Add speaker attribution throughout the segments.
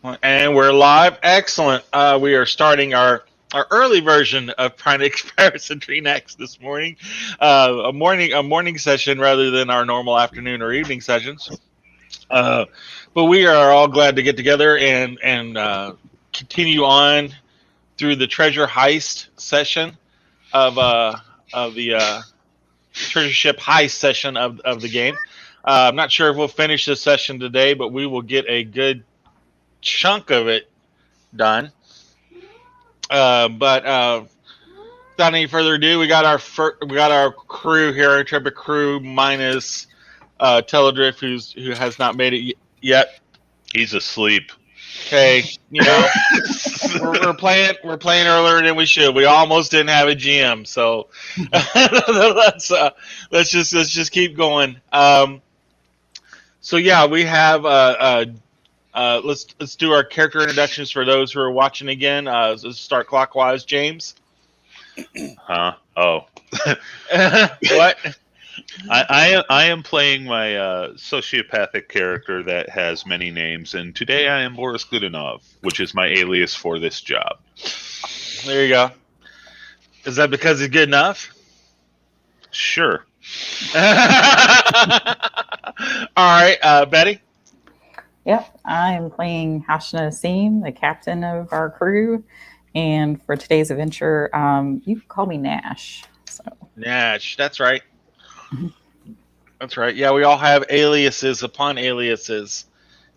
Speaker 1: And we're live. Excellent. We are starting our early version of Drinax Paris and Drinax this morning. A morning session rather than our normal afternoon or evening sessions. But we are all glad to get together and continue on through the treasure heist session of the treasure ship heist session of the game. I'm not sure if we'll finish this session today, but we will get a good chunk of it done. But without any further ado, we got our crew here, our intrepid crew minus Teledrift, who has not made it yet.
Speaker 2: He's asleep.
Speaker 1: Okay, we're playing earlier than we should. We almost didn't have a GM, so let's just keep going. So yeah, we have let's do our character introductions for those who are watching again. Let's start clockwise. James.
Speaker 2: Huh? Oh.
Speaker 1: What?
Speaker 2: I am playing my sociopathic character that has many names, and today I am Boris Goodenough, which is my alias for this job.
Speaker 1: There you go. Is that because he's good enough?
Speaker 2: Sure.
Speaker 1: All right, Betty.
Speaker 3: Yep, I am playing Hashna Asim, the captain of our crew, and for today's adventure, you can call me Nash. So
Speaker 1: Nash, that's right. That's right. Yeah, we all have aliases upon aliases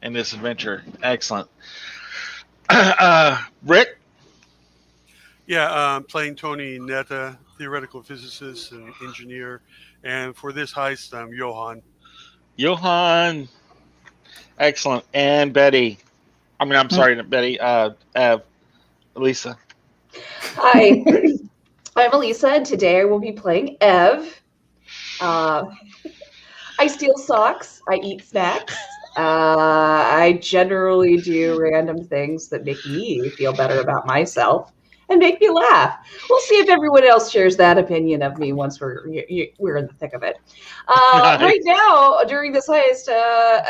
Speaker 1: in this adventure. Excellent. Rick?
Speaker 4: Yeah, I'm playing Tony Netta, theoretical physicist and engineer. And for this heist, I'm Johan.
Speaker 1: Johan. Excellent. And Betty. I'm sorry, Betty. Elisa.
Speaker 5: Hi, I'm Elisa, and today I will be playing Ev. I steal socks. I eat snacks. I generally do random things that make me feel better about myself and make me laugh. We'll see if everyone else shares that opinion of me once we're in the thick of it. Right now, during this heist,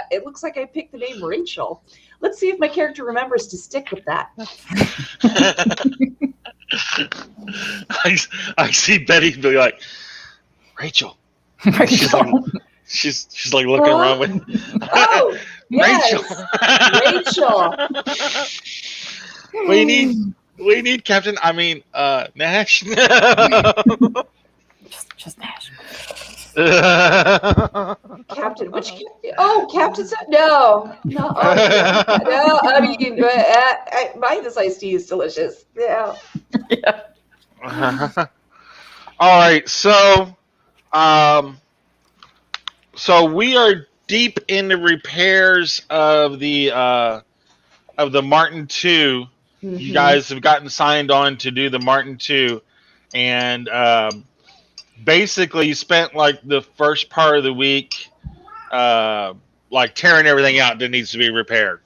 Speaker 5: it looks like I picked the name Rachel. Let's see if my character remembers to stick with that.
Speaker 1: I see Betty be like, Rachel. She's like looking around with.
Speaker 5: Oh, yes, Rachel.
Speaker 1: We need Captain. Nash.
Speaker 3: just Nash.
Speaker 5: Captain, which? Oh, Captain. No. No. I mean, this iced tea is delicious. Yeah.
Speaker 1: All right, so we are deep in the repairs of the Martin II. Mm-hmm. You guys have gotten signed on to do the Martin II, and basically you spent like the first part of the week like tearing everything out that needs to be repaired.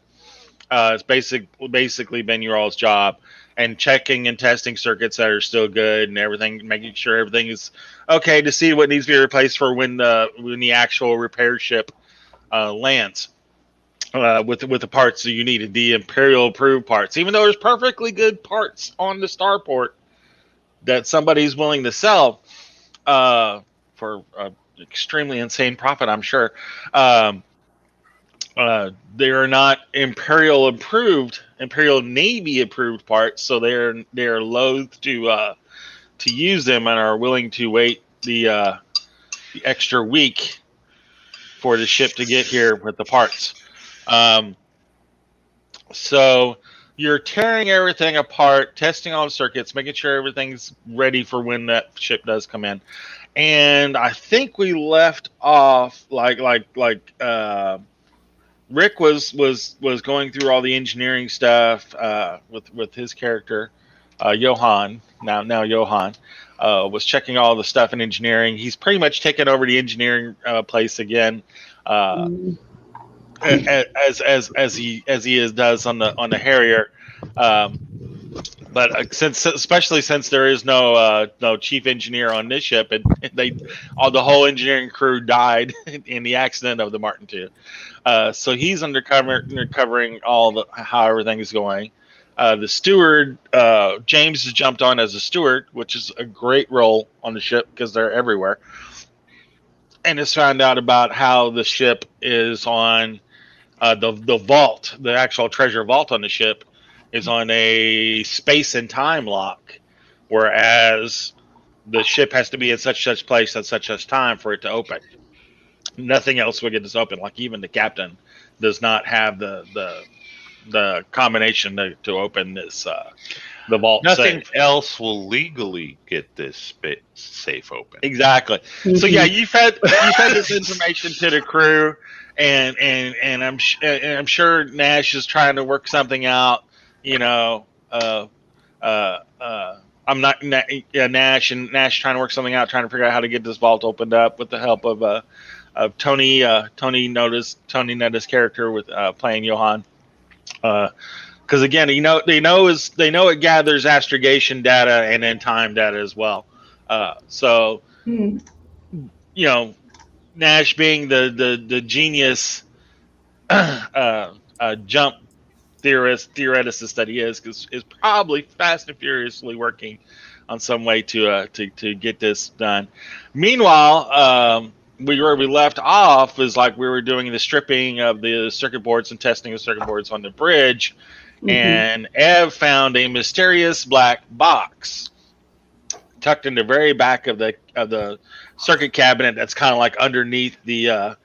Speaker 1: It's basically been your all's job, and checking and testing circuits that are still good and everything, making sure everything is okay to see what needs to be replaced for when the actual repair ship lands with the parts that you needed, the Imperial approved parts. Even though there's perfectly good parts on the starport that somebody's willing to sell for extremely insane profit, I'm sure. They are not Imperial Navy approved parts, so they're loath to use them and are willing to wait the extra week for the ship to get here with the parts. So you're tearing everything apart, testing all the circuits, making sure everything's ready for when that ship does come in. And I think we left off like Rick was going through all the engineering stuff with his character, Johan. Now Johan was checking all the stuff in engineering. He's pretty much taken over the engineering place again, as he does on the Harrier. But especially since there is no chief engineer on this ship, and the whole engineering crew died in the accident of the Martin II. So he's uncovering how everything is going. The steward, James, has jumped on as a steward, which is a great role on the ship because they're everywhere, and has found out about how the ship is on the vault, the actual treasure vault on the ship is on a space and time lock, whereas the ship has to be in such place at such time for it to open. Nothing else will get this open. Like even the captain does not have the combination to open this the vault.
Speaker 2: Nothing
Speaker 1: safe.
Speaker 2: else will legally get this safe open.
Speaker 1: Exactly. So yeah, you fed this information to the crew, and I'm sure Nash is trying to work something out. I'm not Nash trying to work something out, trying to figure out how to get this vault opened up with the help of Tony Netta's character with playing Johan. Because again, they know it gathers astrogation data and then time data as well. Nash being the genius jump theoreticist that he is probably fast and furiously working on some way to get this done. Meanwhile, where we left off is like we were doing the stripping of the circuit boards and testing the circuit boards on the bridge, and Ev found a mysterious black box tucked in the very back of the circuit cabinet that's kind of like underneath the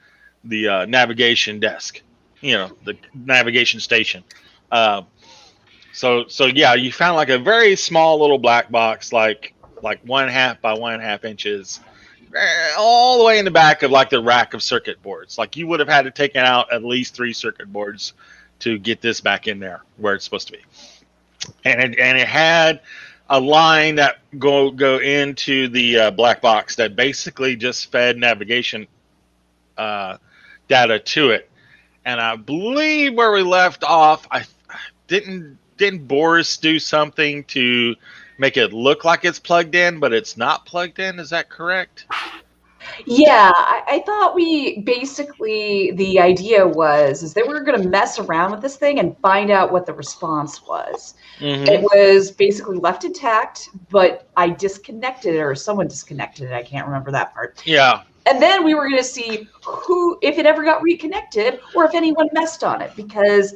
Speaker 1: navigation desk, the navigation station. So yeah, you found like a very small little black box, like 1.5 by 1.5 inches, all the way in the back of like the rack of circuit boards. Like you would have had to take out at least 3 circuit boards to get this back in there where it's supposed to be. And it had a line that go into the black box that basically just fed navigation data to it. And I believe where we left off, I didn't Boris do something to make it look like it's plugged in, but it's not plugged in? Is that correct?
Speaker 5: Yeah, I thought the idea was that we were going to mess around with this thing and find out what the response was. Mm-hmm. It was basically left intact, but I disconnected it, or someone disconnected it. I can't remember that part.
Speaker 1: Yeah.
Speaker 5: And then we were going to see if it ever got reconnected or if anyone messed on it, because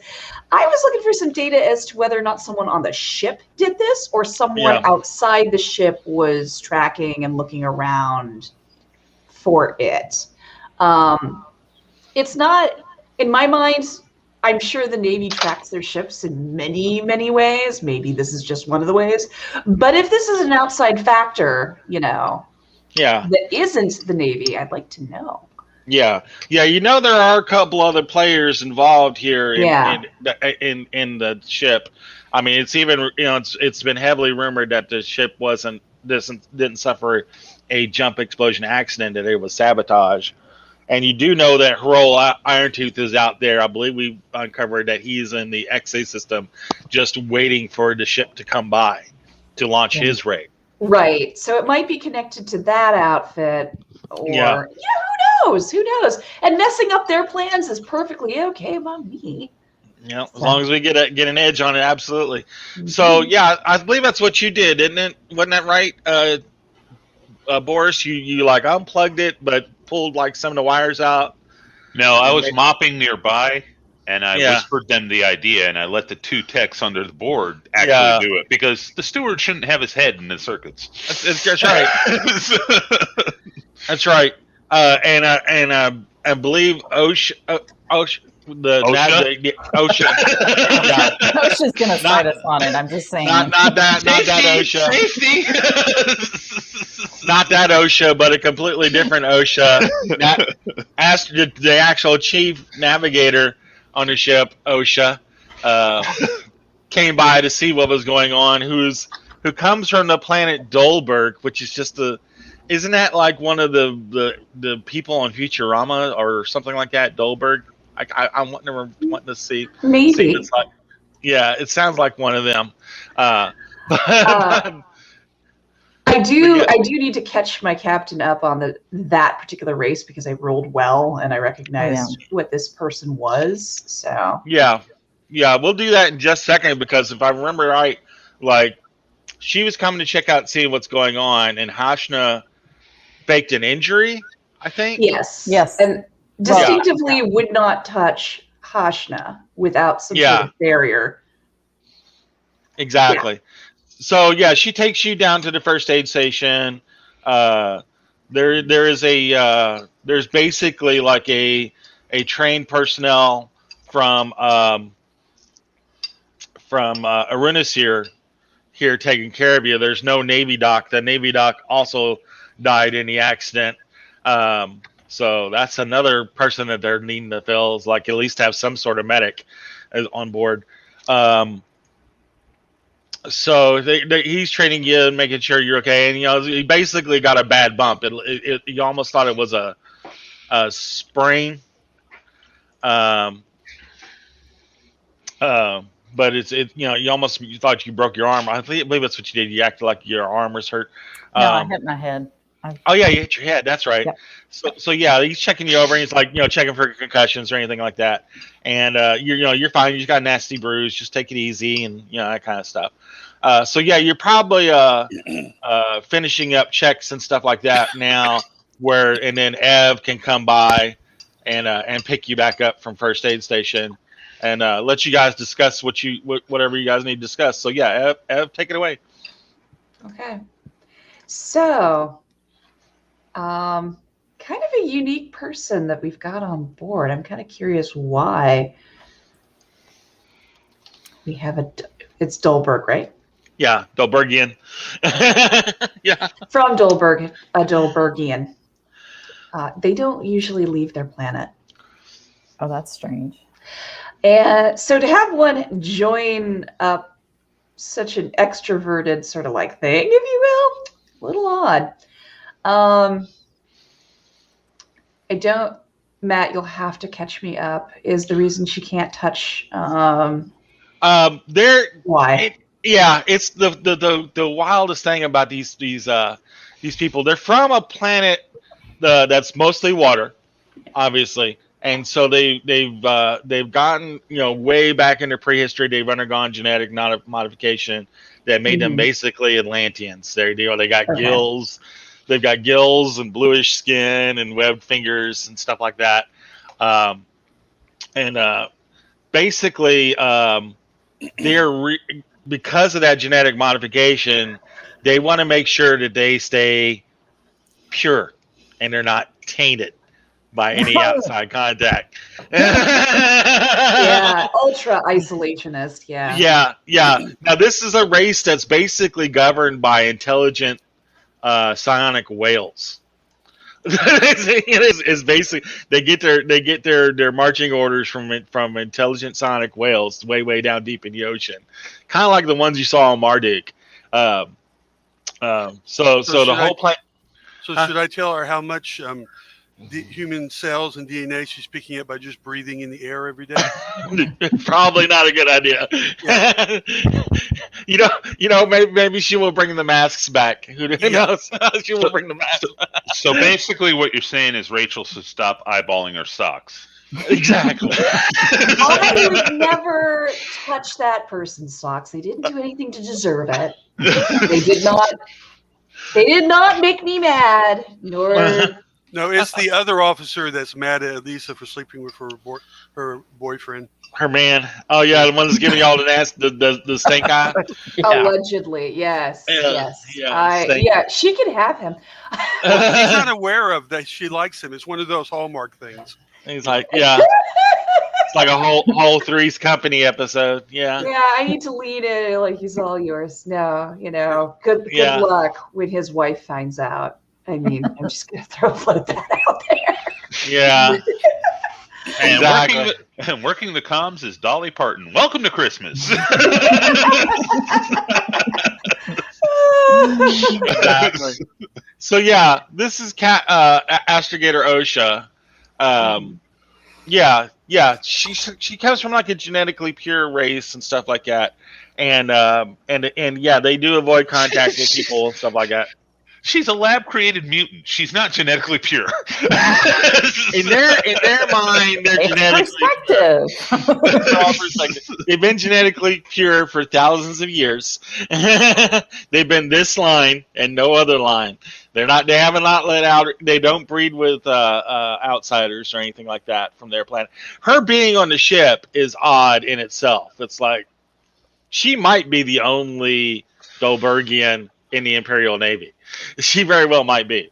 Speaker 5: I was looking for some data as to whether or not someone on the ship did this or someone outside the ship was tracking and looking around for it. It's not, in my mind, I'm sure the Navy tracks their ships in many, many ways. Maybe this is just one of the ways. But if this is an outside factor, that isn't the Navy, I'd like to know. Yeah.
Speaker 1: There are a couple other players involved here in the ship. I mean, it's even it's been heavily rumored that the ship didn't suffer a jump explosion accident, that it was sabotage. And you do know that Harol Irontooth is out there. I believe we uncovered that he's in the XA system, just waiting for the ship to come by to launch his raid.
Speaker 5: Right. So it might be connected to that outfit, or who knows? And messing up their plans is perfectly okay by me.
Speaker 1: Yeah, as long as we get an edge on it, absolutely. Mm-hmm. So I believe that's what you did, isn't it? Wasn't that right, Boris? You like unplugged it, but pulled like some of the wires out.
Speaker 2: No, I was mopping nearby, and I whispered them the idea, and I let the 2 techs under the board actually do it, because the steward shouldn't have his head in the circuits.
Speaker 1: That's right. That's right. And I believe OSHA.
Speaker 3: OSHA's gonna cite us on it. I'm just saying.
Speaker 1: Not that OSHA.
Speaker 2: Safety.
Speaker 1: Not that OSHA, but a completely different OSHA. Asked the actual chief navigator on the ship, OSHA, came by to see what was going on. Who comes from the planet Dolberg, which is just isn't that like one of the people on Futurama or something like that? Dolberg. I'm wanting to see.
Speaker 5: Maybe.
Speaker 1: See it's like, it sounds like one of them.
Speaker 5: I do need to catch my captain up on that particular race because I rolled well and I recognized what this person was. So
Speaker 1: yeah, we'll do that in just a second because if I remember right, like she was coming to check out, see what's going on, and Hashna faked an injury. I think.
Speaker 5: yes, and distinctively would not touch Hashna without some sort of barrier.
Speaker 1: Exactly. Yeah. So yeah, she takes you down to the first aid station. There's basically like a trained personnel from Arunas here taking care of you. There's no Navy doc. The Navy doc also died in the accident. So that's another person that they're needing to fill, is like at least have some sort of medic on board. So he's training you and making sure you're okay. And, he basically got a bad bump. You almost thought it was a sprain. But you thought you broke your arm. I believe that's what you did. You acted like your arm was hurt.
Speaker 3: No, I hit my head.
Speaker 1: You hit your head. That's right. Yep. So he's checking you over, and he's like, checking for concussions or anything like that. And you're fine. You just got a nasty bruise. Just take it easy, and that kind of stuff. You're probably finishing up checks and stuff like that now. And then Ev can come by and pick you back up from first aid station, and let you guys discuss whatever you guys need to discuss. So Ev, take it away.
Speaker 5: Okay. So. Kind of a unique person that we've got on board. I'm kind of curious why we have it's Dolberg, right?
Speaker 1: Yeah, Dolbergian. Yeah.
Speaker 5: From Dolberg, a Dolbergian. They don't usually leave their planet.
Speaker 3: Oh, that's strange.
Speaker 5: And so to have one join up such an extroverted sort of like thing, if you will, a little odd. Matt, you'll have to catch me up. Is the reason she can't touch? Why?
Speaker 1: It's the wildest thing about these people. They're from a planet that's mostly water, obviously, and so they've gotten way back into prehistory. They've undergone genetic modification that made them basically Atlanteans. They got gills. They've got gills and bluish skin and webbed fingers and stuff like that. Basically, because of that genetic modification, they want to make sure that they stay pure and they're not tainted by any outside contact.
Speaker 5: Yeah, ultra isolationist. Yeah.
Speaker 1: Now, this is a race that's basically governed by intelligent psionic whales. It's basically they get their marching orders from intelligent psionic whales way down deep in the ocean, kind of like the ones you saw on Marduk. So the whole planet.
Speaker 4: So should I tell her how much the human cells and DNA she's picking up by just breathing in the air every day?
Speaker 1: Probably not a good idea. Yeah. Maybe she will bring the masks back. Who knows? She will bring the masks.
Speaker 2: So basically, what you're saying is Rachel should stop eyeballing her socks.
Speaker 1: Exactly.
Speaker 5: I would never touch that person's socks. They didn't do anything to deserve it. They did not. They did not make me mad, nor.
Speaker 4: No, it's the other officer that's mad at Lisa for sleeping with her boyfriend.
Speaker 1: Her man. Oh yeah, the one that's giving y'all the stink eye.
Speaker 5: Yeah. Allegedly, yes. Yes. She could have him.
Speaker 4: Well, she's not aware of that. She likes him. It's one of those Hallmark things.
Speaker 1: He's like, yeah. It's like a whole Three's Company episode. Yeah.
Speaker 5: Yeah, I need to lead it like he's all yours. No, good luck when his wife finds out. I mean, I'm just going to float that out there.
Speaker 1: Yeah.
Speaker 2: And working the comms is Dolly Parton. Welcome to Christmas.
Speaker 1: Exactly. So this is Astrogator Osha. Yeah, yeah. She comes from like a genetically pure race and stuff like that, and yeah, they do avoid contact with people and stuff like that.
Speaker 2: She's a lab created mutant. She's not genetically pure.
Speaker 1: In their mind, they're
Speaker 3: It's
Speaker 1: genetically
Speaker 3: perspective.
Speaker 1: for all perspective. They've been genetically pure for thousands of years. They've been this line and no other line. They haven't not let out. They don't breed with outsiders or anything like that from their planet. Her being on the ship is odd in itself. It's like she might be the only Dolbergian in the Imperial Navy. She very well might be.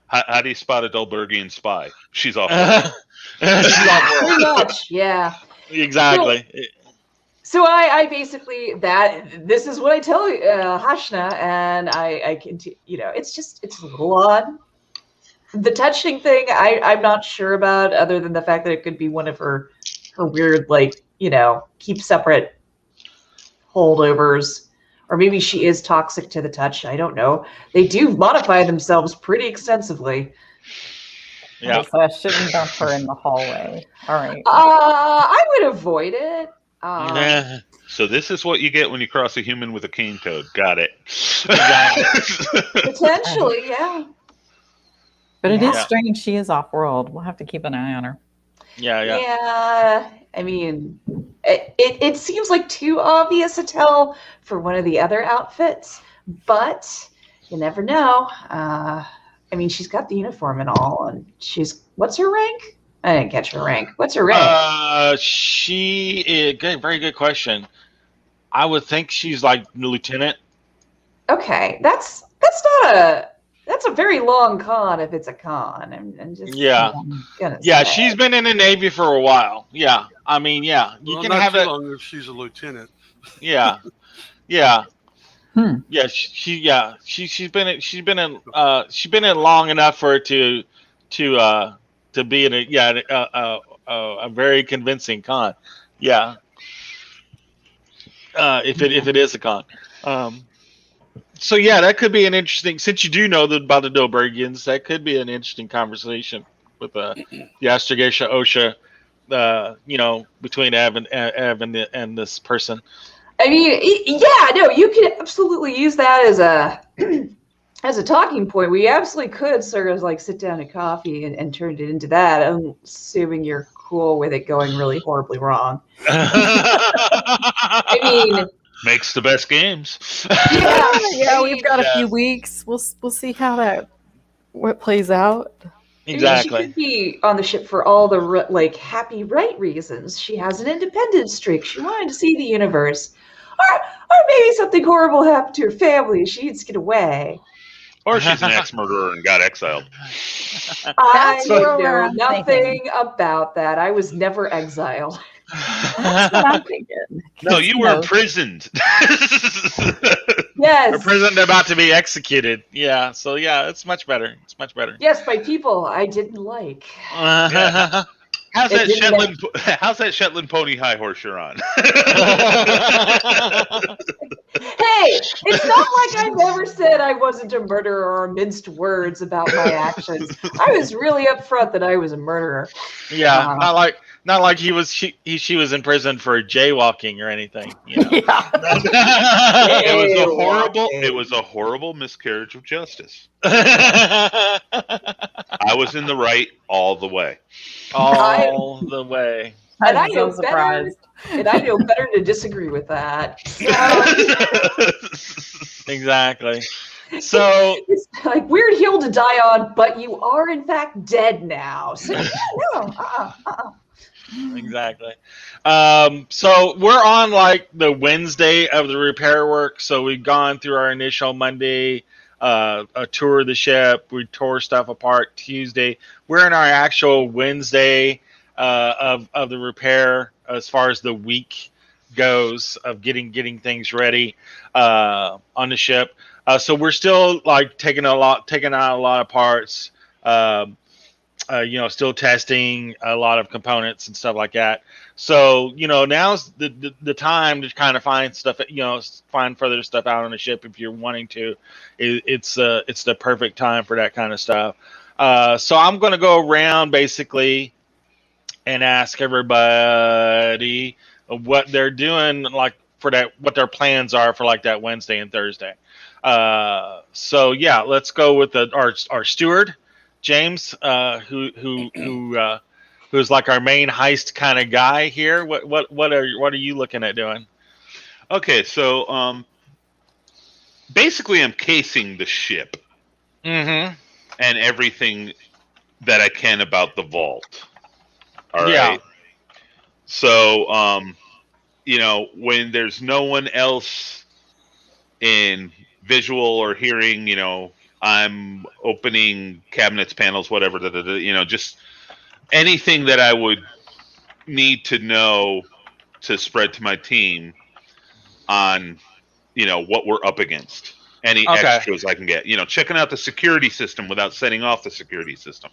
Speaker 2: How do you spot a Dolbergian spy? She's off.
Speaker 1: She's off
Speaker 5: Pretty
Speaker 1: world.
Speaker 5: much, yeah.
Speaker 1: Exactly.
Speaker 5: So I basically this is what I tell Hashna, and I continue. It's a little odd. The touching thing, I'm not sure about, other than the fact that it could be one of her weird, like, keep separate holdovers, or maybe she is toxic to the touch. I don't know. They do modify themselves pretty extensively.
Speaker 1: Yeah.
Speaker 3: Okay, so I shouldn't dump her in the hallway. All right.
Speaker 5: I would avoid it.
Speaker 1: Nah.
Speaker 2: So this is what you get when you cross a human with a cane toad. Got it.
Speaker 5: Potentially, yeah.
Speaker 3: But it is
Speaker 1: Yeah.
Speaker 3: strange. She is off world. We'll have to keep an eye on her.
Speaker 1: Yeah.
Speaker 5: Yeah, I mean, it seems like too obvious a tell for one of the other outfits, but you never know. I mean, she's got the uniform and all, and what's her rank? I didn't catch her rank. What's her rank?
Speaker 1: She is good. Very good question. I would think she's like lieutenant.
Speaker 5: Okay, that's a very long con if it's a con. I'm just
Speaker 1: Yeah.
Speaker 5: gonna
Speaker 1: Yeah,
Speaker 5: say.
Speaker 1: she's been in the Navy for a while. Yeah, I mean, yeah, you
Speaker 4: Well,
Speaker 1: can
Speaker 4: not
Speaker 1: have
Speaker 4: too
Speaker 1: it.
Speaker 4: long if she's a lieutenant.
Speaker 1: Yeah, yeah,
Speaker 3: Hmm.
Speaker 1: yeah. She's been in long enough for it to be in a very convincing con. Yeah, if it is a con. So yeah, that could be an interesting. Since you do know about the Dolbergians, that could be an interesting conversation with the Astrogatia Osha. Between Ev and this person.
Speaker 5: I mean, yeah, no, you could absolutely use that as a as a talking point. We absolutely could sort of like sit down and coffee and turn it into that. I'm assuming you're cool with it going really horribly wrong. I mean,
Speaker 2: Makes the best games.
Speaker 3: Yeah, we've got a few weeks. We'll see how what plays out.
Speaker 1: Exactly.
Speaker 5: She could be on the ship for all the happy right reasons. She has an independent streak. She wanted to see the universe, or maybe something horrible happened to her family. She needs to get away.
Speaker 2: Or she's an ex-murderer and got exiled.
Speaker 5: I
Speaker 3: That's what
Speaker 5: know
Speaker 3: I'm
Speaker 5: nothing
Speaker 3: thinking.
Speaker 5: about that. I was never exiled.
Speaker 3: That's what I'm thinking.
Speaker 2: No, you were imprisoned.
Speaker 5: Yes.
Speaker 1: Imprisoned, about to be executed. Yeah. So yeah, it's much better. It's much better.
Speaker 5: Yes, by people I didn't like.
Speaker 2: Yeah. How's
Speaker 5: It
Speaker 2: that
Speaker 5: didn't
Speaker 2: Shetland pony high horse you're on?
Speaker 5: Hey, it's not like I never said I wasn't a murderer or minced words about my actions. I was really upfront that I was a murderer.
Speaker 1: Yeah. Not like she was in prison for jaywalking or anything. You know?
Speaker 3: Yeah.
Speaker 2: It was a horrible miscarriage of justice. I was in the right all the way.
Speaker 1: All the way.
Speaker 5: And I
Speaker 3: I'm
Speaker 5: know
Speaker 3: so surprised.
Speaker 5: and I know better to disagree with that.
Speaker 1: Exactly. So
Speaker 5: It's like weird hill to die on, but you are in fact dead now. So no.
Speaker 1: exactly. So we're on like the Wednesday of the repair work. So we've gone through our initial Monday a tour of the ship. We tore stuff apart Tuesday. We're in our actual Wednesday of the repair as far as the week goes of getting things ready on the ship. So we're still like taking out a lot of parts. Still testing a lot of components and stuff like that. So, now's the time to kind of find stuff, find further stuff out on the ship if you're wanting to. It's the perfect time for that kind of stuff. So I'm going to go around basically and ask everybody what they're doing, like for that, what their plans are for like that Wednesday and Thursday. So yeah, let's go with our steward, James, who's like our main heist kind of guy here. What are you looking at doing?
Speaker 2: Okay, so basically, I'm casing the ship
Speaker 1: Mm-hmm.
Speaker 2: and everything that I can about the vault. All
Speaker 1: Yeah.
Speaker 2: right. So, when there's no one else in visual or hearing, I'm opening cabinets, panels, whatever, just anything that I would need to know to spread to my team on, what we're up against. Any
Speaker 1: Okay.
Speaker 2: extras I can get, checking out the security system without setting off the security system,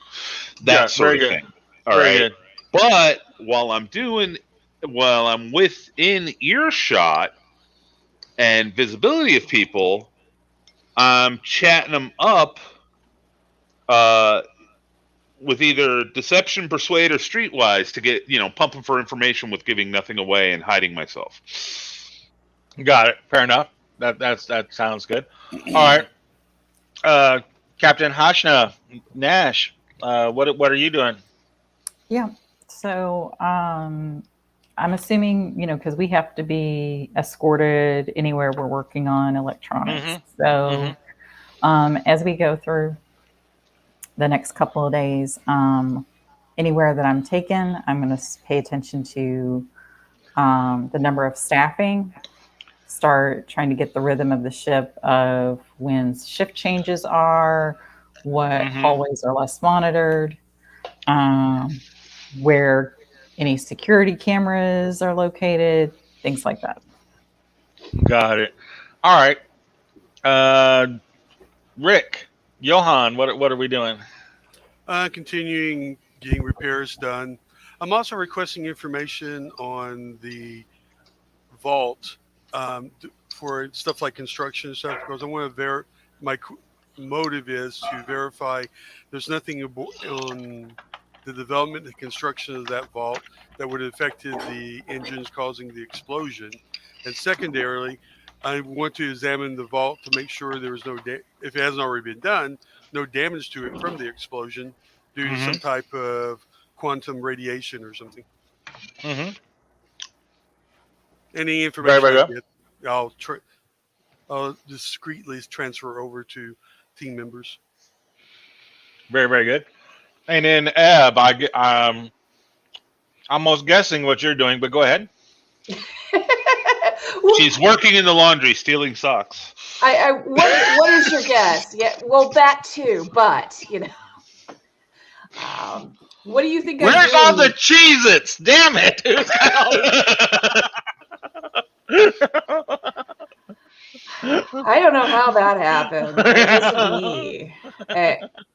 Speaker 1: Yeah,
Speaker 2: that sort
Speaker 1: very
Speaker 2: of
Speaker 1: good.
Speaker 2: thing. All
Speaker 1: Very
Speaker 2: right.
Speaker 1: good.
Speaker 2: But while I'm within earshot and visibility of people, I'm chatting them up with either deception, persuade, or streetwise to get, pumping for information with giving nothing away and hiding myself.
Speaker 1: Got it. Fair enough. That sounds good. All right. Captain Hashna Nash, what are you doing?
Speaker 3: Yeah. So I'm assuming, because we have to be escorted anywhere we're working on electronics.
Speaker 1: Mhm.
Speaker 3: So as we go through the next couple of days, anywhere that I'm taken, I'm going to pay attention to the number of staffing, start trying to get the rhythm of the ship of when shift changes are, what hallways are less monitored, where any security cameras are located, things like that.
Speaker 1: Got it. All right. Rick, Johan, what are we doing?
Speaker 4: Continuing getting repairs done. I'm also requesting information on the vault for stuff like construction stuff because I want to my motive is to verify there's nothing on the development and construction of that vault that would have affected the engines causing the explosion. And secondarily, I want to examine the vault to make sure there is if it hasn't already been done, no damage to it from the explosion due to some type of quantum radiation or something.
Speaker 1: Mm-hmm.
Speaker 4: Any information
Speaker 1: Very
Speaker 4: I
Speaker 1: good.
Speaker 4: get, I'll discreetly transfer over to team members.
Speaker 1: Very, very good. And then Eb, I'm almost guessing what you're doing, but go ahead.
Speaker 2: She's working in the laundry, stealing socks.
Speaker 5: What is your guess? Yeah, well, that too, but what do you think?
Speaker 1: Where's all the Cheez-Its? Damn it!
Speaker 5: I don't know how that happened. It wasn't me.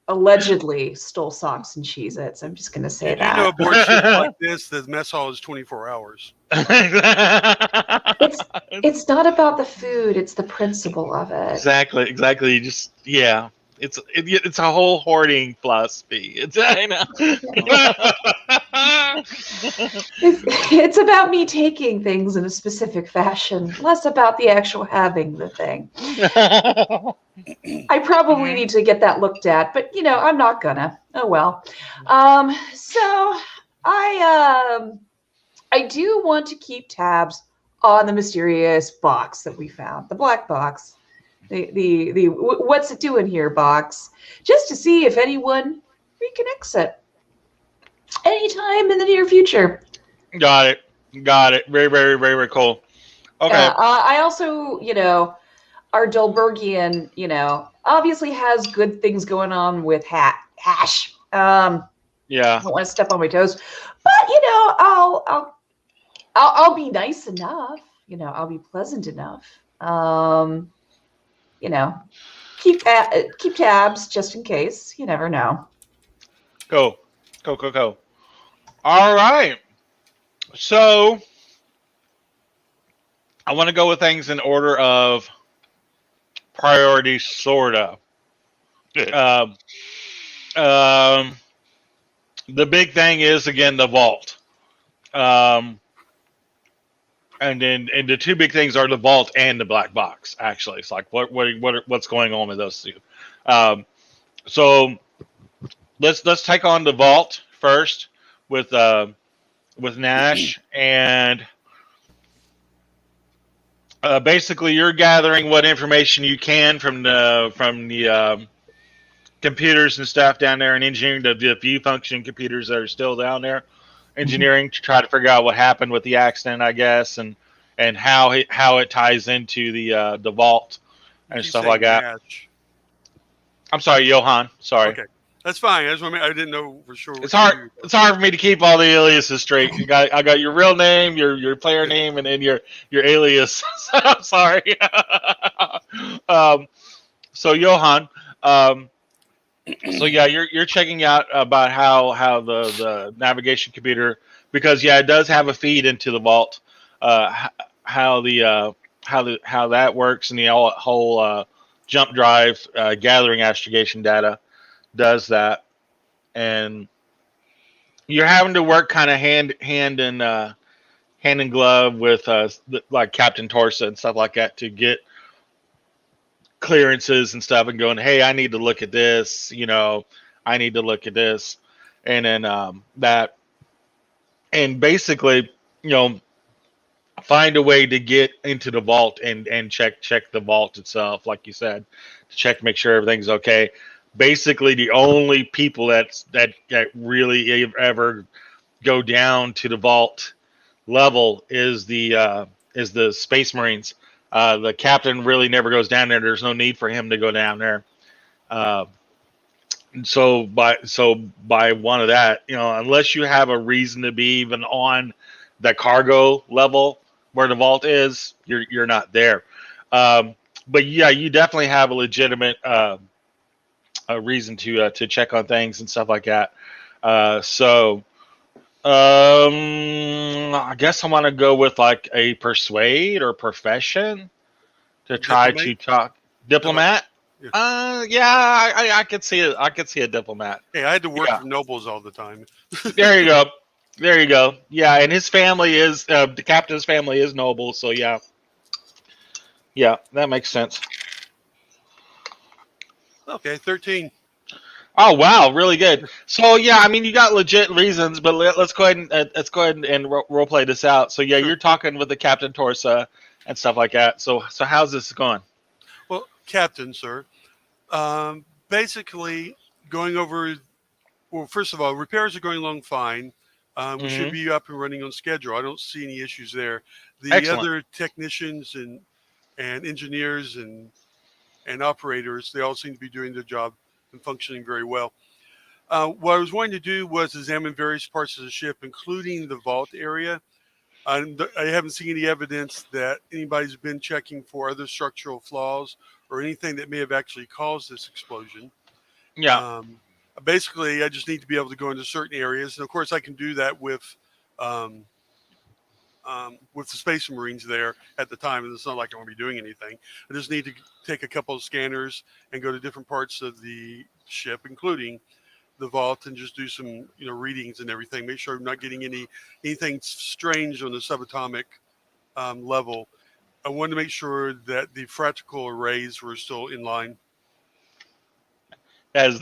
Speaker 5: Allegedly stole socks and Cheez-Its. I'm just going to say that.
Speaker 4: Aboard ships like this, the mess hall is 24 hours.
Speaker 5: It's not about the food. It's the principle of it.
Speaker 1: Exactly. You just, yeah. It's a whole hoarding philosophy. I know.
Speaker 5: It's about me taking things in a specific fashion, less about the actual having the thing. I probably need to get that looked at, but I'm not gonna. Oh well. So I do want to keep tabs on the mysterious box that we found, the black box. The what's it doing here box, just to see if anyone reconnects it anytime in the near future.
Speaker 1: Got it. Very, very, very, very cool. Okay.
Speaker 5: I also, our Dolbergian, obviously has good things going on with Hash. Yeah. I don't want to step on my toes, but I'll be nice enough. I'll be pleasant enough. Keep tabs just in case. You never know.
Speaker 1: Go. All right. So I want to go with things in order of priority, sort of. the big thing is again the vault. Um, and the two big things are the vault and the black box. Actually, it's like what's going on with those two. Um, so let's take on the vault first with Nash, and basically you're gathering what information you can from the computers and stuff down there, and engineering the view function computers that are still down there, engineering to try to figure out what happened with the accident, I guess, and how it ties into the vault
Speaker 4: You
Speaker 1: and
Speaker 4: keep
Speaker 1: stuff like
Speaker 4: saying
Speaker 1: that.
Speaker 4: Nash.
Speaker 1: I'm sorry, Johan. Sorry.
Speaker 4: Okay, that's fine. I didn't know for sure.
Speaker 1: It's hard. It's hard for me to keep all the aliases straight. I got your real name, your player name, and then your alias. I'm sorry. So Johan, so yeah, you're checking out about how the navigation computer, because yeah, it does have a feed into the vault. How that works, and the whole jump drive gathering astrogation data does that, and you're having to work kind of hand in glove with like Captain Torsa and stuff like that to get clearances and stuff, and going, hey, I need to look at this, I need to look at this, and then that, and basically, find a way to get into the vault and check the vault itself, like you said, to check, make sure everything's okay. Basically, the only people that really ever go down to the vault level is the Space Marines. The captain really never goes down there. There's no need for him to go down there. Uh, so by one of that, unless you have a reason to be even on the cargo level where the vault is, you're not there. But yeah, you definitely have a legitimate a reason to check on things and stuff like that. So I guess I want to go with like a persuade or profession to try
Speaker 4: Diplomat?
Speaker 1: to talk. Diplomat.
Speaker 4: Yeah.
Speaker 1: Yeah, I could see it. I could see a diplomat.
Speaker 4: Hey, I had to work
Speaker 1: Yeah.
Speaker 4: for nobles all the time.
Speaker 1: There you go. There you go. Yeah, and his family is the captain's family is noble. So yeah, that makes sense.
Speaker 4: Okay, 13.
Speaker 1: Oh wow, really good. So yeah, I mean you got legit reasons, but let's go ahead and role play this out. So yeah,
Speaker 4: Sure.
Speaker 1: you're talking with the Captain Torsa and stuff like that. So how's this going?
Speaker 4: Well, Captain, sir, basically going over. Well, first of all, repairs are going along fine. We should be up and running on schedule. I don't see any issues there. The
Speaker 1: Excellent.
Speaker 4: other technicians and engineers and operators, they all seem to be doing their job and functioning very well. What I was wanting to do was examine various parts of the ship, including the vault area. I haven't seen any evidence that anybody's been checking for other structural flaws or anything that may have actually caused this explosion.
Speaker 1: Yeah.
Speaker 4: Basically, I just need to be able to go into certain areas, and of course, I can do that with the Space Marines there at the time. And it's not like I'm going to be doing anything. I just need to take a couple of scanners and go to different parts of the ship, including the vault, and just do some readings and everything. Make sure I'm not getting anything strange on the subatomic level. I wanted to make sure that the fractal arrays were still in line.
Speaker 1: As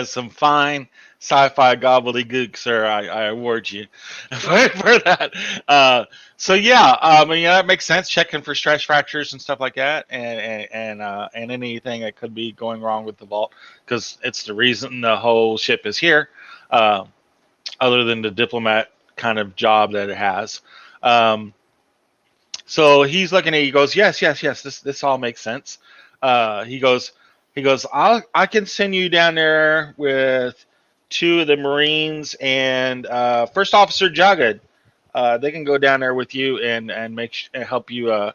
Speaker 1: some fine sci-fi gobbledygook, sir. I award you for that. So yeah, I mean that makes sense. Checking for stress fractures and stuff like that, and anything that could be going wrong with the vault, because it's the reason the whole ship is here. Other than the diplomat kind of job that it has. So he's looking at. He goes, yes. This all makes sense. He goes, I can send you down there with 2 of the Marines and First Officer Jagged. They can go down there with you and help you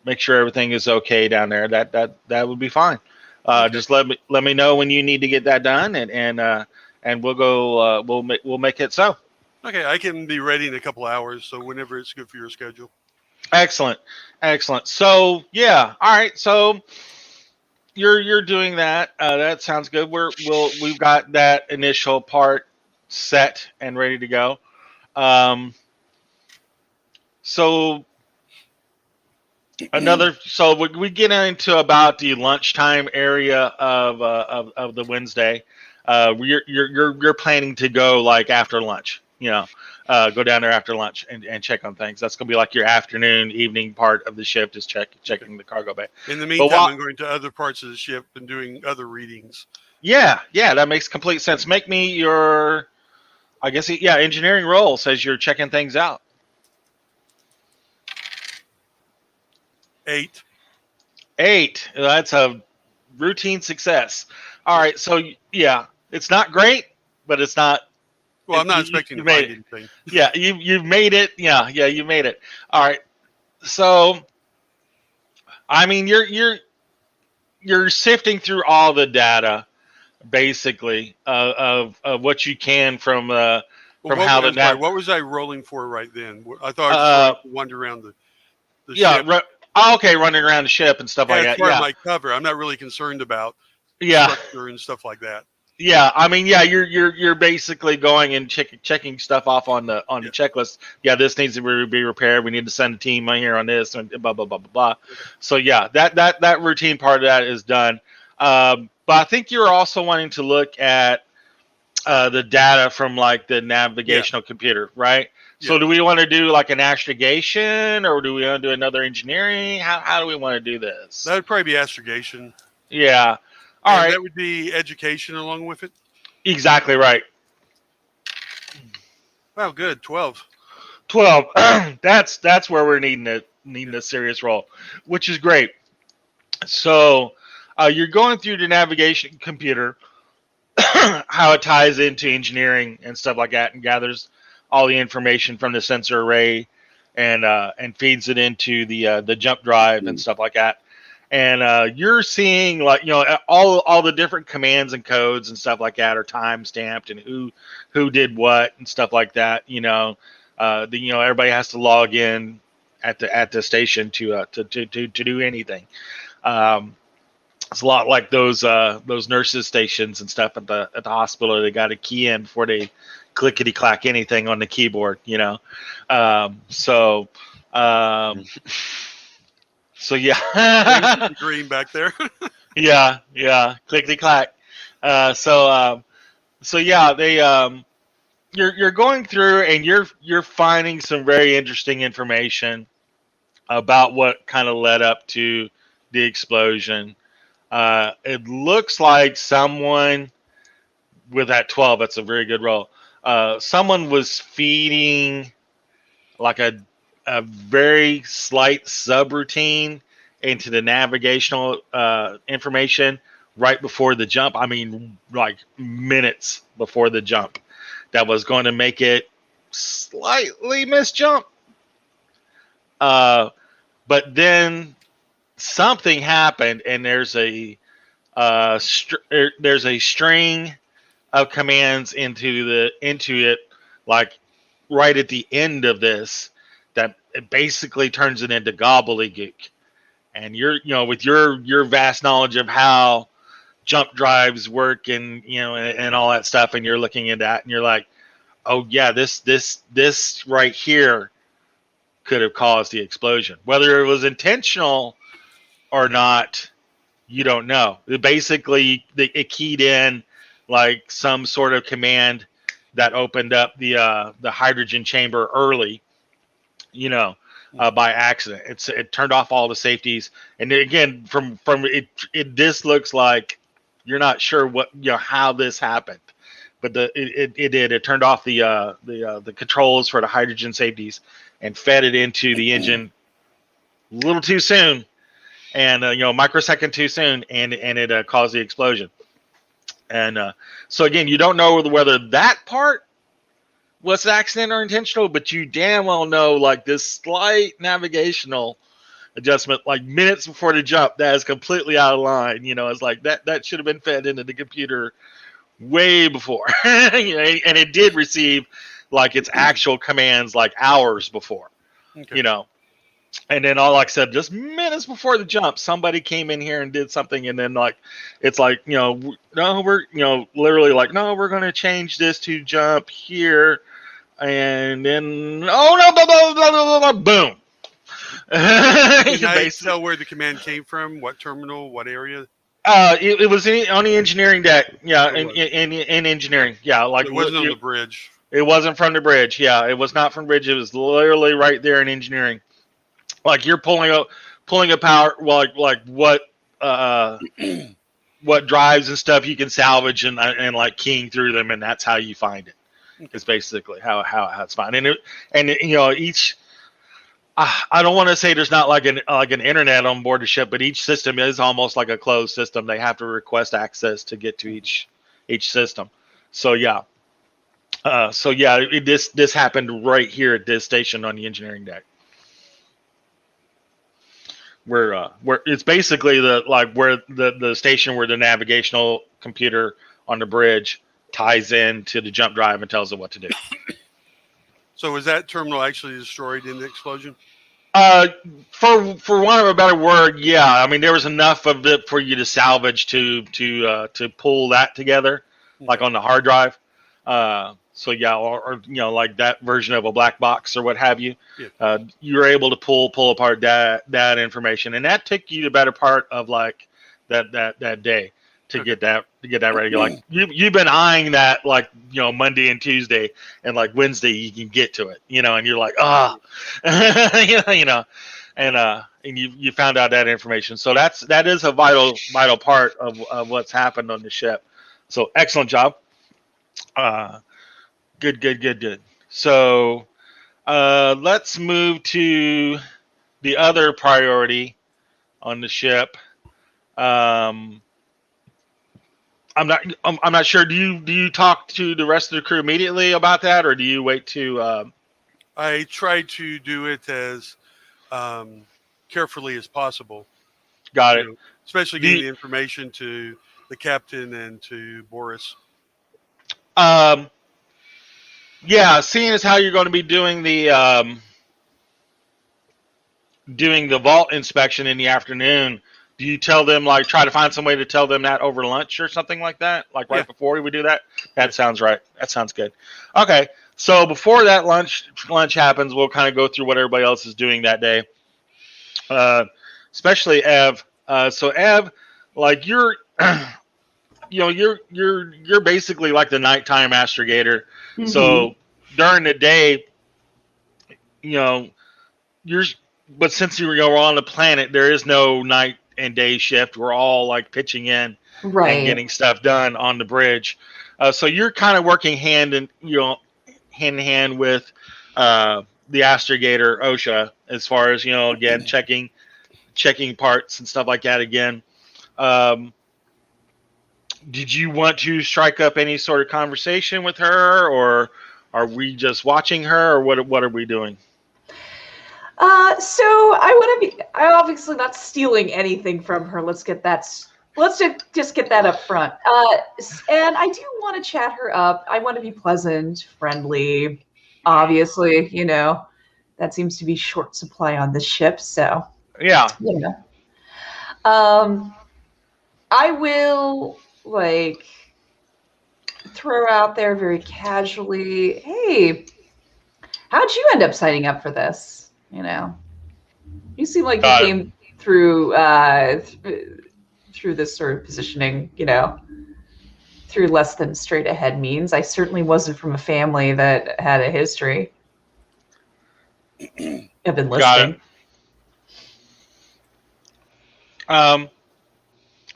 Speaker 1: make sure everything is okay down there. That would be fine.
Speaker 4: Okay.
Speaker 1: Just let me know when you need to get that done, and we'll go. We'll make it so.
Speaker 4: Okay, I can be ready in a couple hours, so whenever it's good for your schedule.
Speaker 1: Excellent. So yeah, all right. So you're doing that. That sounds good. We've got that initial part set and ready to go. Um, so we get into about the lunchtime area of the Wednesday. You're planning to go like after lunch, go down there after lunch and check on things. That's gonna be like your afternoon, evening part of the shift is checking the cargo bay.
Speaker 4: In the
Speaker 1: But
Speaker 4: meantime, I'm going to other parts of the ship and doing other readings.
Speaker 1: yeah, that makes complete sense. Make me your, I guess, engineering roll says you're checking things out.
Speaker 4: 8.
Speaker 1: 8. That's a routine success. All right, so yeah, it's not great, but it's not.
Speaker 4: Well, I'm not expecting to find anything.
Speaker 1: Yeah, you've made it. Yeah, you made it. All right, so I mean, you're sifting through all the data, basically, of what you can from how the nav.
Speaker 4: What was I rolling for right then? I thought I was just rolling to wander around the ship.
Speaker 1: Okay, running around the ship and stuff like that.
Speaker 4: Part of my cover. I'm not really concerned about structure and stuff like that.
Speaker 1: Yeah, I mean, you're basically going and checking stuff off on the checklist. Yeah, this needs to be repaired. We need to send a team here on this, and blah blah blah blah blah. So yeah, that routine part of that is done. But I think you're also wanting to look at the data from like the navigational computer, right? So do we want to do like an astrogation, or do we want to do another engineering? How do we want to do this?
Speaker 4: That would probably be astrogation.
Speaker 1: Yeah. All right.
Speaker 4: That would be education along with it.
Speaker 1: Exactly right.
Speaker 4: Wow, good. 12.
Speaker 1: 12. That's where we're needing a serious roll, which is great. So you're going through the navigation computer, how it ties into engineering and stuff like that, and gathers all the information from the sensor array and feeds it into the jump drive and stuff like that. And you're seeing like all the different commands and codes and stuff like that are time stamped, and who did what and stuff like that. Everybody has to log in at the station to do anything. It's a lot like those nurses stations and stuff at the hospital. They got a key in before they clickety clack anything on the keyboard. So yeah,
Speaker 4: green back there.
Speaker 1: yeah, clickety clack. So yeah, they you're going through and you're finding some very interesting information about what kind of led up to the explosion. It looks like someone with that 12. That's a very good roll. Someone was feeding like a very slight subroutine into the navigational information right before the jump. I mean, like minutes before the jump, that was going to make it slightly misjump. But then something happened, and there's a string of commands into it, like right at the end of this, that it basically turns it into gobbledygook. And you're, with your vast knowledge of how jump drives work and and all that stuff, and you're looking at that and you're like, oh yeah, this right here could have caused the explosion. Whether it was intentional or not, you don't know. It keyed in like some sort of command that opened up the hydrogen chamber early, by accident. It turned off all the safeties, and again, from it this looks like you're not sure what how this happened, but it did. It turned off the controls for the hydrogen safeties and fed it into the engine a little too soon, and microsecond too soon, and it caused the explosion. And so again, you don't know whether that part was accident or intentional, but you damn well know like this slight navigational adjustment, like minutes before the jump, that is completely out of line. It's like that should have been fed into the computer way before, and it did receive like its actual commands like hours before. Okay. And then, all like I said, just minutes before the jump, somebody came in here and did something, and then it's like, no, we're literally like, no, we're gonna change this to jump here, and then oh no, blah, blah, blah, blah, blah, boom.
Speaker 4: Can I tell where the command came from? What terminal? What area?
Speaker 1: It was on the engineering deck. Yeah, in engineering. Yeah, like
Speaker 4: it wasn't on the bridge.
Speaker 1: It wasn't from the bridge. Yeah, it was not from bridge. It was literally right there in engineering. Like you're pulling a power, like what what drives and stuff you can salvage and like keying through them, and that's how you find it. It's basically how it's found. And each. I don't want to say there's not like an internet on board the ship, but each system is almost like a closed system. They have to request access to get to each system. So yeah. This happened right here at this station on the engineering deck. Where it's basically where the station where the navigational computer on the bridge ties in to the jump drive and tells it what to do.
Speaker 4: So was that terminal actually destroyed in the explosion?
Speaker 1: For want of a better word, yeah. I mean, there was enough of it for you to salvage to pull that together, like on the hard drive. So yeah, or like that version of a black box or what have you. Yeah. You were able to pull apart that information, and that took you the better part of like that day to get that ready. Like you've been eyeing that like Monday and Tuesday, and like Wednesday you can get to it, and you're like and you found out that information. So that is a vital part of what's happened on the ship. So excellent job. Good. So let's move to the other priority on the ship. I'm not sure. Do you talk to the rest of the crew immediately about that, or do you wait to?
Speaker 4: I try to do it as carefully as possible.
Speaker 1: Got it.
Speaker 4: Especially getting the information to the captain and to Boris.
Speaker 1: Yeah, seeing as how you're going to be doing the vault inspection in the afternoon. Do you tell them, like, try to find some way to tell them that over lunch or something like that? Like right before we do that? That sounds right. That sounds good. Okay. So before that lunch happens, we'll kind of go through what everybody else is doing that day. Especially Ev. So Ev, like you're you're basically like the nighttime astrogator. Mm-hmm. So during the day, but since you're on the planet, there is no night and day shift. We're all like pitching in and getting stuff done on the bridge. So you're kind of working hand in hand with the astrogator OSHA as far as again checking parts and stuff like that. Again, did you want to strike up any sort of conversation with her, or are we just watching her, or what are we doing?
Speaker 5: So I'm obviously not stealing anything from her. Let's just get that up front. And I do want to chat her up. I want to be pleasant, friendly. Obviously, that seems to be short supply on this ship. So
Speaker 1: yeah,
Speaker 5: I will throw out there very casually, hey, how'd you end up signing up for this? You seem like you came through this sort of positioning, through less than straight ahead means. I certainly wasn't from a family that had a history of enlisting.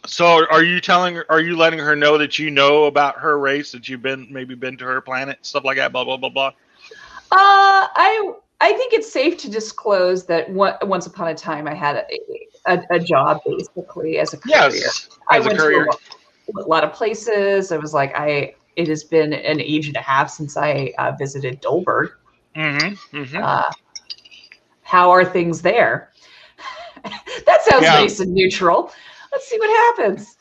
Speaker 1: So are you letting her know that you know about her race, that you've maybe been to her planet, stuff like that, blah, blah, blah, blah?
Speaker 5: I think it's safe to disclose that once upon a time I had a job basically as a courier.
Speaker 1: Yes,
Speaker 5: I went to a lot of places. I was like, it has been an age and a half since I visited Dolberg. Mm-hmm. Mm-hmm. How are things there? That sounds nice and neutral. Let's see what happens.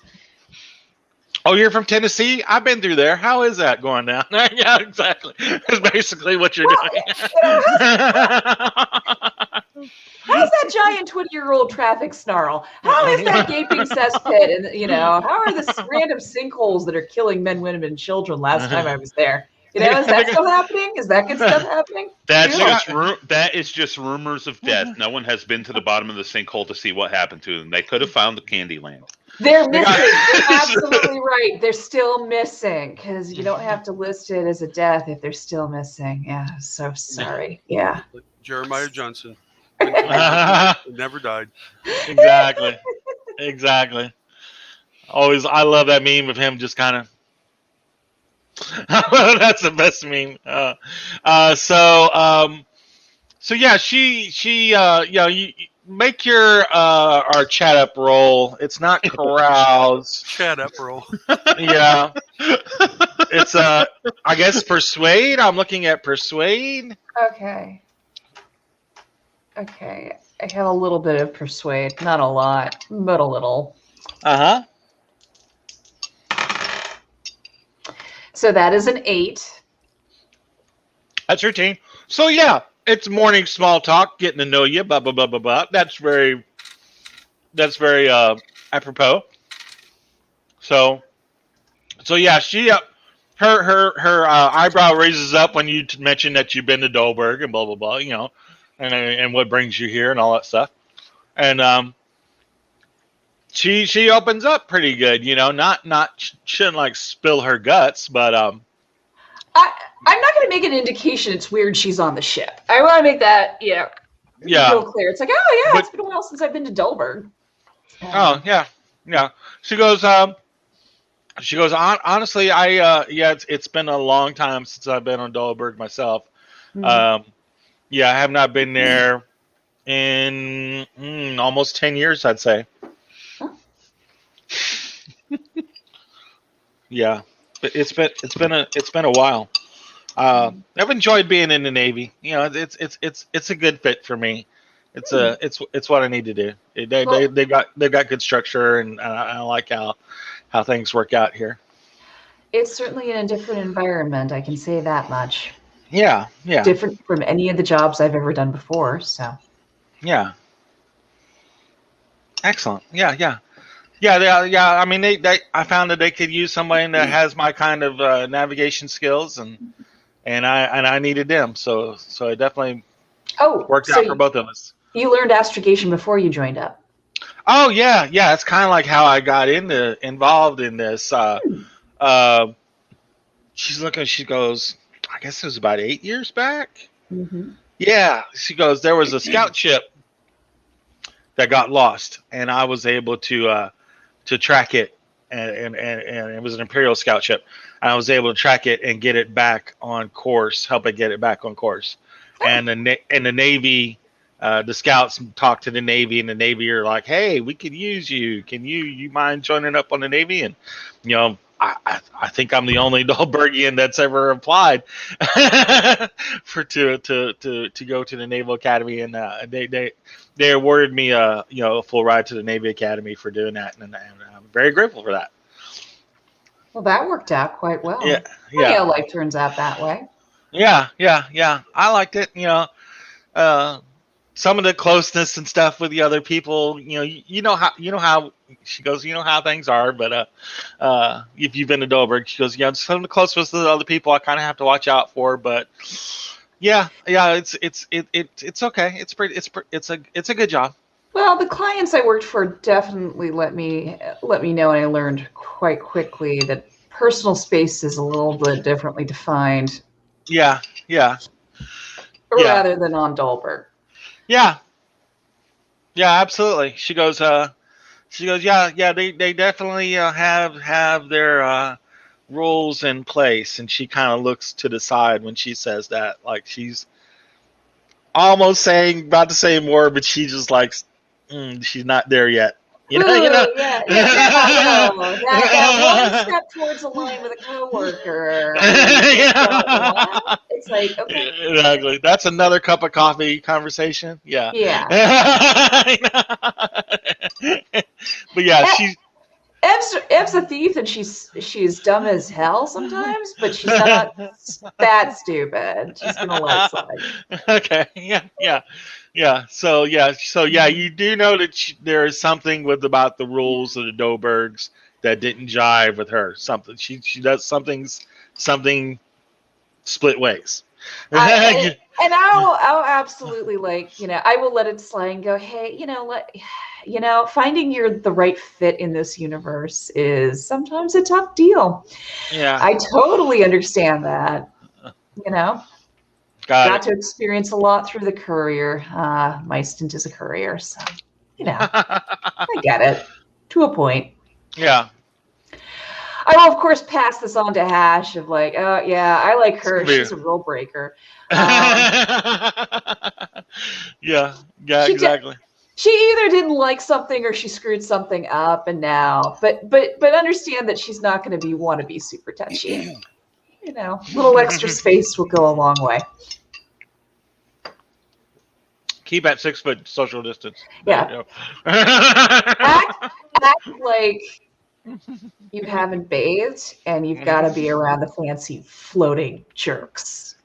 Speaker 1: Oh, you're from Tennessee? I've been through there. How is that going down? Yeah, exactly. That's basically what you're doing.
Speaker 5: How's that giant 20-year-old traffic snarl? How is that gaping cesspit? And how are the random sinkholes that are killing men, women, and children? Last time I was there, is that still happening? Is that good stuff happening?
Speaker 2: That is just rumors of death. No one has been to the bottom of the sinkhole to see what happened to them. They could have found the Candyland.
Speaker 5: They're missing. You're absolutely right. They're still missing because you don't have to list it as a death if they're still missing. Yeah, so sorry. Yeah.
Speaker 4: Jeremiah Johnson. Never died.
Speaker 1: Exactly. Always, I love that meme of him just kind of. That's the best meme. So yeah, she you make your our chat up roll. It's not carouse.
Speaker 4: Chat up roll.
Speaker 1: Yeah. It's I guess persuade. I'm looking at persuade.
Speaker 5: Okay. I have a little bit of persuade, not a lot, but a little.
Speaker 1: Uh-huh.
Speaker 5: So that is an 8.
Speaker 1: That's routine. So yeah, it's morning small talk, getting to know you, blah blah blah blah blah. That's very apropos. So yeah, she her eyebrow raises up when you mention that you've been to Dolberg and blah blah blah, and what brings you here and all that stuff. And she opens up pretty good, shouldn't like spill her guts, but
Speaker 5: I'm not going to make an indication it's weird she's on the ship. I want to make that real clear. It's like, it's been a while since I've been to Dolberg.
Speaker 1: Yeah. She goes, honestly, it's been a long time since I've been on Dolberg myself. Mm-hmm. I have not been there in almost 10 years, I'd say. Huh? Yeah, it's been a while. I've enjoyed being in the Navy. It's a good fit for me. It's what I need to do. They've got good structure, and I like how things work out here.
Speaker 5: It's certainly in a different environment. I can say that much.
Speaker 1: Yeah.
Speaker 5: Different from any of the jobs I've ever done before. So.
Speaker 1: Yeah. Excellent. Yeah. I mean, I found that they could use somebody that has my kind of navigation skills, and I needed them. So it definitely worked out for both of us.
Speaker 5: You learned astrogation before you joined up.
Speaker 1: Oh yeah. It's kind of like how I got involved in this. She's looking. She goes, I guess it was about 8 years back.
Speaker 5: Mm-hmm.
Speaker 1: Yeah, she goes, there was a scout ship that got lost, and I was able to track it, and it was an Imperial scout ship. And I was able to track it and get it back on course, help it get it back on course. And the Navy, the scouts talked to the Navy, and the Navy are like, "Hey, we could use you. Can you mind joining up on the Navy?" And I think I'm the only Dolbergian that's ever applied to go to the Naval Academy, and they awarded me a full ride to the Navy Academy for doing that, and I'm very grateful for that.
Speaker 5: Well, that worked out quite well.
Speaker 1: Yeah.
Speaker 5: How life turns out that way.
Speaker 1: Yeah. I liked it. Some of the closeness and stuff with the other people. You know how she goes. You know how things are, but if you've been to Dolberg, she goes, some of the closeness with the other people I kind of have to watch out for, but yeah, it's okay. It's a good job.
Speaker 5: Well, the clients I worked for definitely let me know, and I learned quite quickly that personal space is a little bit differently defined.
Speaker 1: Yeah.
Speaker 5: Rather than on Dolberg.
Speaker 1: Yeah, absolutely. She goes, yeah. They definitely have their rules in place, and she kind of looks to the side when she says that, like she's almost about to say more, but she just like she's not there yet.
Speaker 5: Yeah. That one step towards a line with a coworker. It's like, okay.
Speaker 1: Exactly. That's another cup of coffee conversation. Yeah.
Speaker 5: Yeah.
Speaker 1: But yeah,
Speaker 5: Ev's a thief, and she's dumb as hell sometimes, but she's not that stupid. She's gonna let slide.
Speaker 1: Okay. Yeah. So you do know that there is something about the rules of the Dobergs that didn't jive with her. Something she does something split ways.
Speaker 5: And I'll absolutely I will let it slide and go, hey, finding the right fit in this universe is sometimes a tough deal.
Speaker 1: Yeah.
Speaker 5: I totally understand that. Got to experience a lot through the courier. My stint as a courier, so I get it to a point.
Speaker 1: Yeah.
Speaker 5: I will, of course, pass this on to Hash of oh yeah, I like her. She's a rule breaker.
Speaker 1: Yeah, exactly.
Speaker 5: She either didn't like something or she screwed something up, and now, but understand that she's not going to be wannabe super touchy. Little extra space will go a long way.
Speaker 1: Keep at 6 foot social distance.
Speaker 5: Yeah. Act like you haven't bathed and you've got to be around the fancy floating jerks.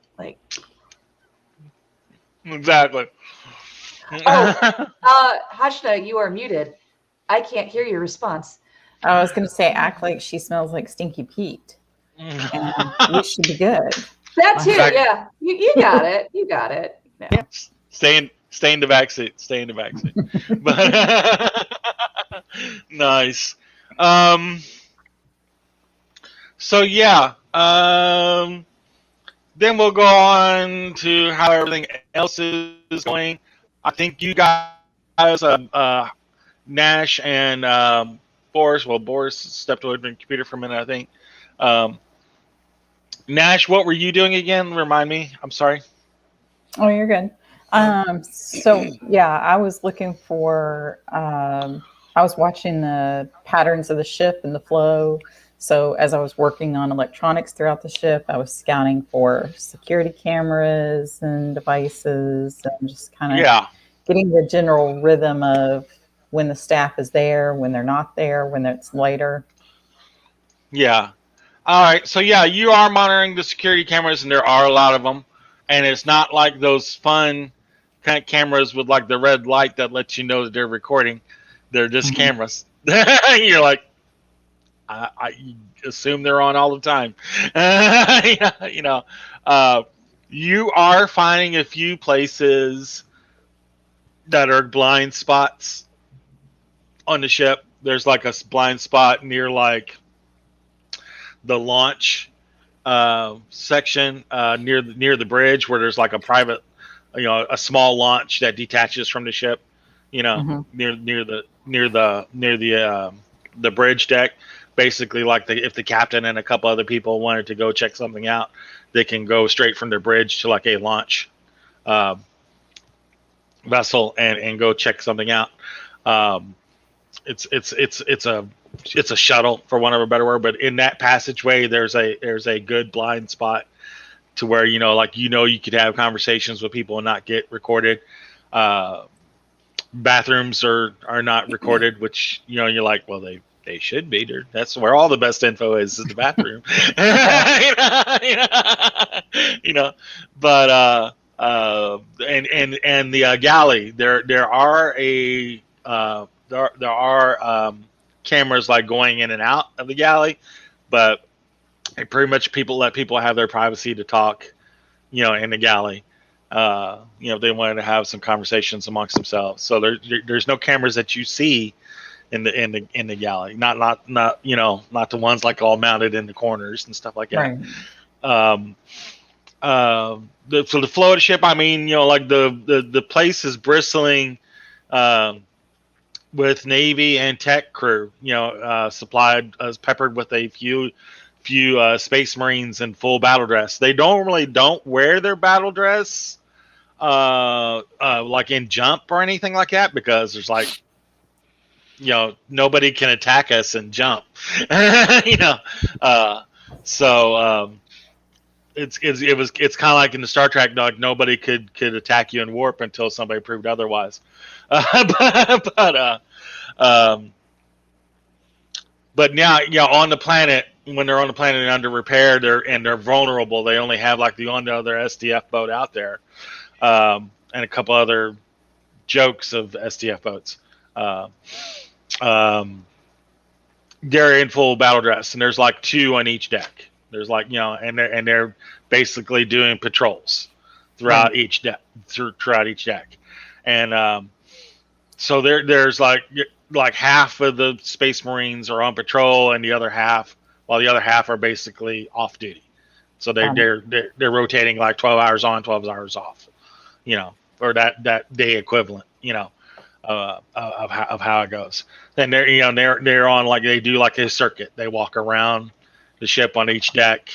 Speaker 1: Exactly.
Speaker 5: Hashna, you are muted. I can't hear your response.
Speaker 3: I was going to say, act like she smells like Stinky Pete. And you should be good.
Speaker 5: That too, yeah. You got it. You got it. No.
Speaker 1: Yeah. Stay in the back seat. Stay in the back seat. But nice. So yeah. Then we'll go on to how everything else is going. I think you guys, Nash and Boris. Well, Boris stepped away from the computer for a minute, I think. Nash, what were you doing again? Remind me. I'm sorry.
Speaker 3: Oh, you're good. So yeah, I was looking for. I was watching the patterns of the ship and the flow. So as I was working on electronics throughout the ship, I was scouting for security cameras and devices, and just kind of getting the general rhythm of when the staff is there, when they're not there, when it's later.
Speaker 1: Yeah. All right. So yeah, you are monitoring the security cameras, and there are a lot of them. And it's not like those fun kind of cameras with like the red light that lets you know that they're recording. They're just cameras. You're like, I assume they're on all the time. You are finding a few places that are blind spots on the ship. There's like a blind spot near like the launch section near the bridge where there's like a private, a small launch that detaches from the ship. Near the bridge deck. Basically, like if the captain and a couple other people wanted to go check something out, they can go straight from the bridge to like a launch vessel and go check something out. It's a shuttle, for want of a better word, but in that passageway, there's a good blind spot to where you could have conversations with people and not get recorded. Bathrooms are not recorded, which you're like, well, they should be. That's where all the best info is the bathroom. But and the galley, there are cameras like going in and out of the galley, but pretty much let people have their privacy to talk, in the galley. If they wanted to have some conversations amongst themselves. So there's no cameras that you see in the galley. Not the ones like all mounted in the corners and stuff like that. Right. So the flow of the ship, I mean, like the place is bristling with Navy and tech crew, supplied peppered with a few Space Marines in full battle dress. They don't wear their battle dress like in jump or anything like that, because there's like, nobody can attack us and jump. So it's kind of like in the Star Trek, like nobody could attack you in warp until somebody proved otherwise. but now, on the planet, when they're on the planet and under repair, they're vulnerable. They only have like the only other SDF boat out there, and a couple other jokes of SDF boats. They're in full battle dress, and there's like 2 on each deck. There's like, and they're basically doing patrols throughout each deck, and so there's like half of the Space Marines are on patrol, and the other half are basically off duty. So they're rotating like 12 hours on, 12 hours off, or that day equivalent, of how it goes. Then they're on, like, they do like a circuit. They walk around the ship on each deck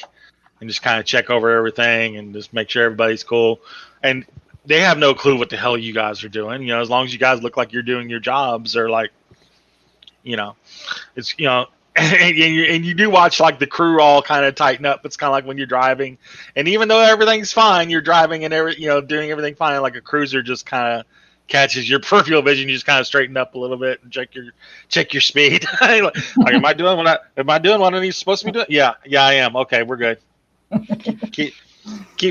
Speaker 1: and just kind of check over everything and just make sure everybody's cool. And they have no clue what the hell you guys are doing. As long as you guys look like you're doing your jobs, or like, it's, and you do watch like the crew all kind of tighten up. It's kind of like when you're driving, and even though everything's fine, you're driving and doing everything fine. Like a cruiser just kind of catches your peripheral vision. You just kind of straighten up a little bit and check your speed. Like, am I doing what I'm supposed to be doing? Yeah, I am. Okay, we're good. Keep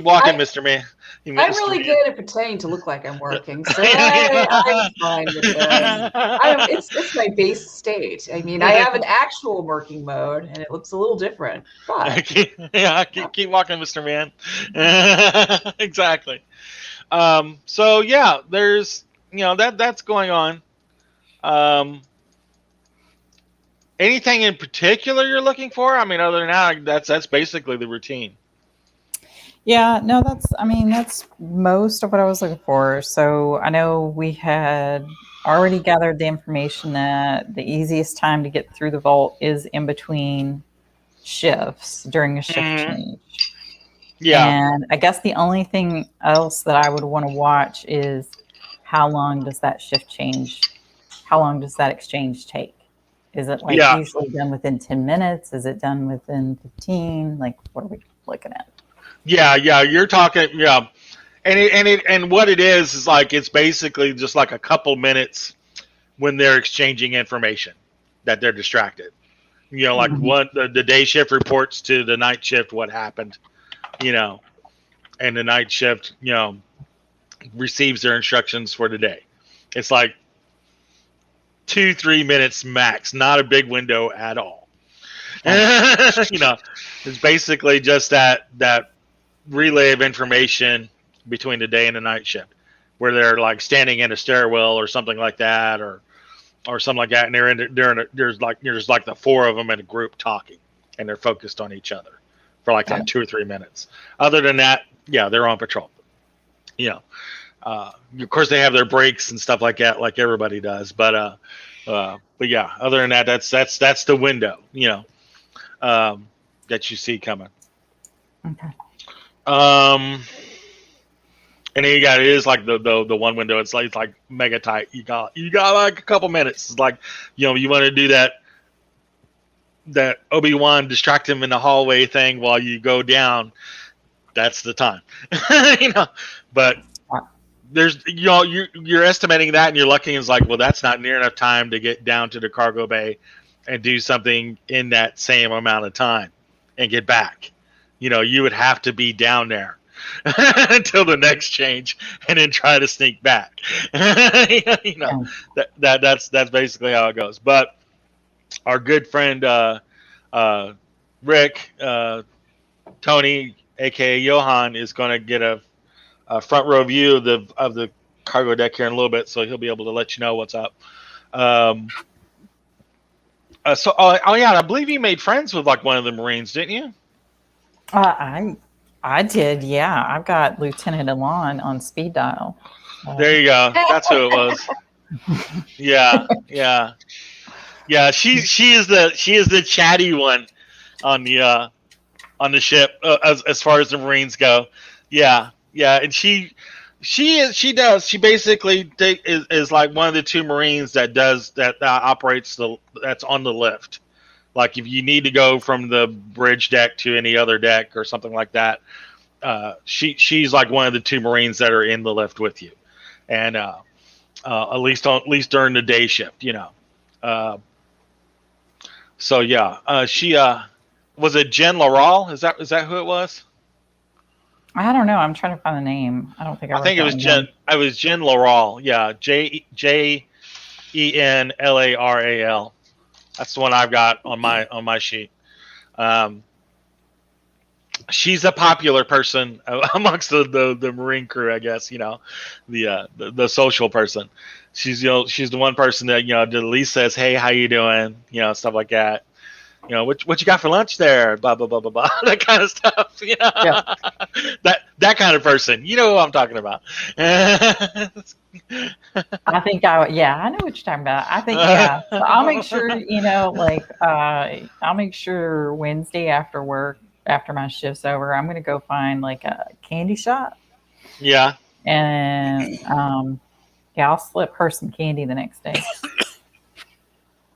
Speaker 1: walking, Mr. Man.
Speaker 5: I'm really good at pretending to look like I'm working, so I'm fine with that. It's my base state. I mean, I have an actual working mode, and it looks a little different. But
Speaker 1: keep walking, Mr. Man. Exactly. So yeah, there's that's going on. Anything in particular you're looking for? I mean, other than that, that's basically the routine.
Speaker 3: Yeah, no, that's most of what I was looking for. So I know we had already gathered the information that the easiest time to get through the vault is in between shifts during a shift change.
Speaker 1: Yeah.
Speaker 3: And I guess the only thing else that I would want to watch is how long does that shift change? How long does that exchange take? Is it usually done within 10 minutes? Is it done within 15? Like, what are we looking at?
Speaker 1: Yeah, you're talking, and what it is like, it's basically just like a couple minutes when they're exchanging information that they're distracted. Like the day shift reports to the night shift what happened, and the night shift, receives their instructions for the day. It's like 2-3 minutes max, not a big window at all. It's basically just that relay of information between the day and the night shift, where they're like standing in a stairwell or something like that, or something like that, and there's like the 4 of them in a group talking, and they're focused on each other for like that 2 or 3 minutes. Other than that, they're on patrol. Of course they have their breaks and stuff like that, like everybody does. But yeah, other than that, that's the window, that you see coming.
Speaker 3: Okay.
Speaker 1: And then it is like the one window. It's like mega tight. You got like a couple minutes. It's like, you want to do that Obi-Wan distract him in the hallway thing while you go down. That's the time. But there's, you're estimating that, and you're looking, it's like, well, that's not near enough time to get down to the cargo bay and do something in that same amount of time and get back. You would have to be down there until the next change, and then try to sneak back. That's basically how it goes. But our good friend Rick, Tony, aka Johan, is going to get a front row view of the cargo deck here in a little bit, so he'll be able to let you know what's up. I believe you made friends with like one of the Marines, didn't you?
Speaker 3: I did, yeah. I've got Lieutenant Elan on speed dial.
Speaker 1: There you go. That's who it was. Yeah. She is the chatty one on the ship as far as the Marines go. Yeah, and she basically is like one of the 2 Marines that operates that's on the lift. Like if you need to go from the bridge deck to any other deck or something like that, she's like one of the 2 Marines that are in the lift with you, and at least during the day shift, So yeah, she was it Jen Laurel? Is that who it was?
Speaker 3: I don't know. I'm trying to find the name. I don't think I
Speaker 1: I
Speaker 3: wrote
Speaker 1: think it
Speaker 3: that
Speaker 1: was
Speaker 3: one
Speaker 1: Jen.
Speaker 3: down.
Speaker 1: I was Jen Laurel. Yeah, JenLaral. That's the one I've got on my sheet. Um, she's a popular person amongst the Marine crew, I guess. The social person. She's the one person that at least says, "Hey, how you doing?" Stuff like that. What you got for lunch there? Blah blah blah blah blah. That kind of stuff.
Speaker 3: Yeah.
Speaker 1: That kind of person. You know who I'm talking about.
Speaker 3: I think I know what you're talking about. I think yeah. So I'll make sure I'll make sure Wednesday after work, after my shift's over, I'm gonna go find like a candy shop
Speaker 1: Yeah.
Speaker 3: and yeah, I'll slip her some candy the next day.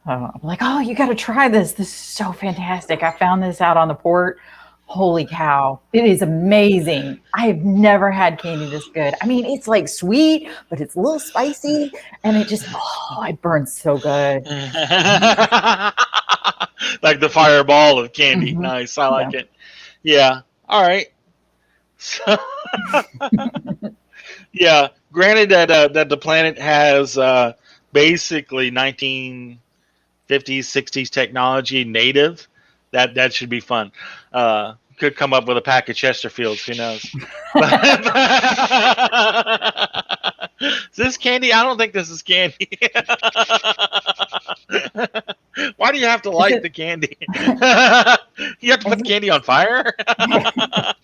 Speaker 3: I'm like, oh, you got to try this. This is so fantastic. I found this out on the port. Holy cow. It is amazing. I have never had candy this good. I mean, it's like sweet, but it's a little spicy and it burns so good.
Speaker 1: Like the fireball of candy.
Speaker 3: Mhm.
Speaker 1: Nice. I like
Speaker 3: Yeah.
Speaker 1: it. Yeah. All right. So, yeah. Granted that the planet has basically 1950s, 60s technology native, that should be fun. Could come up with a pack of Chesterfields. Who knows? Is this candy? I don't think this is candy. Why do you have to light the candy? You have to put the candy on fire?
Speaker 3: Are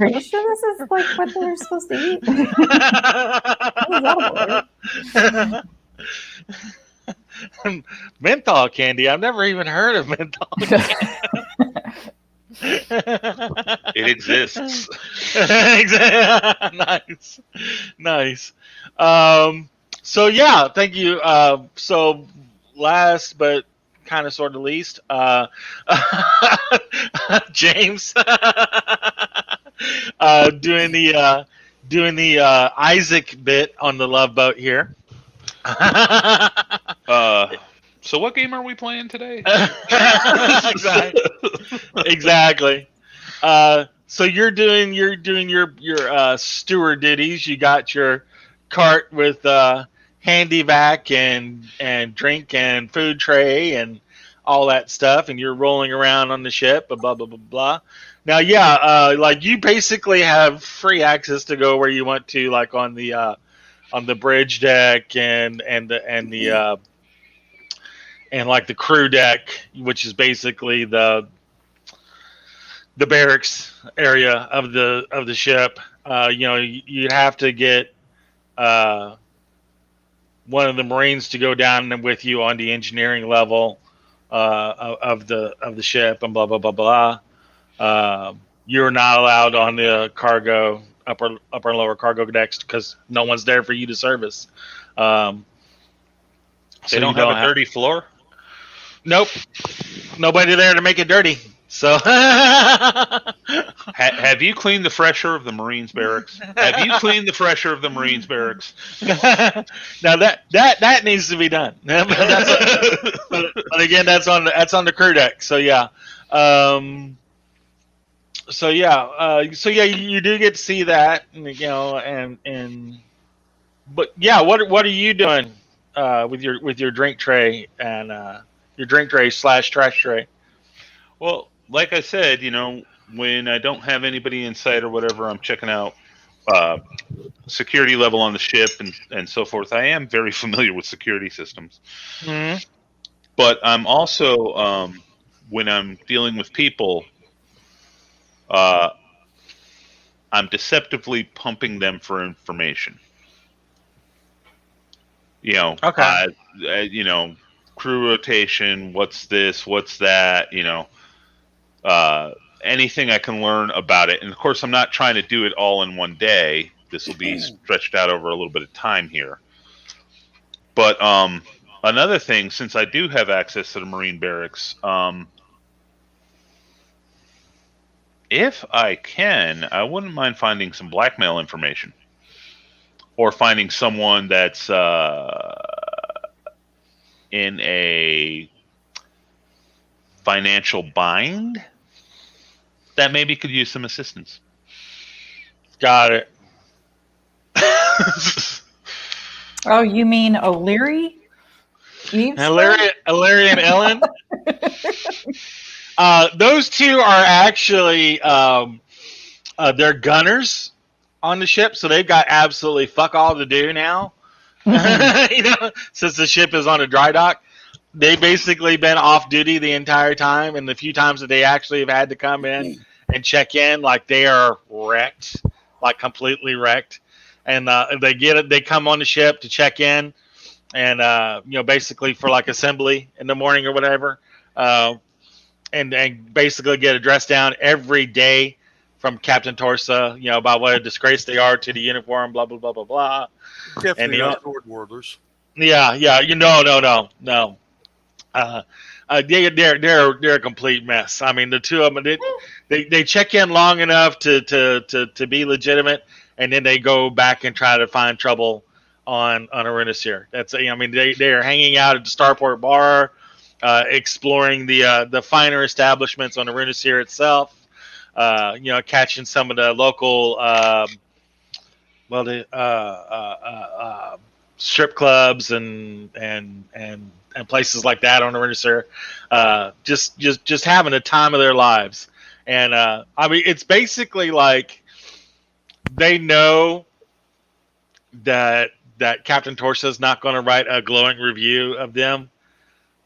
Speaker 3: you sure this is like what they're supposed to eat?
Speaker 1: Menthol candy. I've never even heard of menthol candy.
Speaker 2: It exists.
Speaker 1: Nice. So yeah, thank you. So last but kind of sort of least, James, doing the Isaac bit on the Love Boat here.
Speaker 2: So what game are we playing today?
Speaker 1: Exactly. So you're doing your steward duties. You got your cart with handy vac and drink and food tray and all that stuff, and you're rolling around on the ship. Blah blah blah blah. Now, yeah, like you basically have free access to go where you want to, like on the bridge deck and like the crew deck, which is basically the barracks area of the ship. You have to get one of the Marines to go down with you on the engineering level of the ship, and blah blah blah blah. You're not allowed on the cargo upper and lower cargo decks because no one's there for you to service.
Speaker 2: They don't have a dirty floor?
Speaker 1: Nope. Nobody there to make it dirty. So
Speaker 2: have you cleaned the fresher of the Marines barracks? Have you cleaned the fresher of the Marines barracks?
Speaker 1: Now that needs to be done. But again, that's on the crew deck. So yeah. So you do get to see that, but yeah, what are you doing with your drink tray and your drink tray / trash tray?
Speaker 2: Well, like I said, when I don't have anybody in sight or whatever, I'm checking out security level on the ship and so forth. I am very familiar with security systems.
Speaker 1: Mm-hmm.
Speaker 2: But I'm also, when I'm dealing with people, I'm deceptively pumping them for information.
Speaker 1: Okay.
Speaker 2: Crew rotation, what's this, what's that, anything I can learn about it. And of course, I'm not trying to do it all in one day. This will be stretched out over a little bit of time here. But another thing, since I do have access to the Marine barracks, if I can, I wouldn't mind finding some blackmail information. Or finding someone that's in a financial bind that maybe could use some assistance.
Speaker 1: Got it.
Speaker 3: Oh, you mean O'Leary? Eve's
Speaker 1: Larry and Ellen. Those two are actually they're gunners on the ship, so they've got absolutely fuck all to do now. Since the ship is on a dry dock, they've basically been off duty the entire time, and the few times that they actually have had to come in and check in, like they are wrecked, like completely wrecked. And they come on the ship to check in, and basically for like assembly in the morning or whatever, and basically get a dress down every day from Captain Torsa, about what a disgrace they are to the uniform, blah blah blah blah blah.
Speaker 4: Definitely not sword warders.
Speaker 1: No. They're a complete mess. I mean, the two of them, they check in long enough to be legitimate, and then they go back and try to find trouble on Arunaseer. They are hanging out at the Starport bar, exploring the finer establishments on Arunaseer itself. Catching some of the local strip clubs and places like that on Arunaseer. Just having the time of their lives. And it's basically like they know that Captain Torsa is not going to write a glowing review of them,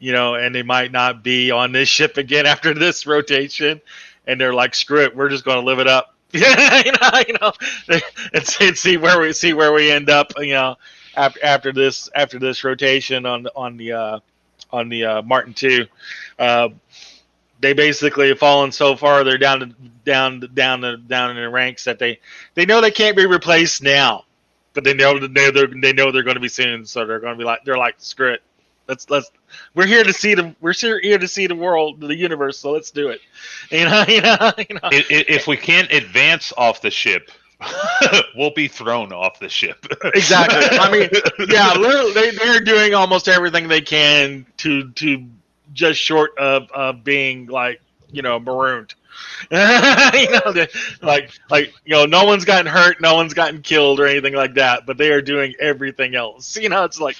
Speaker 1: and they might not be on this ship again after this rotation. And they're like, screw it, we're just going to live it up, and see where we end up, after this rotation on the Martin II. They basically have fallen so far they're down in the ranks that they know they can't be replaced now, but they know they're going to be soon. So they're going to be like, screw it. We're here to see the world, the universe. So let's do it.
Speaker 2: If we can't advance off the ship, we'll be thrown off the ship.
Speaker 1: Exactly. I mean, yeah, literally, they're doing almost everything they can to just short of being marooned. No one's gotten hurt, no one's gotten killed or anything like that, but they are doing everything else. It's like,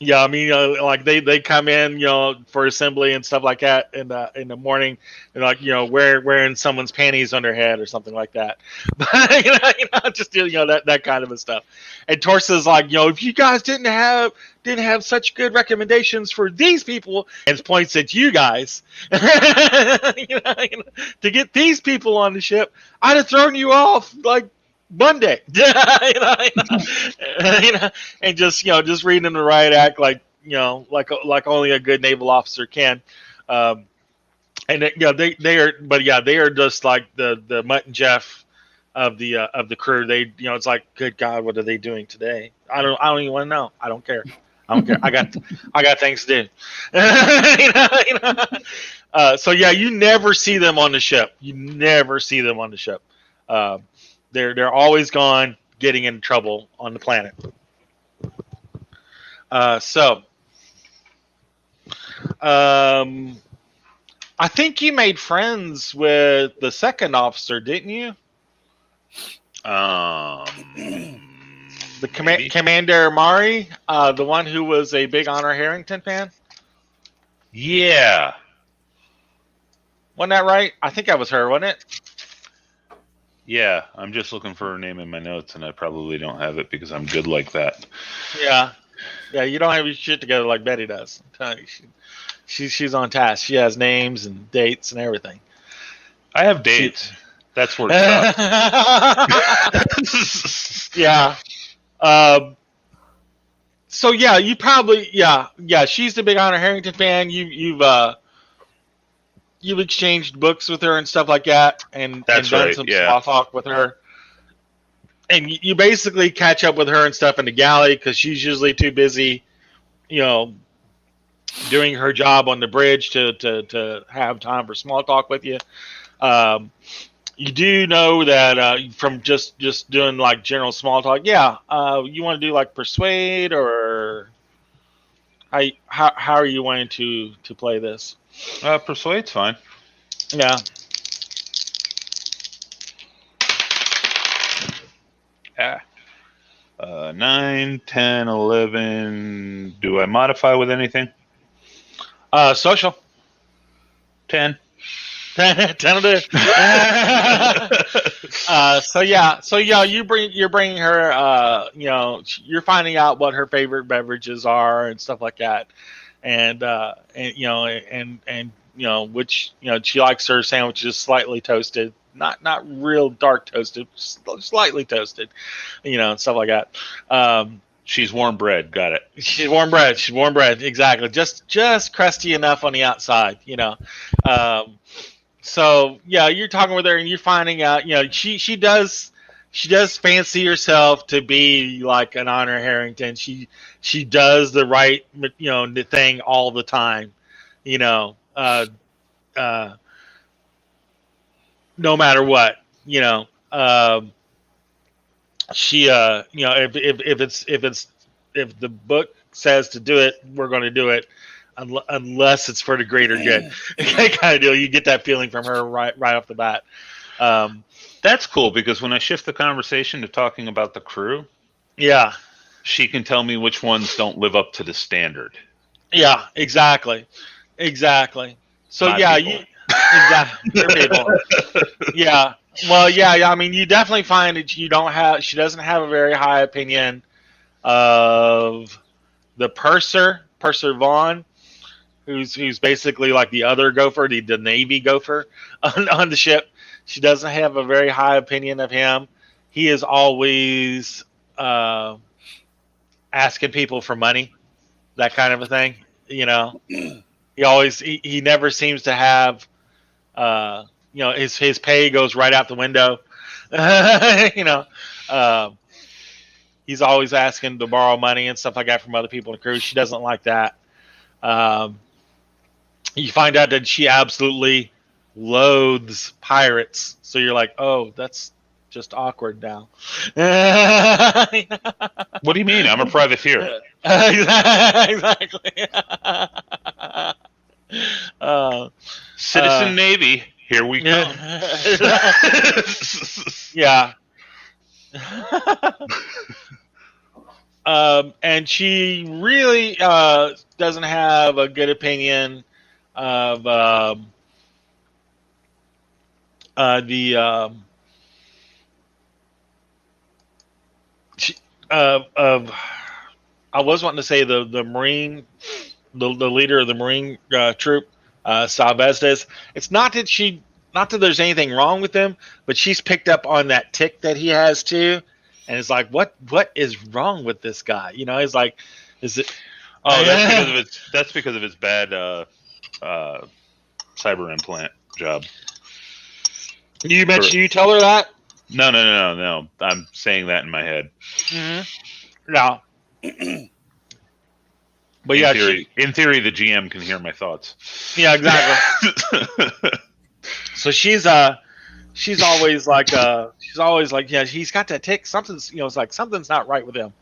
Speaker 1: they come in, for assembly and stuff like that in the morning, and wearing someone's panties on their head or something like that. But just that kind of a stuff. And Torsa's like, if you guys didn't have such good recommendations for these people, and points at you guys, to get these people on the ship, I'd have thrown you off like Monday. And just reading the riot act like only a good naval officer can. And they are just like the Mutt and Jeff of the crew. They it's like, good God, what are they doing today? I don't even want to know. I don't care. I got things to do. So yeah, you never see them on the ship. They're always gone, getting in trouble on the planet. I think you made friends with the second officer, didn't you? The Commander Mari, the one who was a big Honor Harrington fan.
Speaker 2: Yeah,
Speaker 1: wasn't that right? I think that was her, wasn't it?
Speaker 2: Yeah, I'm just looking for her name in my notes, and I probably don't have it because I'm good like that.
Speaker 1: Yeah, you don't have your shit together like Betty does. I'm telling you, she's on task. She has names and dates and everything.
Speaker 2: I have dates. That's where it stops.
Speaker 1: Yeah. So yeah, you probably she's the big Honor Harrington fan. You've exchanged books with her and stuff like that, and done some small talk with her. And you basically catch up with her and stuff in the galley because she's usually too busy, doing her job on the bridge to have time for small talk with you. You do know that from just doing like general small talk. Yeah, you want to do like persuade or how are you wanting to play this?
Speaker 2: Persuade's fine.
Speaker 1: Yeah.
Speaker 2: Ah. 9, 10, 11. Do I modify with anything?
Speaker 1: Social.
Speaker 2: 10.
Speaker 1: 10 will do. So you're bringing her. You're finding out what her favorite beverages are and stuff like that, and which she likes her sandwiches slightly toasted, not real dark toasted, slightly toasted, and stuff like that.
Speaker 2: She's warm bread. Got it.
Speaker 1: She's warm bread. Exactly. Just crusty enough on the outside. So yeah, you're talking with her and you're finding out. She does fancy herself to be like an Honor Harrington. She does the right the thing all the time. No matter what. She if the book says to do it, we're going to do it, unless it's for the greater good. Kind of deal. You get that feeling from her right off the bat.
Speaker 2: That's cool because when I shift the conversation to talking about the crew,
Speaker 1: yeah,
Speaker 2: she can tell me which ones don't live up to the standard.
Speaker 1: Yeah, exactly. So exactly. Your people. Yeah. Well, yeah. I mean, you definitely find that she doesn't have a very high opinion of the purser Vaughn, who's basically like the other gopher, the Navy gopher on the ship. She doesn't have a very high opinion of him. He is always asking people for money, that kind of a thing. He never seems to have his pay goes right out the window. He's always asking to borrow money and stuff like that from other people in the crew. She doesn't like that. You find out that she absolutely loathes pirates. So you're like, oh, that's just awkward now.
Speaker 2: What do you mean? I'm a privateer.
Speaker 1: Exactly.
Speaker 2: Citizen Navy, here we come.
Speaker 1: Yeah. And she really doesn't have a good opinion of I was wanting to say the Marine, the leader of the Marine troop, Salvestes. It's not that there's anything wrong with him, but she's picked up on that tick that he has too, and it's like, what is wrong with this guy? He's like, is it?
Speaker 2: Oh, that's because of his bad cyber implant job.
Speaker 1: You mentioned you tell her that?
Speaker 2: No. I'm saying that in my head.
Speaker 1: Mm-hmm. No. But
Speaker 2: in theory, the GM can hear my thoughts.
Speaker 1: Yeah, exactly. So she's always like, yeah, he's got that tick. Something's, it's like something's not right with him.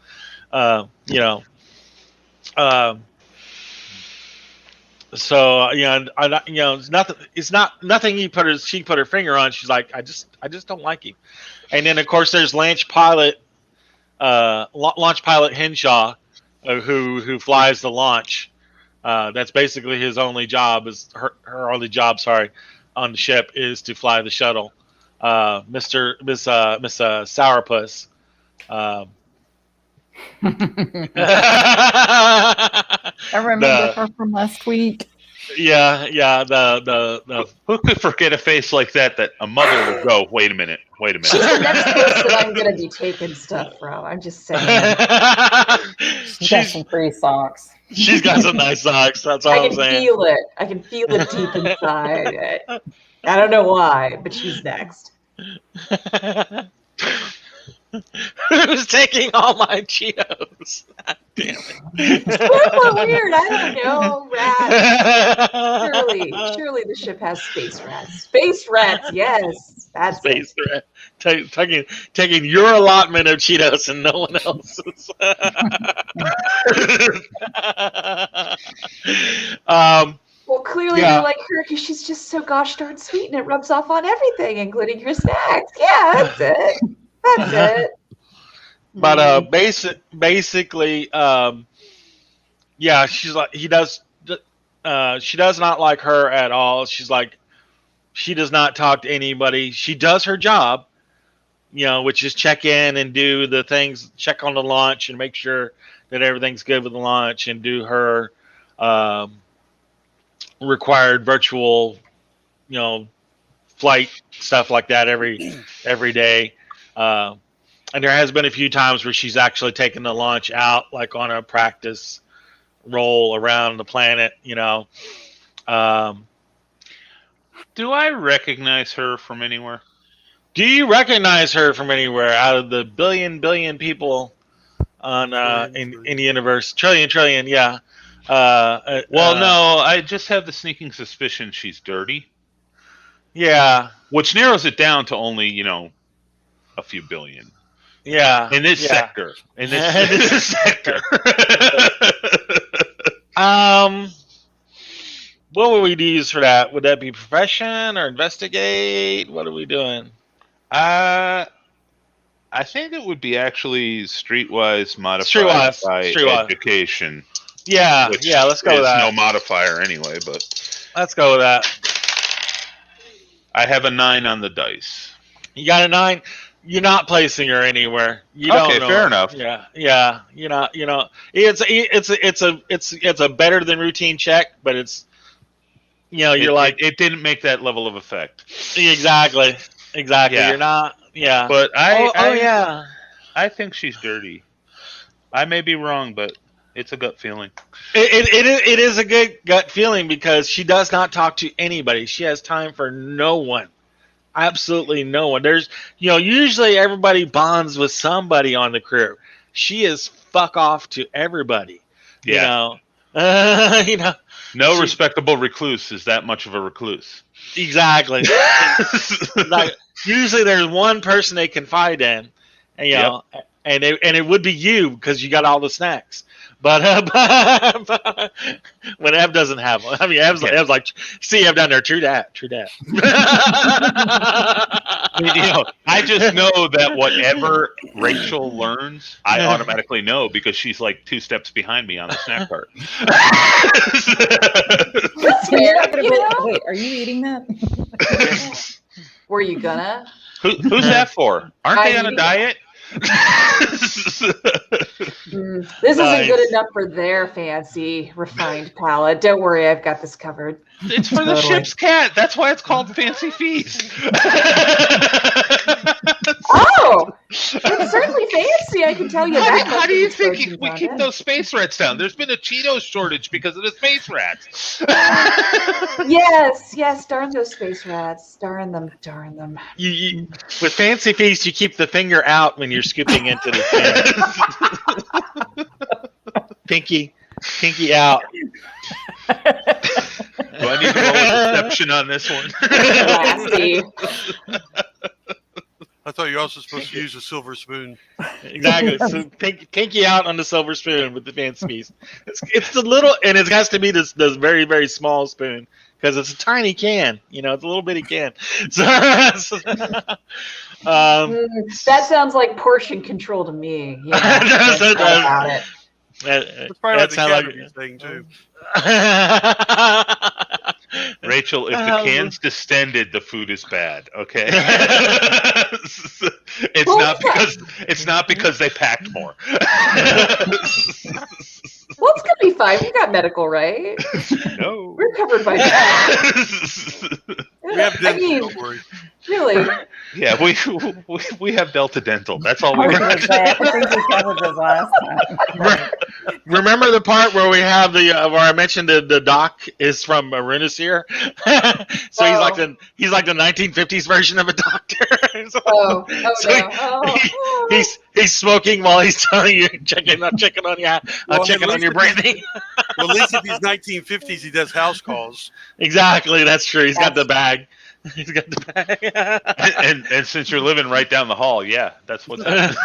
Speaker 1: So it's nothing. It's nothing. She put her finger on. She's like, I just don't like him. And then of course there's launch pilot Henshaw, who flies the launch. That's basically his only job. Is her only job? Sorry, on the ship is to fly the shuttle. Miss Sourpuss.
Speaker 3: I remember her from last week.
Speaker 1: Yeah. The
Speaker 2: Who could forget a face like that a mother would go, wait a minute.
Speaker 5: She's the next person I'm going to be taking stuff from. I'm just saying.
Speaker 3: She's got some pretty socks.
Speaker 1: She's got some nice socks. That's all I'm saying.
Speaker 5: Feel it. I can feel it deep inside. I don't know why, but she's next.
Speaker 1: Who's taking all my Cheetos? Damn it.
Speaker 5: Super weird. I don't know. Rats. Surely the ship has space rats. Space rats, yes. That's
Speaker 1: Space threat. Taking your allotment of Cheetos and no one else's.
Speaker 5: Well, clearly
Speaker 1: Yeah.
Speaker 5: you like her because she's just so gosh darn sweet and it rubs off on everything, including your snacks. Yeah, that's it. That's it.
Speaker 1: But basically, yeah, she's like he does. She does not like her at all. She's like, she does not talk to anybody. She does her job, which is check in and do the things, check on the launch and make sure that everything's good with the launch and do her required virtual, flight stuff like that every day. And there has been a few times where she's actually taken the launch out, like on a practice roll around the planet,
Speaker 2: Do I recognize her from anywhere?
Speaker 1: Do you recognize her from anywhere out of the billion people on in the universe? Trillion, yeah.
Speaker 2: No, I just have the sneaking suspicion she's dirty.
Speaker 1: Yeah.
Speaker 2: Which narrows it down to only, a few billion.
Speaker 1: Yeah.
Speaker 2: In this sector. In this sector.
Speaker 1: What would we use for that? Would that be profession or investigate? What are we doing?
Speaker 2: I think it would be actually streetwise modified by education.
Speaker 1: Yeah, let's go with that.
Speaker 2: No modifier anyway, but
Speaker 1: let's go with that.
Speaker 2: I have a 9 on the dice.
Speaker 1: You got a 9? You're not placing her anywhere. You don't know.
Speaker 2: Fair enough.
Speaker 1: Yeah. You're not. It's a better than routine check, but it's
Speaker 2: it didn't make that level of effect.
Speaker 1: Exactly.
Speaker 2: Yeah.
Speaker 1: You're not. Yeah.
Speaker 2: But
Speaker 1: I
Speaker 2: think she's dirty. I may be wrong, but it's a gut feeling.
Speaker 1: It is a good gut feeling because she does not talk to anybody. She has time for no one. Absolutely no one. There's, usually everybody bonds with somebody on the crew. She is fuck off to everybody.
Speaker 2: Yeah. No respectable recluse is that much of a recluse.
Speaker 1: Exactly. Like, usually there's one person they confide in, and it would be you because you got all the snacks. But when Ev doesn't have one, I mean, Ev's like, see Ev down there, true that.
Speaker 2: I just know that whatever Rachel learns, I automatically know because she's like 2 steps behind me on the snack cart.
Speaker 5: That's fair.
Speaker 3: Wait, are you eating that?
Speaker 5: Were you gonna?
Speaker 2: Who's that for? Aren't they on a diet?
Speaker 5: This isn't good enough for their fancy, refined palate. Don't worry, I've got this covered.
Speaker 2: It's for the ship's cat. That's why it's called Fancy Feast.
Speaker 5: Oh, it's certainly fancy. I can tell you that.
Speaker 2: How do you think we keep those space rats down? There's been a Cheetos shortage because of the space rats.
Speaker 5: Yes. Darn those space rats. Darn them.
Speaker 1: You with Fancy Feast, you keep the finger out when you're scooping into the thing. Pinky out.
Speaker 2: Do I need to roll a deception on this one?
Speaker 5: Classy.
Speaker 4: I thought you were also supposed to use a silver spoon.
Speaker 1: Exactly. So pinky out on the silver spoon with the Fancy Feast. It's the little, and it has to be this very, very small spoon because it's a tiny can. It's a little bitty can. So,
Speaker 5: that sounds like portion control to me.
Speaker 1: That's
Speaker 5: about it.
Speaker 4: It's probably like the cavity thing too.
Speaker 2: Rachel, if the can's distended, the food is bad. Okay, it's not because they packed more.
Speaker 5: Well, it's gonna be fine. We got medical, right?
Speaker 2: No,
Speaker 5: we're covered by that.
Speaker 4: We have dental. Don't worry.
Speaker 5: Really?
Speaker 2: Yeah, we have Delta Dental. That's all we have.
Speaker 3: I think we covered this last time.
Speaker 1: Remember the part where we have where I mentioned the doc is from Arunaseer? So he's like the 1950s version of a doctor. He's smoking while he's telling you, checking on your breathing.
Speaker 4: Well, at least if he's 1950s, he does house calls.
Speaker 1: Exactly, that's true. He's got the bag. He's got the bag.
Speaker 2: and since you're living right down the hall, yeah, that's what's happening.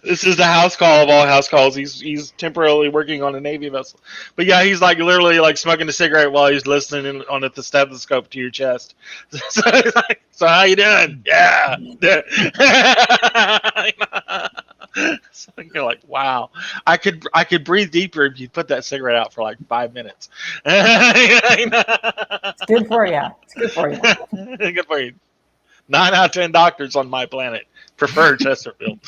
Speaker 1: This is the house call of all house calls. He's temporarily working on a Navy vessel, but yeah, he's like literally like smoking a cigarette while he's listening on the stethoscope to your chest. So he's like, "So how you doing? Yeah." So you're like, "Wow, I could breathe deeper if you put that cigarette out for like 5 minutes."
Speaker 3: It's good for you. It's good for you.
Speaker 1: Good for you. 9 out of 10 doctors on my planet prefer Chesterfield.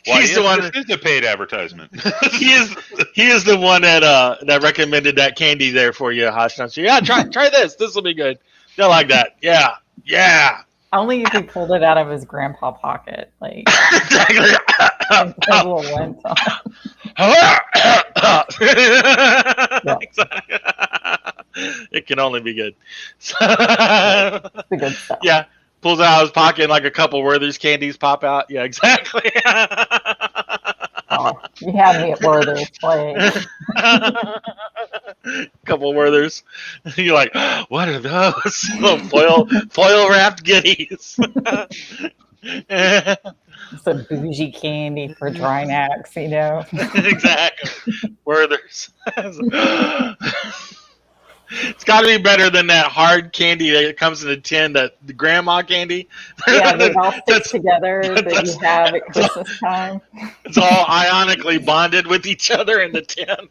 Speaker 1: He's the one.
Speaker 2: This is a paid advertisement.
Speaker 1: He is the one that recommended that candy there for you, Hashnan. Yeah, try this. This will be good. They'll like that. Yeah.
Speaker 3: Only if he pulled it out of his grandpa pocket, like
Speaker 1: Exactly.
Speaker 3: and put a little lint on.
Speaker 1: Exactly. It can only be good.
Speaker 3: The good stuff.
Speaker 1: Yeah, pulls out of his pocket and like a couple Werther's candies pop out. Yeah, exactly.
Speaker 3: Oh, you had me at Werther's playing.
Speaker 1: Couple Werther's. You're like, what are those? Little foil wrapped goodies.
Speaker 3: Some bougie candy for Drinax, you know.
Speaker 1: Exactly. Werther's. It's got to be better than that hard candy that comes in a tin, that the grandma candy.
Speaker 3: Yeah, they all stick together that you have at Christmas time.
Speaker 1: It's all ionically bonded with each other in the tin.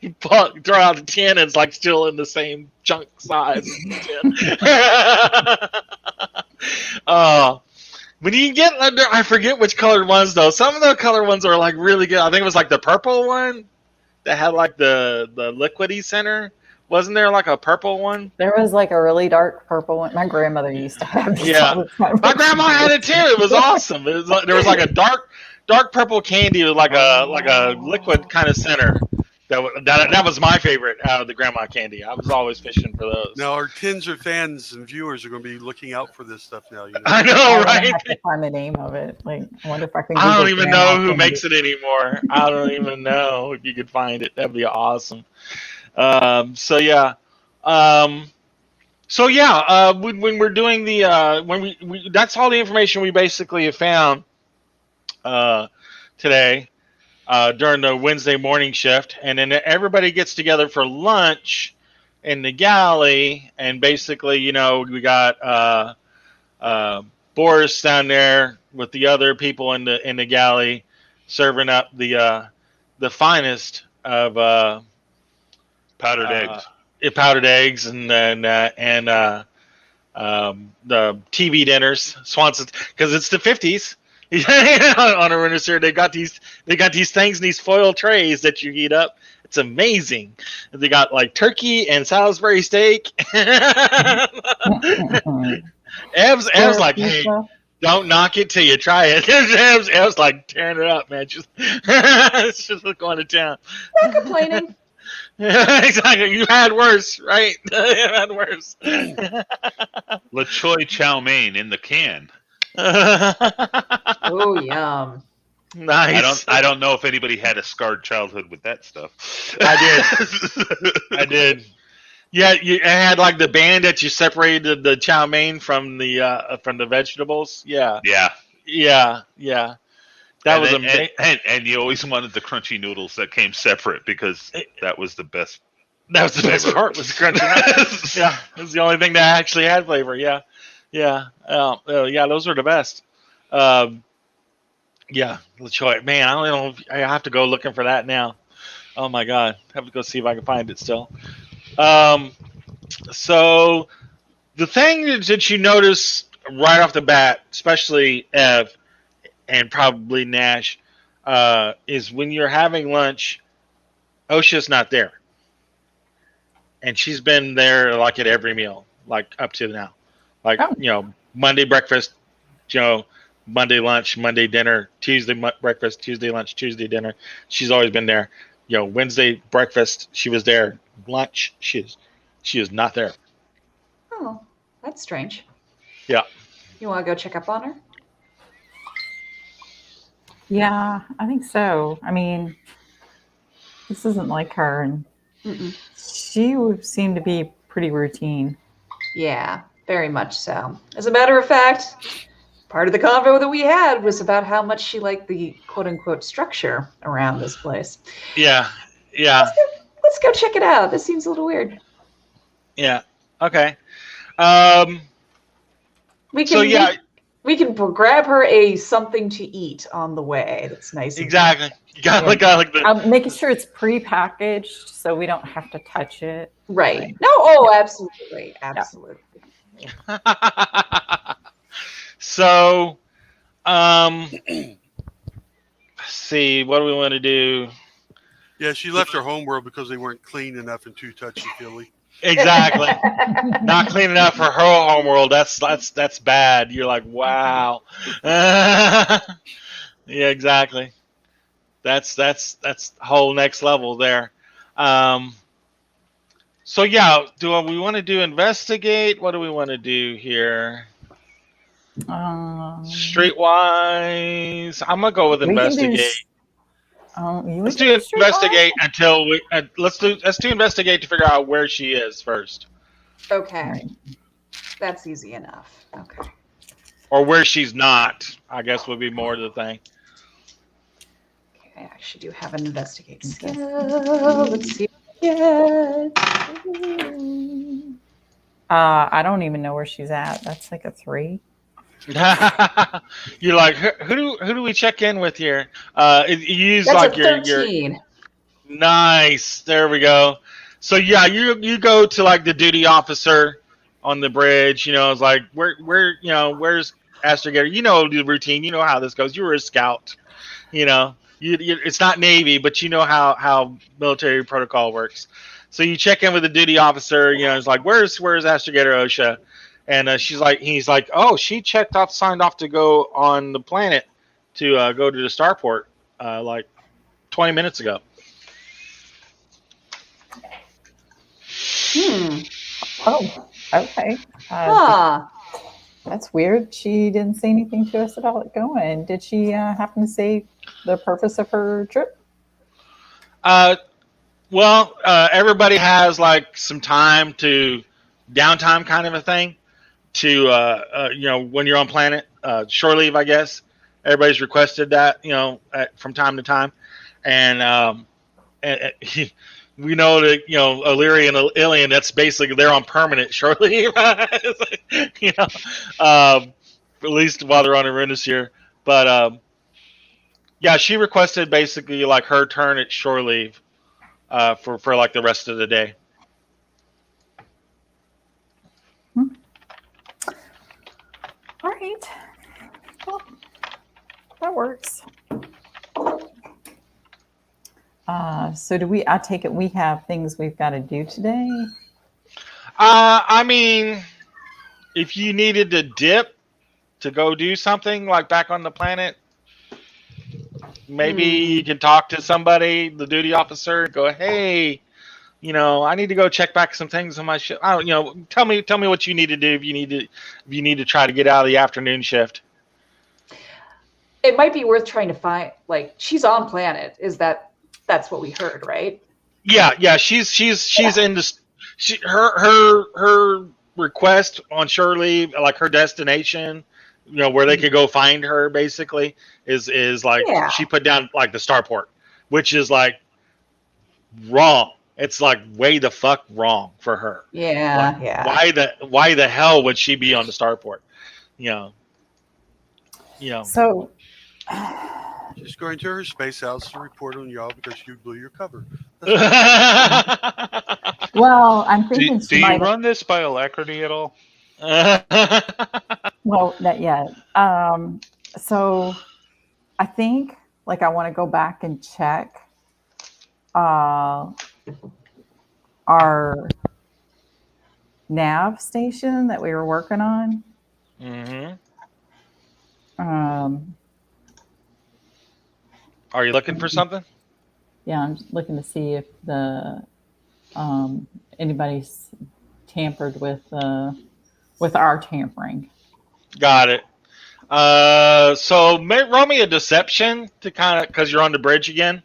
Speaker 1: You throw out the tin and it's like still in the same chunk size as the tin. When you get under, I forget which colored ones though. Some of the colored ones are like really good. I think it was like the purple one that had like the liquidy center. Wasn't there like a purple one?
Speaker 3: There was like a really dark purple one. My grandmother used to have these all the time.
Speaker 1: My grandma had it too. It was awesome. It was like, there was like a dark purple candy with like a liquid kind of center. That was my favorite out of the grandma candy. I was always fishing for those.
Speaker 4: Now, our tins or fans and viewers are going to be looking out for this stuff now. You know?
Speaker 1: I know, right?
Speaker 3: I have to find the name of it. Like, I wonder if I can.
Speaker 1: I don't even know who
Speaker 3: candy.
Speaker 1: makes it anymore. I don't even know if you could find it. That'd be awesome. When we're doing the that's all the information we basically have found today. During the Wednesday morning shift, and then everybody gets together for lunch in the galley, and basically, we got Boris down there with the other people in the galley, serving up the finest of
Speaker 2: Powdered eggs.
Speaker 1: Powdered eggs, and the TV dinners, Swanson's, because it's the 50s. On a winter, they got these things in these foil trays that you heat up. It's amazing. They got like turkey and Salisbury steak. Ev's like, hey, don't knock it till you try it. Ev's like tearing it up, man. It's just going to town.
Speaker 5: Not complaining.
Speaker 1: Exactly. You had worse, right? You had worse.
Speaker 2: Le Choy chow mein in the can.
Speaker 5: Oh, yum.
Speaker 1: Nice.
Speaker 2: I don't know if anybody had a scarred childhood with that stuff.
Speaker 1: I did. Yeah, it had like the band that you separated the chow mein from the vegetables. Yeah. That was amazing.
Speaker 2: And you always wanted the crunchy noodles that came separate because that was the best.
Speaker 1: That was the best part, was the crunchy noodles. Yeah, it was the only thing that actually had flavor. Yeah. Those were the best. LaChoy. Man, I don't know. I have to go looking for that now. Oh my God, I have to go see if I can find it still. So the thing that you notice right off the bat, especially Ev and probably Nash, is when you're having lunch, OSHA's not there, and she's been there like at every meal, like up to now. Like, Monday breakfast, Monday lunch, Monday dinner, Tuesday breakfast, Tuesday lunch, Tuesday dinner. She's always been there. Wednesday breakfast, she was there. Lunch, she is not there.
Speaker 5: Oh, that's strange.
Speaker 1: Yeah.
Speaker 5: You want to go check up on her?
Speaker 3: Yeah, I think so. I mean, this isn't like her, and
Speaker 5: Mm-mm.
Speaker 3: she would seem to be pretty routine.
Speaker 5: Yeah, very much so. As a matter of fact, part of the convo that we had was about how much she liked the quote unquote structure around this place.
Speaker 1: Yeah. Yeah.
Speaker 5: Let's go check it out. This seems a little weird.
Speaker 1: Yeah. Okay. Um.
Speaker 5: We
Speaker 1: So
Speaker 5: can
Speaker 1: yeah,
Speaker 5: we can grab her a something to eat on the way. That's nice.
Speaker 1: exactly. You got
Speaker 3: Yeah.
Speaker 1: like the
Speaker 3: I'm making sure it's pre-packaged so we don't have to touch it.
Speaker 5: Right. No. Oh, absolutely, absolutely.
Speaker 1: So, let's see. What do we want to do?
Speaker 4: Yeah, she left her homeworld because they weren't clean enough and too touchy-feely.
Speaker 1: Exactly. Not clean enough for her homeworld. That's bad. You're like, wow. Yeah, exactly. That's whole next level there. So yeah, do we want to do investigate? What do we want to do here? Streetwise, I'm gonna go with
Speaker 3: We can do.
Speaker 1: investigate.
Speaker 3: You
Speaker 1: Let's
Speaker 3: can
Speaker 1: do
Speaker 3: Streetwise?
Speaker 1: investigate until we. Let's do investigate to figure out where she is first,
Speaker 5: Okay.
Speaker 3: Right.
Speaker 5: That's easy enough. Okay.
Speaker 1: or where she's not. I guess would be more the thing.
Speaker 5: Okay, I actually do have an investigate skill. Let's see what I get.
Speaker 3: I don't even know where she's at. That's like a 3.
Speaker 1: You're like, who do we check in with here? You use
Speaker 5: That's
Speaker 1: like
Speaker 5: a
Speaker 1: your
Speaker 5: 13.
Speaker 1: nice. There we go. So yeah, you go to like the duty officer on the bridge. You know, it's like where's Astrogator? You know the routine. You know how this goes. You were a scout. You know, it's not Navy, but you know how military protocol works. So you check in with the duty officer. You know, it's like where's Astrogator OSHA? And he's like, oh, she signed off to go on the planet to go to the starport like 20 minutes ago.
Speaker 3: Oh, okay. That's weird. She didn't say anything to us about it going. Did she happen to say the purpose of her trip?
Speaker 1: Well, everybody has like some downtime kind of a thing to when you're on planet shore leave, I guess. Everybody's requested that from time to time, and we know that Illyria and Ilian, that's basically they're on permanent shore leave. At least while they're on Arendis here. But yeah, she requested basically like her turn at shore leave for like the rest of the day.
Speaker 3: All right. Well, that works. So I take it we have things we've got to do today?
Speaker 1: I mean, if you needed to dip to go do something like back on the planet, maybe you can talk to somebody, the duty officer, and go, hey, I need to go check back some things on my ship. I don't, tell me what you need to do if you need to try to get out of the afternoon shift.
Speaker 5: It might be worth trying to find, like, she's on planet. That's what we heard, right?
Speaker 1: Yeah. She's in this. Her request on shore leave, like her destination, where they could go find her, basically is like she put down like the starport, which is like wrong. It's like way the fuck wrong for her.
Speaker 5: Yeah,
Speaker 1: like,
Speaker 5: yeah.
Speaker 1: Why the hell would she be on the starport?
Speaker 3: So
Speaker 4: She's going to her space house to report on y'all because you blew your cover.
Speaker 3: well, I'm thinking
Speaker 2: do you run this by Alacrity at all?
Speaker 3: Well, not yet. So I think like I want to go back and check our nav station that we were working on.
Speaker 1: Mm-hmm. Are you looking for something?
Speaker 3: Yeah, I'm looking to see if the anybody's tampered with our tampering.
Speaker 1: Got it. Roll me a deception to kind of because you're on the bridge again,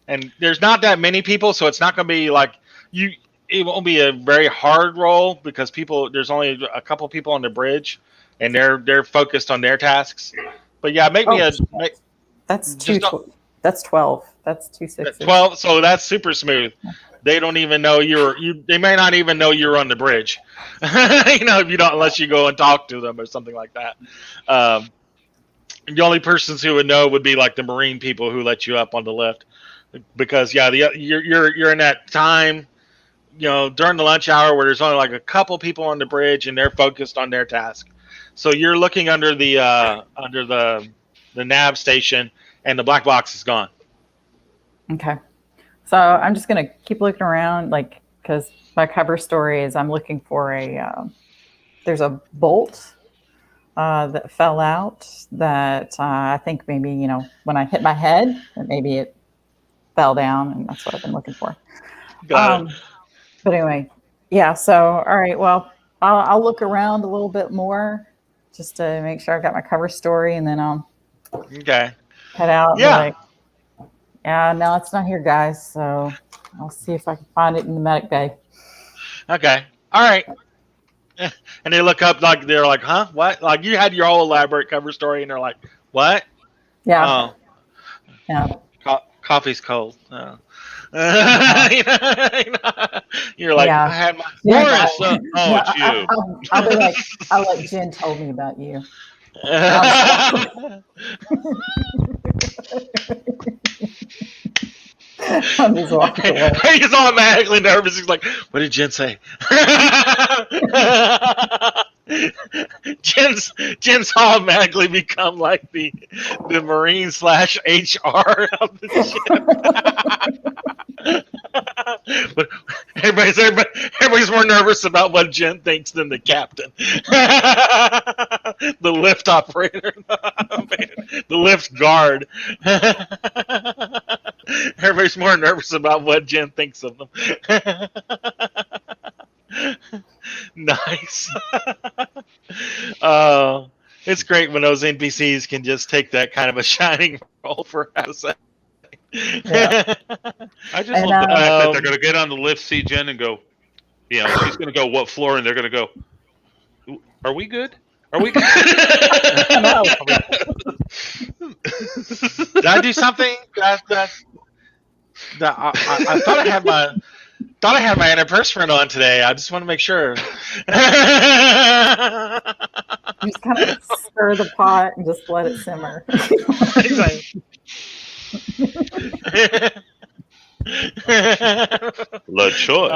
Speaker 1: and there's not that many people, so it's not going to be like you. It won't be a very hard roll because there's only a couple people on the bridge, and they're focused on their tasks. But yeah, make me
Speaker 3: That's
Speaker 1: just
Speaker 3: that's 12. That's 2 6s.
Speaker 1: 12. So that's super smooth. They don't even know they may not even know you're on the bridge. If you don't, unless you go and talk to them or something like that. The only persons who would know would be like the Marine people who let you up on the lift, because you're in that time, during the lunch hour where there's only like a couple people on the bridge and they're focused on their task. So you're looking under the nav station, and the black box is gone.
Speaker 3: Okay. So I'm just going to keep looking around, because my cover story is I'm looking for there's a bolt that fell out that I think maybe, when I hit my head, that maybe it fell down, and that's what I've been looking for. But anyway, yeah. So, all right. Well, I'll look around a little bit more just to make sure I've got my cover story, and then I'll head out.
Speaker 1: Yeah.
Speaker 3: Yeah, no, it's not here, guys. So I'll see if I can find it in the medic bay.
Speaker 1: Okay. All right. And they look up, they're like, huh? What? Like, you had your whole elaborate cover story, and they're like, what?
Speaker 3: Yeah.
Speaker 1: Oh.
Speaker 3: Yeah.
Speaker 1: Coffee's cold. Oh. You're like,
Speaker 3: Yeah.
Speaker 1: I had my
Speaker 3: Yes.
Speaker 2: It's you.
Speaker 3: I'll be like, Jen told me about you. I'm just walking away.
Speaker 1: He's automatically nervous. He's like, what did Jen say? Jen's automatically become like the Marine / HR of the ship. But everybody's more nervous about what Jen thinks than the captain. The lift operator. The lift guard. Everybody's more nervous about what Jen thinks of them. Nice. It's great when those NPCs can just take that kind of a shining role for a second.
Speaker 3: Yeah.
Speaker 2: I just love the fact that they're going to get on the lift, see Jen, and go, she's going to go, what floor? And they're going to go, are we good? Are we good?
Speaker 1: Did I do something? I thought I had my antiperspirant on today. I just want to make sure.
Speaker 3: You just kind of stir the pot and just let it simmer.
Speaker 2: LaChoy.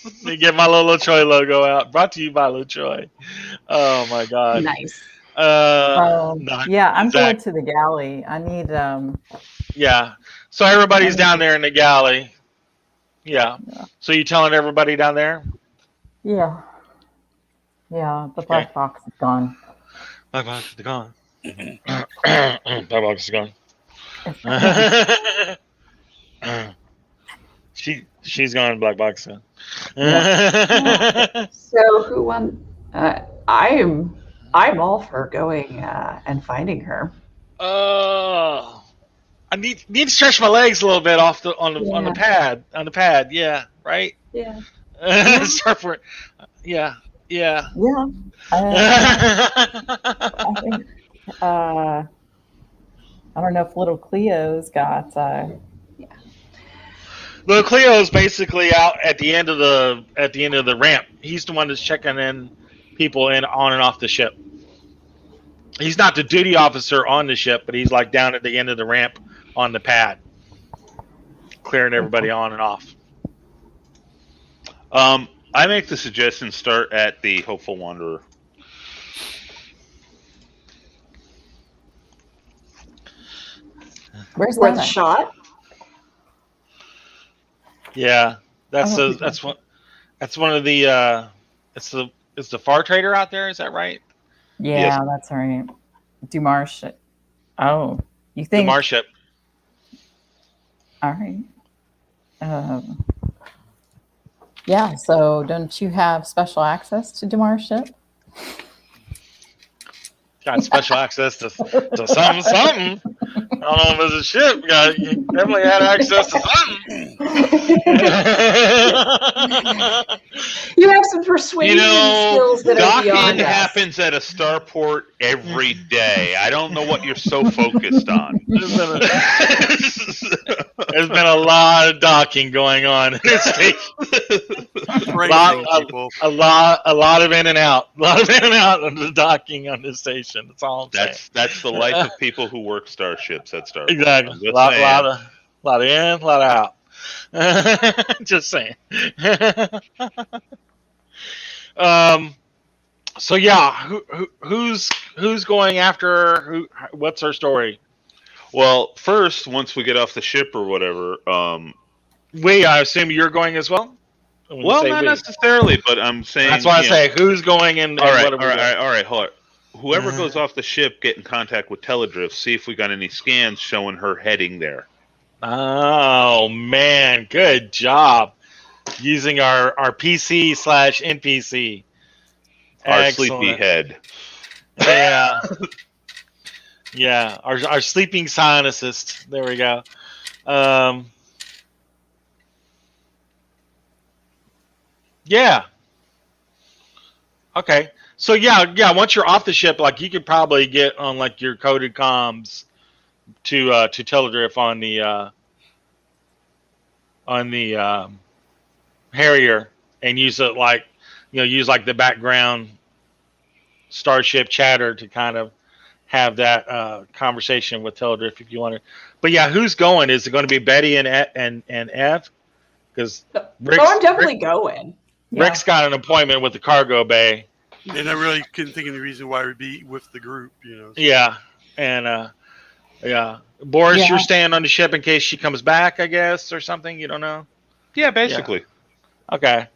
Speaker 1: Let me get my little LaChoy logo out. Brought to you by LaChoy. Oh my God.
Speaker 5: Nice.
Speaker 3: Yeah, I'm going to the galley. I need
Speaker 1: Yeah. So everybody's down there in the galley. Yeah. So you telling everybody down there?
Speaker 3: Yeah. Yeah, the black box is gone.
Speaker 1: Black box is gone. Black box is gone. She's gone. Black box is gone.
Speaker 5: So who won? I'm all for going and finding her.
Speaker 1: I need to stretch my legs a little bit on the pad. Yeah, right.
Speaker 5: Yeah.
Speaker 1: Start for it. Yeah.
Speaker 3: Yeah. I think I don't know if little Cleo's got.
Speaker 1: Little Cleo's basically out at the end of the ramp. He's the one that's checking in people on and off the ship. He's not the duty officer on the ship, but he's like down at the end of the ramp on the pad, clearing everybody on and off.
Speaker 2: I make the suggestion start at the Hopeful Wanderer.
Speaker 3: Where's
Speaker 5: Worth
Speaker 3: that?
Speaker 5: a shot?
Speaker 1: Yeah, that's one of the is the Far Trader out there? Is that right?
Speaker 3: Yeah,
Speaker 2: Yes.
Speaker 3: that's right. Dumar ship. Oh, you think?
Speaker 1: Dumar ship.
Speaker 3: All right. Yeah. So, don't you have special access to Dumar's ship?
Speaker 1: got special access to something. I don't know if it's a ship. You definitely had access to something.
Speaker 5: You have some persuasion skills that are
Speaker 2: docking
Speaker 5: beyond us.
Speaker 2: happens at a starport every day. I don't know what you're so focused on.
Speaker 1: There's been a lot of docking going on in this station. A lot of in and out. A lot of in and out of the docking on this station. That's all I'm saying.
Speaker 2: That's the life of people who work starships at Starport.
Speaker 1: Exactly. A lot of in, a lot of out. Just saying. So yeah, who's going after who? What's our story?
Speaker 2: Well, first, once we get off the ship or whatever,
Speaker 1: I assume you're going as well.
Speaker 2: Well, not necessarily, but I'm saying
Speaker 1: that's why I say who's going and
Speaker 2: all right, hold on. Whoever goes off the ship, get in contact with Teledrift. See if we got any scans showing her heading there.
Speaker 1: Oh man, good job using our PC/NPC.
Speaker 2: Our sleepy head.
Speaker 1: Yeah. Yeah, our sleeping scientist. There we go. Yeah. Okay. So yeah. Once you're off the ship, like you could probably get on like your coded comms to Teledrift on the Harrier and use it like use like the background starship chatter to kind of have that conversation with Teledrift if you want to. But yeah, who's going? Is it going to be Betty and Ev? Because
Speaker 5: I'm definitely going.
Speaker 1: Rick's got an appointment with the cargo bay.
Speaker 4: And I really couldn't think of any reason why we'd be with the group, So.
Speaker 1: Yeah, and Boris, you're staying on the ship in case she comes back, I guess, or something. You don't know.
Speaker 2: Yeah, basically.
Speaker 1: Yeah. Okay.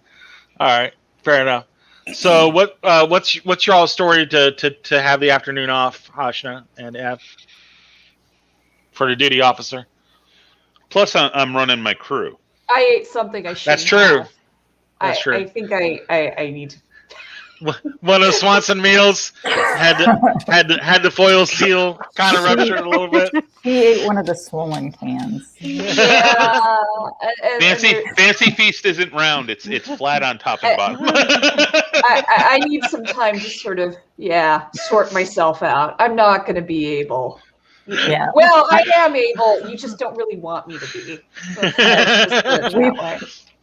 Speaker 1: All right. Fair enough. So what's your all story to have the afternoon off, Hashna and Ev, for the duty officer?
Speaker 2: Plus, I'm running my crew.
Speaker 5: I ate something I shouldn't.
Speaker 1: That's true.
Speaker 5: Have.
Speaker 1: That's true.
Speaker 5: I think I need to.
Speaker 1: One of the Swanson meals had the foil seal kind of ruptured a little bit.
Speaker 3: He ate one of the swollen cans.
Speaker 5: Yeah.
Speaker 2: Fancy feast isn't round. It's flat on top and bottom.
Speaker 5: I need some time to sort of sort myself out. I'm not going to be able.
Speaker 3: Yeah.
Speaker 5: Well, I am able. You just don't really want me to be.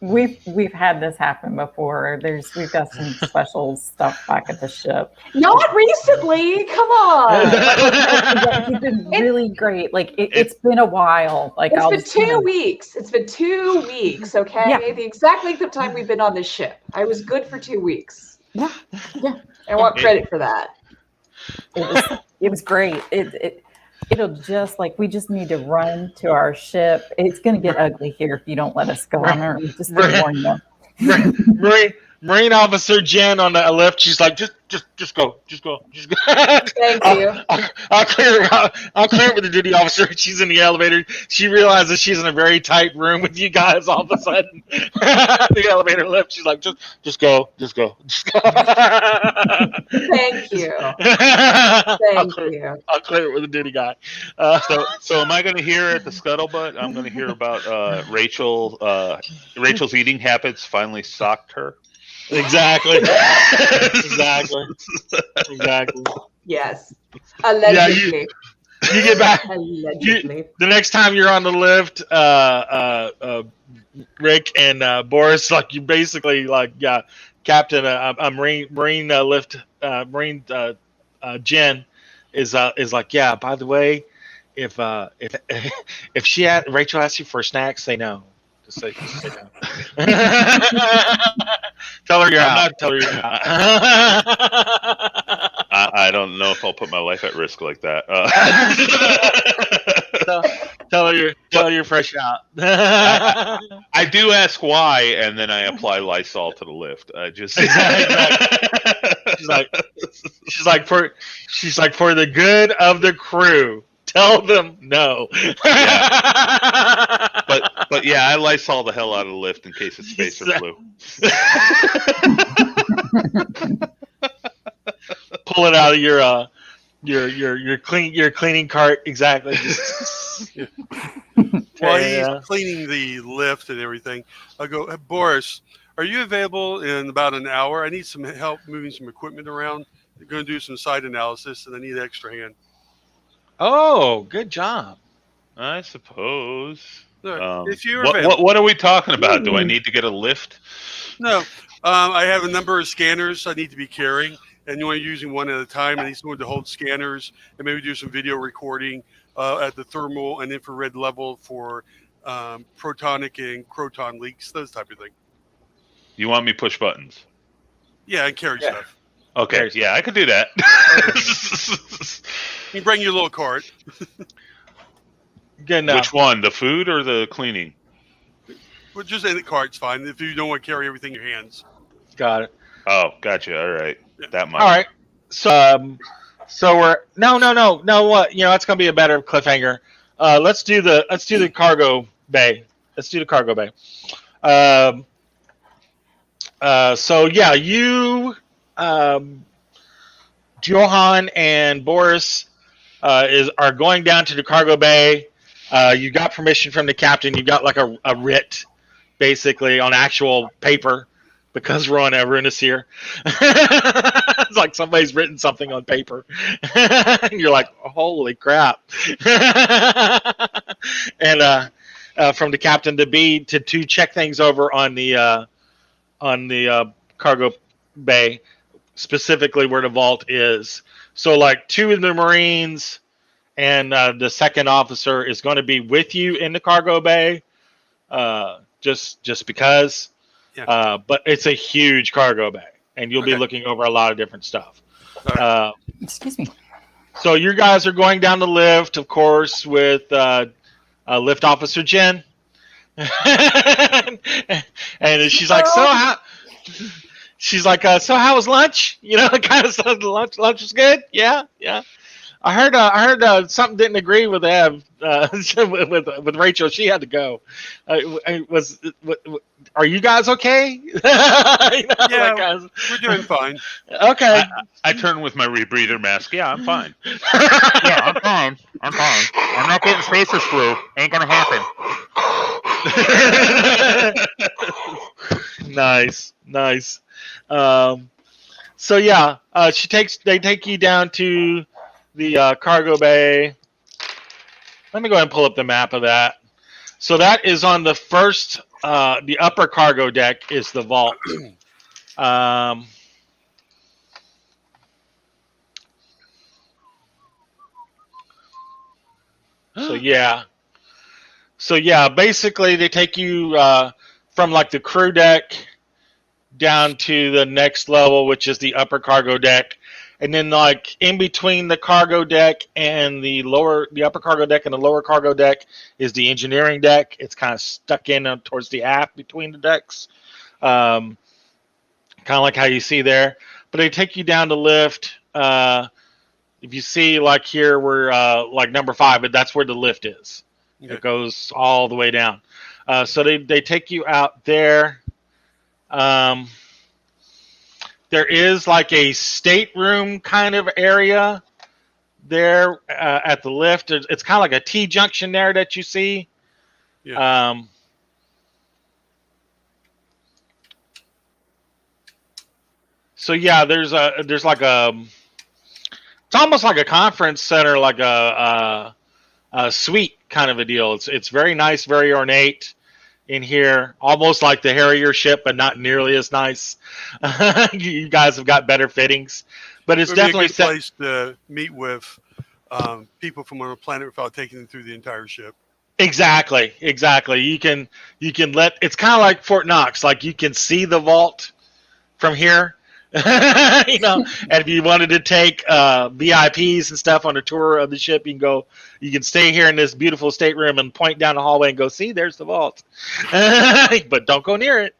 Speaker 3: We've had this happen before. We've got some special stuff back at the ship.
Speaker 5: Not recently. Come on.
Speaker 3: He's been really great. Like it's been a while. Like
Speaker 5: it's been 2 weeks. It's been 2 weeks. Okay, the exact length of time we've been on this ship. I was good for 2 weeks.
Speaker 3: Yeah.
Speaker 5: I want credit for that.
Speaker 3: It was great. It'll just we just need to run to our ship. It's going to get ugly here if you don't let us go on there. Just to warn you.
Speaker 1: Marine Officer Jen on the lift. She's like, just go.
Speaker 5: Thank you.
Speaker 1: I'll clear it with the duty officer. She's in the elevator. She realizes she's in a very tight room with you guys. All of a sudden, the elevator lift. She's like, just go.
Speaker 5: Thank you. Thank you.
Speaker 1: I'll clear it with the duty guy.
Speaker 2: So am I going to hear at the scuttlebutt? I'm going to hear about Rachel. Rachel's eating habits finally socked her.
Speaker 1: Exactly.
Speaker 5: Yes. Allegedly.
Speaker 1: You get back.
Speaker 5: Allegedly.
Speaker 1: The next time you're on the lift, Rick and Boris, like you basically Captain, Marine lift, Marine Jen is like, yeah. By the way, if Rachel asks you for a snack, say no. Just say no. Tell her you're out. Tell her you're out.
Speaker 2: I don't know if I'll put my life at risk like that.
Speaker 1: Tell her you're fresh out.
Speaker 2: I do ask why, and then I apply Lysol to the lift.
Speaker 1: She's like for the good of the crew. Tell them no.
Speaker 2: Yeah. But yeah, I Lysol the hell out of the lift in case it's space or flu.
Speaker 1: Pull it out of your your cleaning cart, exactly.
Speaker 4: Yeah. While he's
Speaker 1: Yeah.
Speaker 4: cleaning the lift and everything, I go, "Hey, Boris, are you available in about an hour? I need some help moving some equipment around. I'm going to do some site analysis, and I need an extra hand."
Speaker 1: Oh, good job.
Speaker 2: I suppose.
Speaker 4: If you're available.
Speaker 2: What are we talking about? Do I
Speaker 5: Hmm.
Speaker 2: need to get a lift?
Speaker 4: No, I have a number of scanners I need to be carrying, and you're only using one at a time. I need someone to hold scanners and maybe do some video recording at the thermal and infrared level for protonic and croton leaks, those type of thing.
Speaker 2: You want me push buttons?
Speaker 4: Yeah, and carry
Speaker 1: Yeah.
Speaker 4: stuff.
Speaker 2: Okay,
Speaker 1: Carry
Speaker 2: yeah, I could do that.
Speaker 4: You bring your little cart.
Speaker 1: Good enough.
Speaker 2: Which one, the food or the cleaning?
Speaker 4: Well, just any cart's fine if you don't want to carry everything in your hands.
Speaker 1: Got it.
Speaker 2: Oh, gotcha. All right, that much.
Speaker 1: All right. So we're no. What it's gonna be a better cliffhanger. Let's do the cargo bay. Let's do the cargo bay. So yeah, you, Johan and Boris, are going down to the cargo bay. You got permission from the captain. You got like a writ, basically on actual paper, because we're on Everest here. It's like somebody's written something on paper, and you're like, "Holy crap!" And from the captain to check things over on the cargo bay, specifically where the vault is. So, like, two of the Marines and the second officer is going to be with you in the cargo bay, just because.
Speaker 4: Yeah.
Speaker 1: But it's a huge cargo bay, and you'll be
Speaker 4: Okay.
Speaker 1: looking over a lot of different stuff.
Speaker 4: All
Speaker 3: Excuse me.
Speaker 1: So you guys are going down the lift, of course, with lift officer Jen, and she's like, "So how?" She's like, "So how was lunch?" Kind of stuff. Lunch was good. Yeah. I heard something didn't agree with Ev with Rachel. She had to go. Are you guys okay?
Speaker 4: Yeah. We're doing fine.
Speaker 1: Okay.
Speaker 2: I turn with my rebreather mask. Yeah, I'm fine. Yeah, I'm fine. I'm not getting spaces flu. Ain't gonna happen.
Speaker 1: Nice. So yeah, they take you down to the cargo bay. Let me go ahead and pull up the map of that. So that is on the first, the upper cargo deck is the vault. So yeah, basically they take you from like the crew deck down to the next level, which is the upper cargo deck. And then, like, in between the cargo deck and the upper cargo deck and the lower cargo deck is the engineering deck. It's kind of stuck in towards the aft between the decks, kind of like how you see there. But they take you down the lift. If you see, like here, we're like number 5, but that's where the lift is.
Speaker 4: Okay.
Speaker 1: It goes all the way down. So they take you out there. There is like a stateroom kind of area there at the lift. It's kind of like a T-junction there that you see.
Speaker 4: Yeah.
Speaker 1: So yeah, there's like it's almost like a conference center, like a suite kind of a deal. It's very nice, very ornate in here, almost like the Harrier ship, but not nearly as nice. You guys have got better fittings, but it's definitely
Speaker 4: a good place to meet with people from on a planet without taking them through the entire ship.
Speaker 1: Exactly. You can it's kind of like Fort Knox. Like, you can see the vault from here. And if you wanted to take VIPs and stuff on a tour of the ship, you can stay here in this beautiful stateroom and point down the hallway and go, see, there's the vault. But don't go near it.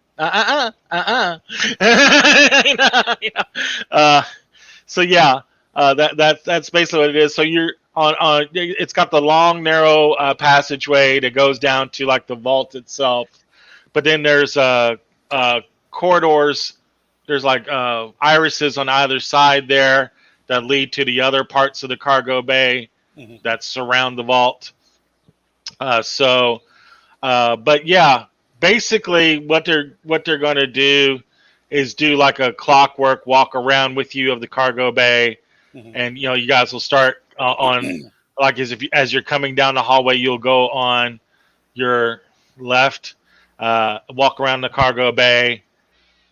Speaker 1: So yeah, that's basically what it is. So you're on it's got the long narrow passageway that goes down to like the vault itself, but then there's corridors. There's like irises on either side there that lead to the other parts of the cargo bay that surround the vault. But yeah, basically what they're going to do is do like a clockwork walk around with you of the cargo bay, and you guys will start on like as you're coming down the hallway, you'll go on your left, walk around the cargo bay,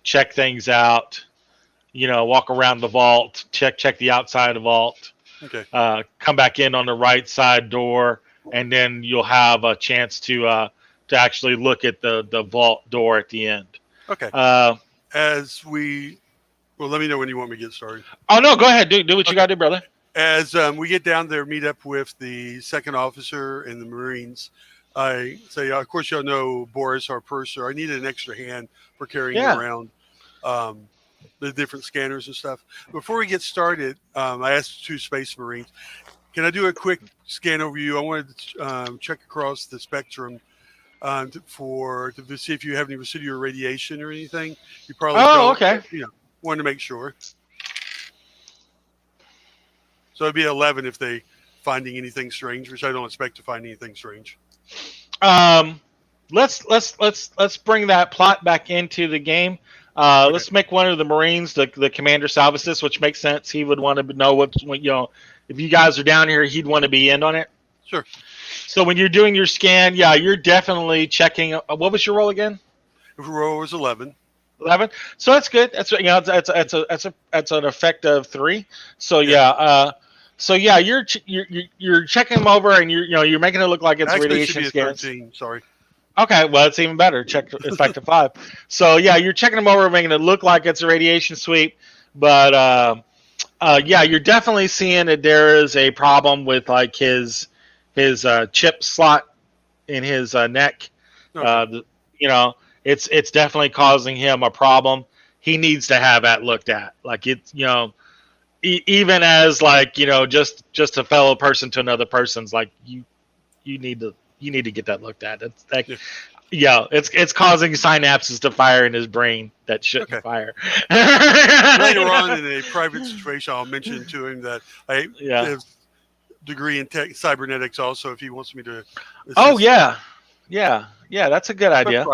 Speaker 1: check things out. Walk around the vault, check the outside of the vault.
Speaker 4: Okay.
Speaker 1: Come back in on the right side door, and then you'll have a chance to actually look at the vault door at the end.
Speaker 4: Okay. Let me know when you want me to get started.
Speaker 1: Oh no, go ahead. Do what you got to do, brother.
Speaker 4: As we get down there, meet up with the second officer and the Marines. I say, of course, y'all know Boris, our purser. I needed an extra hand for carrying around the different scanners and stuff. Before we get started, I asked 2 Space Marines, can I do a quick scan overview? I wanted to check across the spectrum to see if you have any residual radiation or anything. You probably don't.
Speaker 1: Okay.
Speaker 4: Wanted to make sure. So it'd be 11 if they finding anything strange, which I don't expect to find anything strange.
Speaker 1: Let's bring that plot back into the game. Okay. Let's make one of the Marines the commander salvicist, which makes sense. He would want to know what if you guys are down here, he'd want to be in on it.
Speaker 4: Sure.
Speaker 1: So when you're doing your scan, you're definitely checking. What was your roll again?
Speaker 4: The roll was 11.
Speaker 1: 11. So that's good. That's that's an effect of 3. So you're checking them over, and you're making it look like it's radiation scans.
Speaker 4: 13, sorry.
Speaker 1: Okay, well it's even better. Check effect of 5. So you're checking them over, making it look like it's a radiation sweep, but you're definitely seeing that there is a problem with like his chip slot in his neck. Okay. It's definitely causing him a problem. He needs to have that looked at. Like it's even as like just a fellow person to another person's like you need to get that looked at. It's like it's causing synapses to fire in his brain that shouldn't fire.
Speaker 4: Later on in a private situation, I'll mention to him that I have degree in cybernetics also if he wants me to assist.
Speaker 1: Oh yeah, that's a good idea.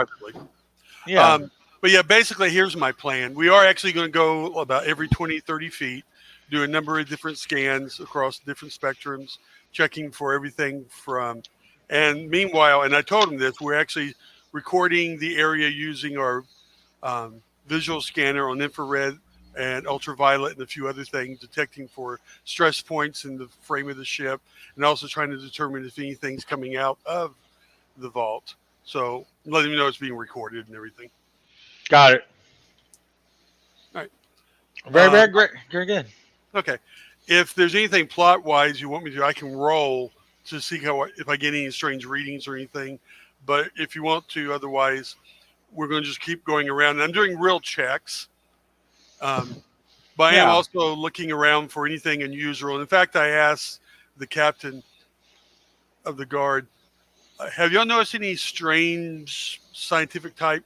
Speaker 1: Yeah.
Speaker 4: But basically here's my plan. We are actually going to go about every 20, 30 feet, do a number of different scans across different spectrums, checking for everything and meanwhile, and I told him this, we're actually recording the area using our visual scanner on infrared and ultraviolet and a few other things, detecting for stress points in the frame of the ship, and also trying to determine if anything's coming out of the vault. So letting me know it's being recorded and everything.
Speaker 1: Got it.
Speaker 4: All right.
Speaker 1: Very great. Very good.
Speaker 4: Okay. If there's anything plot-wise you want me to do, I can roll to see if I get any strange readings or anything. But if you want to, otherwise, we're going to just keep going around. And I'm doing real checks. But I am also looking around for anything unusual. And in fact, I asked the captain of the guard, have y'all noticed any strange scientific type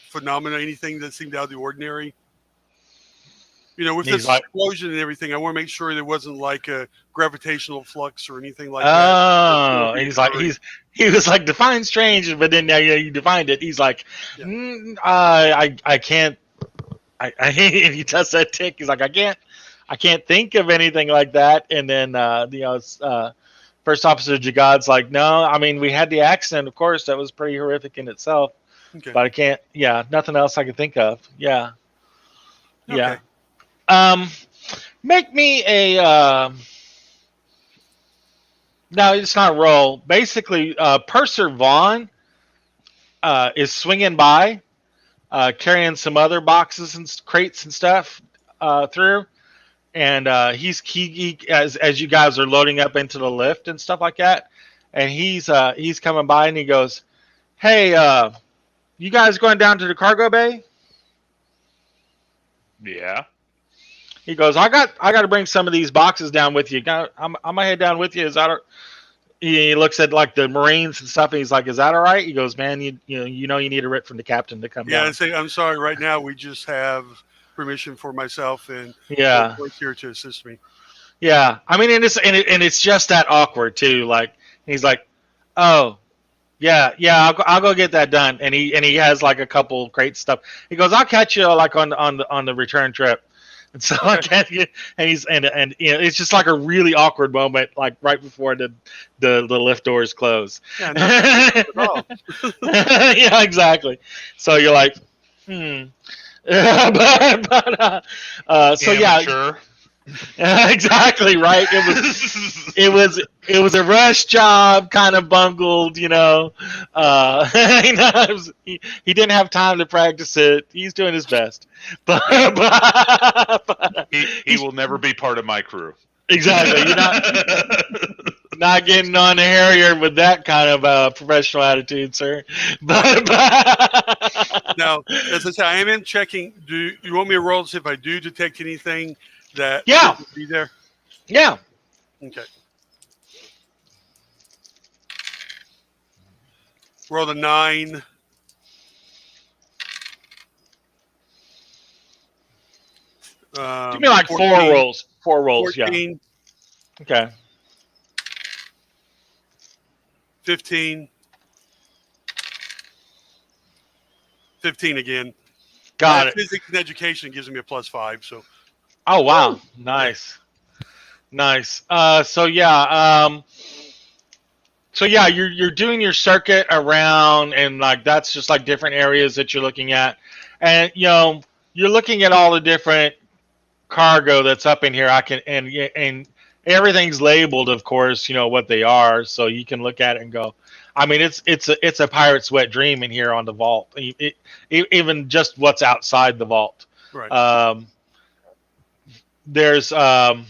Speaker 4: phenomena, anything that seemed out of the ordinary? With this explosion and everything, I want to make sure there wasn't like a gravitational flux or anything like that.
Speaker 1: Oh, he was like, define strange, but then you defined it. He's like, I can't. And he does that tick. He's like, I can't think of anything like that. And then First Officer Jagad's like, no, I mean, we had the accident, of course, that was pretty horrific in itself. Okay. But I can't, nothing else I can think of. Yeah. Okay. Make me a, no, it's not roll. Basically, Purser Vaughn is swinging by, carrying some other boxes and crates and stuff through. And he as you guys are loading up into the lift and stuff like that, and he's coming by and he goes, "Hey, you guys going down to the cargo bay?"
Speaker 2: Yeah.
Speaker 1: He goes, I got to bring some of these boxes down with you. I'm gonna head down with you. Is that? He looks at like the Marines and stuff, and he's like, "Is that all right?" He goes, "Man, you need a writ from the captain to come down."
Speaker 4: Yeah, and say, "I'm sorry. Right now, we just have permission for myself, and
Speaker 1: Yeah.
Speaker 4: Blake's here to assist me.
Speaker 1: Yeah. I mean, and it's just that awkward too. Like he's like, oh. Yeah, I'll go get that done, and he has like a couple great stuff. He goes, I'll catch you like on the return trip, and so I can't get, and it's just like a really awkward moment, like right before the lift doors close.
Speaker 4: Yeah, not at all.
Speaker 1: Yeah, exactly. So you're like, so yeah,
Speaker 2: Amateur.
Speaker 1: exactly right. It was a rush job, kind of bungled, he didn't have time to practice it. He's doing his best, but
Speaker 2: He will never be part of my crew.
Speaker 1: Exactly. You're not getting on the Harrier with that kind of professional attitude, sir. But
Speaker 4: Now, as I said, I am checking. Do you want me to roll to see if I do detect anything that
Speaker 1: Yeah.
Speaker 4: should be there?
Speaker 1: Yeah.
Speaker 4: Okay. Roll the 9.
Speaker 1: Give me like
Speaker 4: 14,
Speaker 1: 4 rolls. 4 rolls,
Speaker 4: 14,
Speaker 1: yeah. Okay.
Speaker 4: 15. 15 again.
Speaker 1: Got it.
Speaker 4: Physics and education gives me a +5, so.
Speaker 1: Oh wow, nice. So yeah, you're doing your circuit around, and like that's just like different areas that you're looking at, and you're looking at all the different cargo that's up in here. And everything's labeled, of course, what they are, so you can look at it and go. I mean, it's a pirate's wet dream in here on the vault. Even just what's outside the vault.
Speaker 4: Right.
Speaker 1: There's so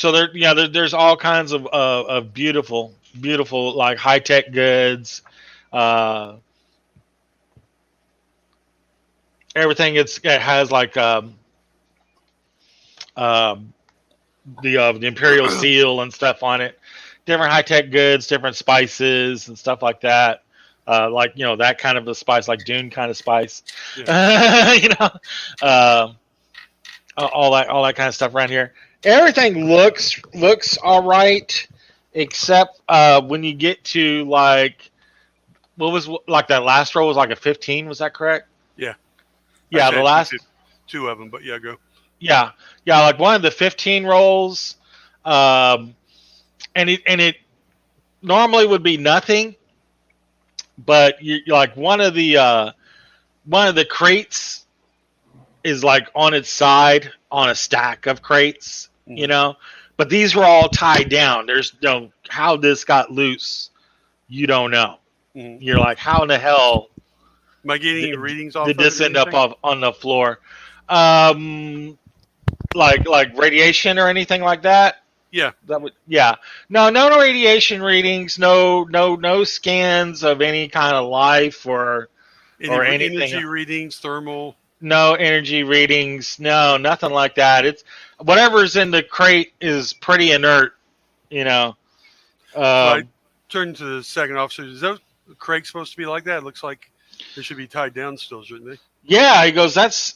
Speaker 1: there's all kinds of beautiful like high tech goods. Everything it has like the imperial seal and stuff on it. Different high tech goods, different spices and stuff like that. Like that kind of a spice, like Dune kind of spice.
Speaker 4: Yeah.
Speaker 1: All that kind of stuff around here. Everything looks all right, except when you get to like what was like that last roll was like a 15. Was that correct?
Speaker 4: Yeah.
Speaker 1: Yeah,
Speaker 4: Actually,
Speaker 1: the last
Speaker 4: 2 of them, but yeah, go.
Speaker 1: Yeah, like one of the 15 rolls, and it normally would be nothing, but you like one of the crates is like on its side on a stack of crates, but these were all tied down. There's how this got loose, you don't know.
Speaker 4: Mm-hmm.
Speaker 1: You're like, how in the hell
Speaker 4: am I getting any readings off?
Speaker 1: Did this end up on the floor? Like radiation or anything like that?
Speaker 4: Yeah.
Speaker 1: No radiation readings, no scans of any kind of life or anything.
Speaker 4: Energy readings, thermal.
Speaker 1: No energy readings, no, nothing like that. It's whatever's in the crate is pretty inert,
Speaker 4: So I turned to the second officer. Is that Craig supposed to be like that? It looks like they should be tied down still, shouldn't they?
Speaker 1: Yeah, he goes, that's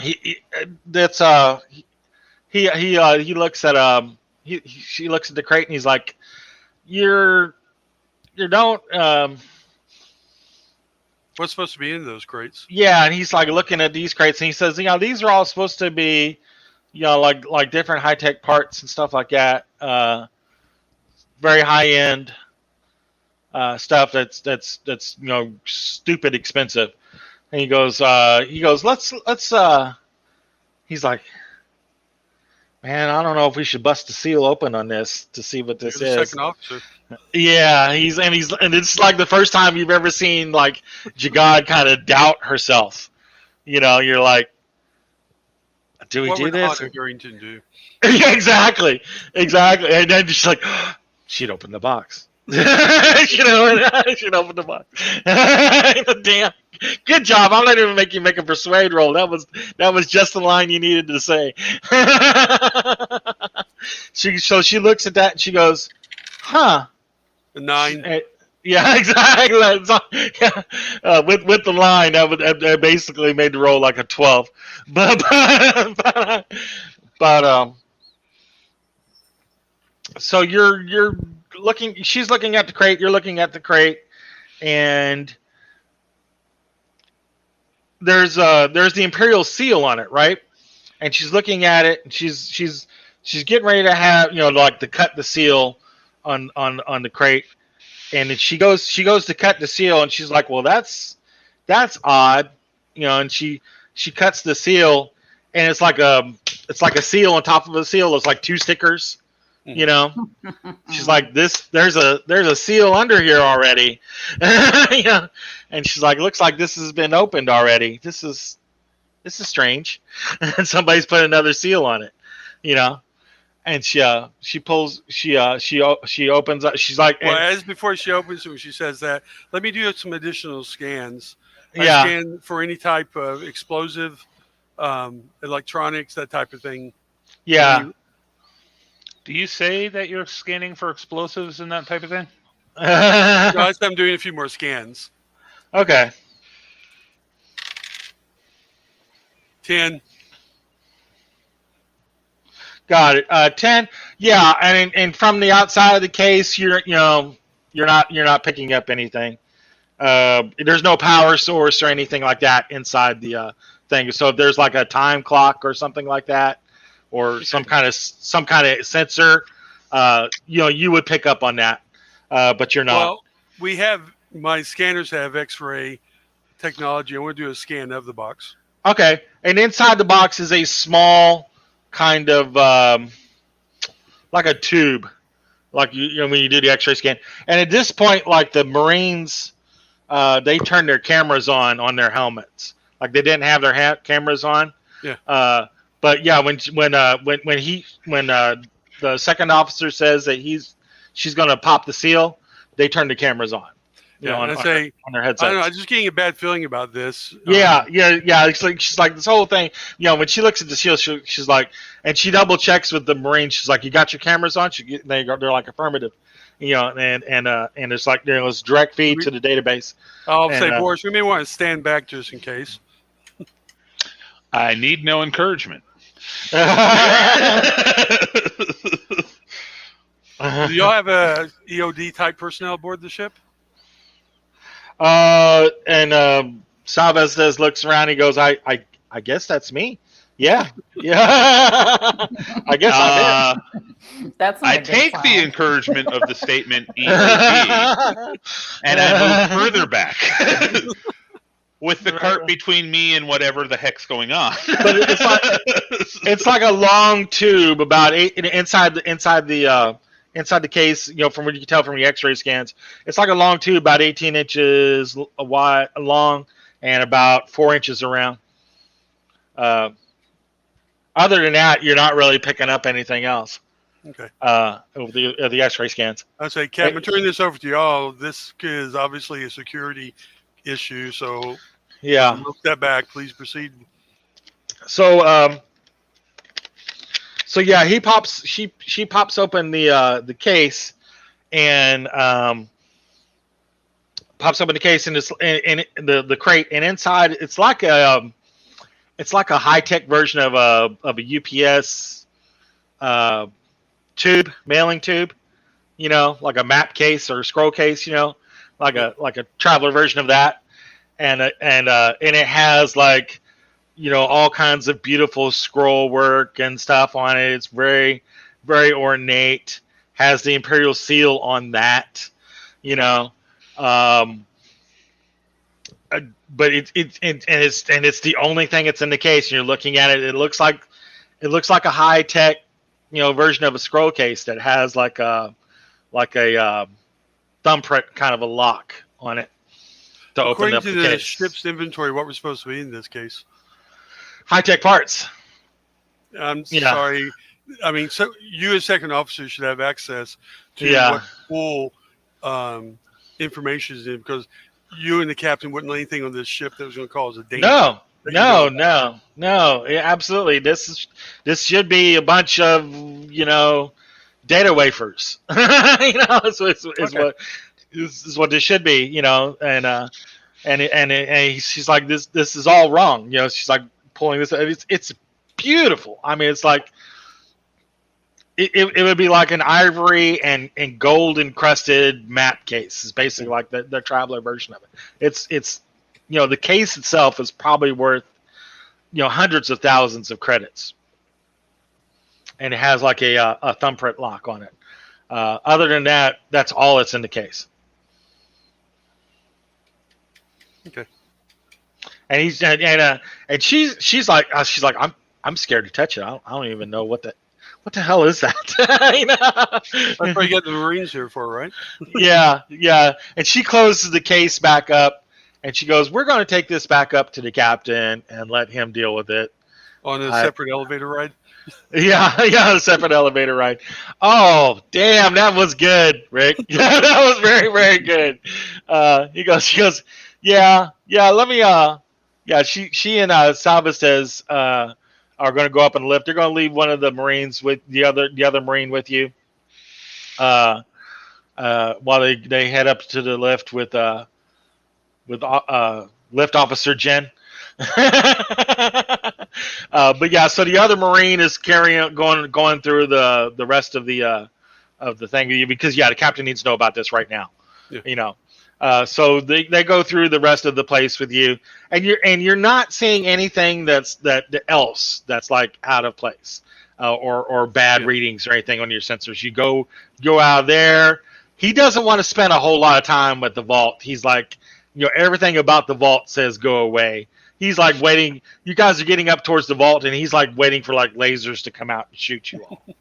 Speaker 1: he looks at she looks at the crate and he's like, you don't
Speaker 4: What's supposed to be in those crates?
Speaker 1: Yeah, and he's like looking at these crates and he says, these are all supposed to be like different high tech parts and stuff like that, very high end stuff that's stupid expensive. And he goes let's he's like, man, I don't know if we should bust the seal open on this to see what this
Speaker 4: You're the
Speaker 1: is.
Speaker 4: second officer.
Speaker 1: Yeah, and it's like the first time you've ever seen like Jagad kind of doubt herself. You're like, do we do this?
Speaker 4: What would Harrington do?
Speaker 1: Yeah, exactly. And then she's like, she'd open the box. Should open the box. Damn. Good job. I'm not even making you make a persuade roll. That was just the line you needed to say. So she looks at that and she goes, "Huh."
Speaker 4: A 9.
Speaker 1: Yeah, exactly. With the line, that basically made the roll like a 12. But so you're looking. She's looking at the crate. You're looking at the crate, and there's the Imperial seal on it, right? And she's looking at it, and she's getting ready to have like to cut the seal on the crate. And then she goes to cut the seal, and she's like, "Well, that's odd," And she cuts the seal, and it's like a seal on top of a seal. It's like 2 stickers, She's like, there's a seal under here already, And she's like, "Looks like this has been opened already. This is strange." And somebody's put another seal on it, And she opens up. She's like,
Speaker 4: well, as before she opens it, she says that, "Let me do some additional scans." I
Speaker 1: Yeah.
Speaker 4: scan for any type of explosive, electronics, that type of thing.
Speaker 1: Yeah.
Speaker 2: Do you say that you're scanning for explosives and that type of thing?
Speaker 4: I'm doing a few more scans.
Speaker 1: Okay.
Speaker 4: 10.
Speaker 1: Got it. 10. Yeah, and from the outside of the case, you're not picking up anything. There's no power source or anything like that inside the thing. So if there's like a time clock or something like that, or some kind of sensor, you would pick up on that, but you're not.
Speaker 4: Well, my scanners have X-ray technology. I want to do a scan of the box.
Speaker 1: Okay, and inside the box is a small kind of like a tube, like when you do the X-ray scan. And at this point, like the Marines, they turned their cameras on their helmets. Like they didn't have their cameras on.
Speaker 4: Yeah.
Speaker 1: But yeah, when the second officer says that she's going to pop the seal, they turn the cameras on. On their headsets.
Speaker 4: I don't know. I'm just getting a bad feeling about this.
Speaker 1: Yeah. It's like she's like, this whole thing. When she looks at the seal, she's like, and she double checks with the Marines. She's like, "You got your cameras on?" They're like affirmative. And it's like it's direct feed to the database.
Speaker 4: I'll say, Boris, we may want to stand back just in case.
Speaker 2: I need no encouragement.
Speaker 4: Do y'all have a EOD type personnel aboard the ship?
Speaker 1: And Chavez looks around. He goes, I guess that's me. Yeah. I guess I'm it.
Speaker 3: That's
Speaker 2: I take the encouragement of the statement EOD, and I move further back with the cart between me and whatever the heck's going on.
Speaker 1: But it's like a long tube about 8 inside the case. From what you can tell from the X-ray scans, it's like a long tube about 18 inches wide, long, and about 4 inches around. Other than that, you're not really picking up anything else.
Speaker 4: Okay.
Speaker 1: Over the X-ray scans.
Speaker 4: I say, Captain, turning this over to y'all. This is obviously a security issue, so
Speaker 1: yeah.
Speaker 4: Look that back. Please proceed.
Speaker 1: So yeah, she pops open the case, and pops open the case, and the crate, and inside it's like a high-tech version of a UPS tube, mailing tube, like a map case or a scroll case, like a traveler version of that, and it has like all kinds of beautiful scroll work and stuff on it. It's very, very ornate. Has the Imperial seal on that, but it's the only thing that's in the case. And you're looking at it. It looks like a high tech, version of a scroll case that has like a thumbprint kind of a lock on it to open up the case.
Speaker 4: According to the ship's inventory, what was supposed to be in this case?
Speaker 1: High tech parts.
Speaker 4: I'm sorry. I mean, so you as second officer should have access to what full information in, because you and the captain wouldn't let anything on this ship that was going to cause a danger.
Speaker 1: No, yeah, absolutely. This should be a bunch of data wafers. Is what this should be. And she's like, this is all wrong. She's like pulling this. It's beautiful. I mean, it's like it would be like an ivory and gold encrusted map case. It's basically like the traveler version of it. It's the case itself is probably worth hundreds of thousands of credits, and it has like a thumbprint lock on it. Other than that, that's all that's in the case.
Speaker 4: Okay.
Speaker 1: And she's like I'm scared to touch it. I don't even know what the hell is that.
Speaker 4: That's what you got the Marines here for, right?
Speaker 1: Yeah. And she closes the case back up, and she goes, "We're going to take this back up to the captain and let him deal with it
Speaker 4: On a separate elevator ride."
Speaker 1: Yeah, a separate elevator ride. Oh, damn, that was good, Rick. That was very, very good. She goes, yeah. Let me. She and Salvestes are going to go up in the lift. They're going to leave one of the Marines with the other Marine with you. While they head up to the lift with lift officer Jen. But yeah, so the other Marine is going through the rest of the thing with you, because the captain needs to know about this right now. Yeah. So they go through the rest of the place with you, and you're not seeing anything that's like out of place or bad readings or anything on your sensors. You go out of there. He doesn't want to spend a whole lot of time with the vault. He's like, everything about the vault says go away. He's like waiting. You guys are getting up towards the vault, and he's like waiting for like lasers to come out and shoot you all. To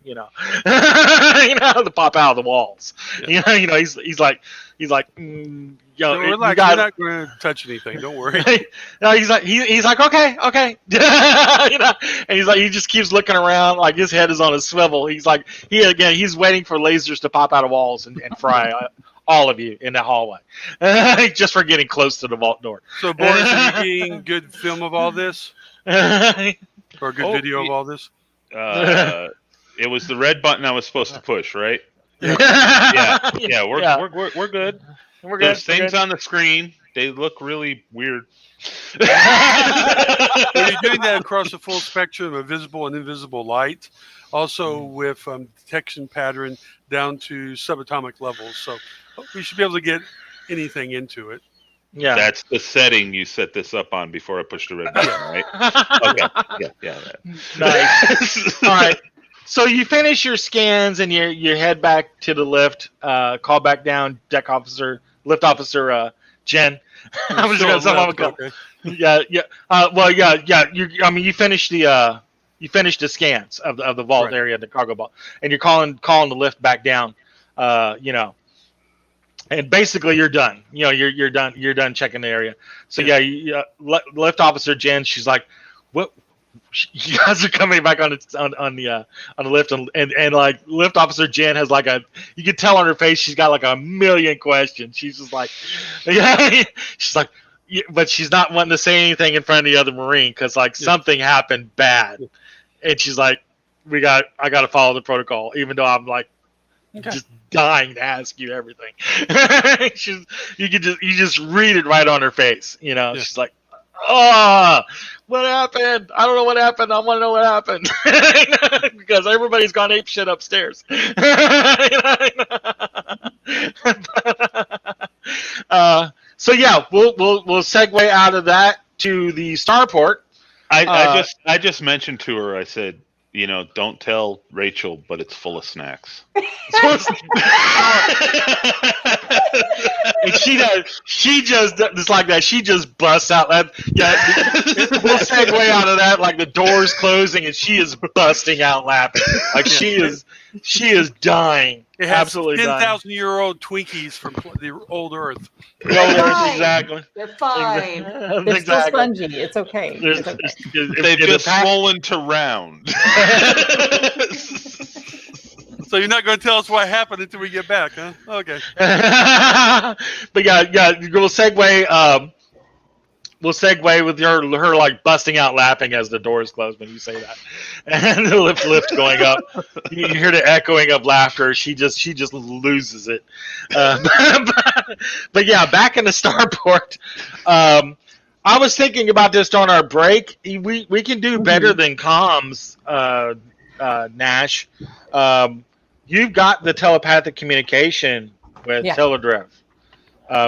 Speaker 1: pop out of the walls. Yeah. He's like,
Speaker 4: relax, you're not going to touch anything. Don't worry.
Speaker 1: No, he's like, okay. And he's like, he just keeps looking around, like his head is on a swivel. He's like, he's waiting for lasers to pop out of walls and fry all of you in the hallway, just for getting close to the vault door.
Speaker 4: So, Boris, are you getting good film of all this, or good video of all this?
Speaker 2: It was the red button I was supposed to push, right? We're good. There's things on the screen. They look really weird.
Speaker 4: When you're doing that across the full spectrum of visible and invisible light, also with detection pattern down to subatomic levels, so we should be able to get anything into it.
Speaker 1: Yeah,
Speaker 2: that's the setting you set this up on before I pushed the red button, right? Okay. Yeah.
Speaker 1: Nice. All right. So you finish your scans and you head back to the lift. Call back down, lift officer Jen. I was going to call. Okay. Yeah. You finished the scans of the vault area, the cargo vault, and you're calling the lift back down. And basically you're done. You're done. You're done checking the area. So lift officer Jen, she's like, "What? You guys are coming back on the lift, and like lift officer Jen has like you can tell on her face she's got like a million questions. She's just like, she's like, but she's not wanting to say anything in front of the other Marine because like something happened bad, and she's like, I got to follow the protocol, even though I'm like just dying to ask you everything. You just read it right on her face. She's like, "Oh, what happened? I don't know what happened. I want to know what happened." Because everybody's gone ape shit upstairs. So we'll segue out of that to the starport.
Speaker 2: I just mentioned to her, I said, don't tell Rachel, but it's full of snacks.
Speaker 1: And she just like that. She just busts out. We'll segue out of that, like the doors closing, and she is busting out laughing. Like she is dying.
Speaker 4: It has
Speaker 1: absolutely
Speaker 4: 10,000-year-old Twinkies from the old Earth.
Speaker 1: Exactly.
Speaker 5: They're fine.
Speaker 3: They're still spongy. It's okay.
Speaker 2: They've just swollen to round.
Speaker 4: So you're not going to tell us what happened until we get back, huh? Okay.
Speaker 1: But yeah, we'll segue with her like busting out laughing as the doors close when you say that, and the lift going up. You hear the echoing of laughter. She just loses it. But yeah, back in the starport. I was thinking about this on our break. We can do better than comms, Nash. You've got the telepathic communication with Teledrift.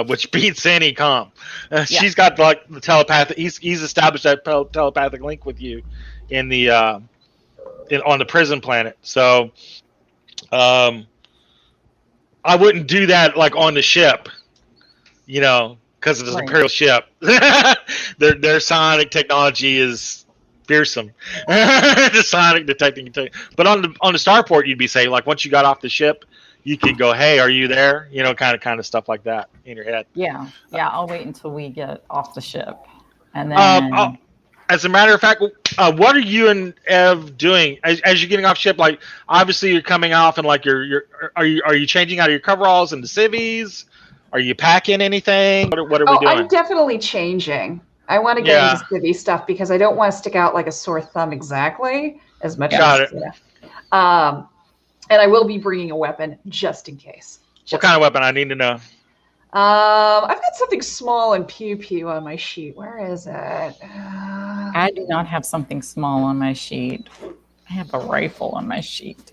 Speaker 1: Which beats any comm. She's got like the telepathic. He's established that telepathic link with you in the on the prison planet. So, I wouldn't do that like on the ship, because it's an Imperial ship. Their sonic technology is fearsome. The sonic detecting, but on the starport, you'd be saying like once you got off the ship. You could go, hey, are you there? Kind of stuff like that in your head.
Speaker 3: Yeah. I'll wait until we get off the ship, and then.
Speaker 1: As a matter of fact, what are you and Ev doing as you're getting off ship? Like, obviously, you're coming off, and like are you changing out of your coveralls into civvies? Are you packing anything? What are we doing?
Speaker 5: I'm definitely changing. I want to get into civvy stuff because I don't want to stick out like a sore thumb exactly as much as. And I will be bringing a weapon just in case.
Speaker 1: What kind of weapon? I need to know.
Speaker 5: I've got something small and pew-pew on my sheet. Where is it?
Speaker 3: I do not have something small on my sheet. I have a rifle on my sheet.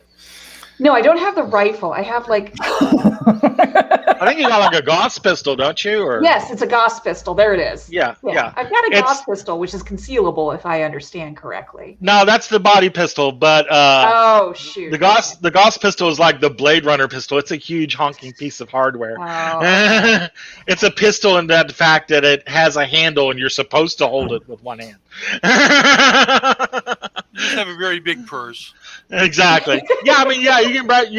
Speaker 5: No, I don't have the rifle. I have like...
Speaker 1: I think you got like a Gauss pistol, don't you? Or...
Speaker 5: Yes, it's a Gauss pistol. There it is.
Speaker 1: Yeah.
Speaker 5: I've got a Gauss pistol, which is concealable if I understand correctly.
Speaker 1: No, that's the body pistol, but...
Speaker 5: oh, shoot.
Speaker 1: The Gauss pistol is like the Blade Runner pistol. It's a huge honking piece of hardware.
Speaker 5: Oh.
Speaker 1: It's a pistol in that fact that it has a handle and you're supposed to hold it with one hand.
Speaker 4: You just have a very big purse.
Speaker 1: Exactly. You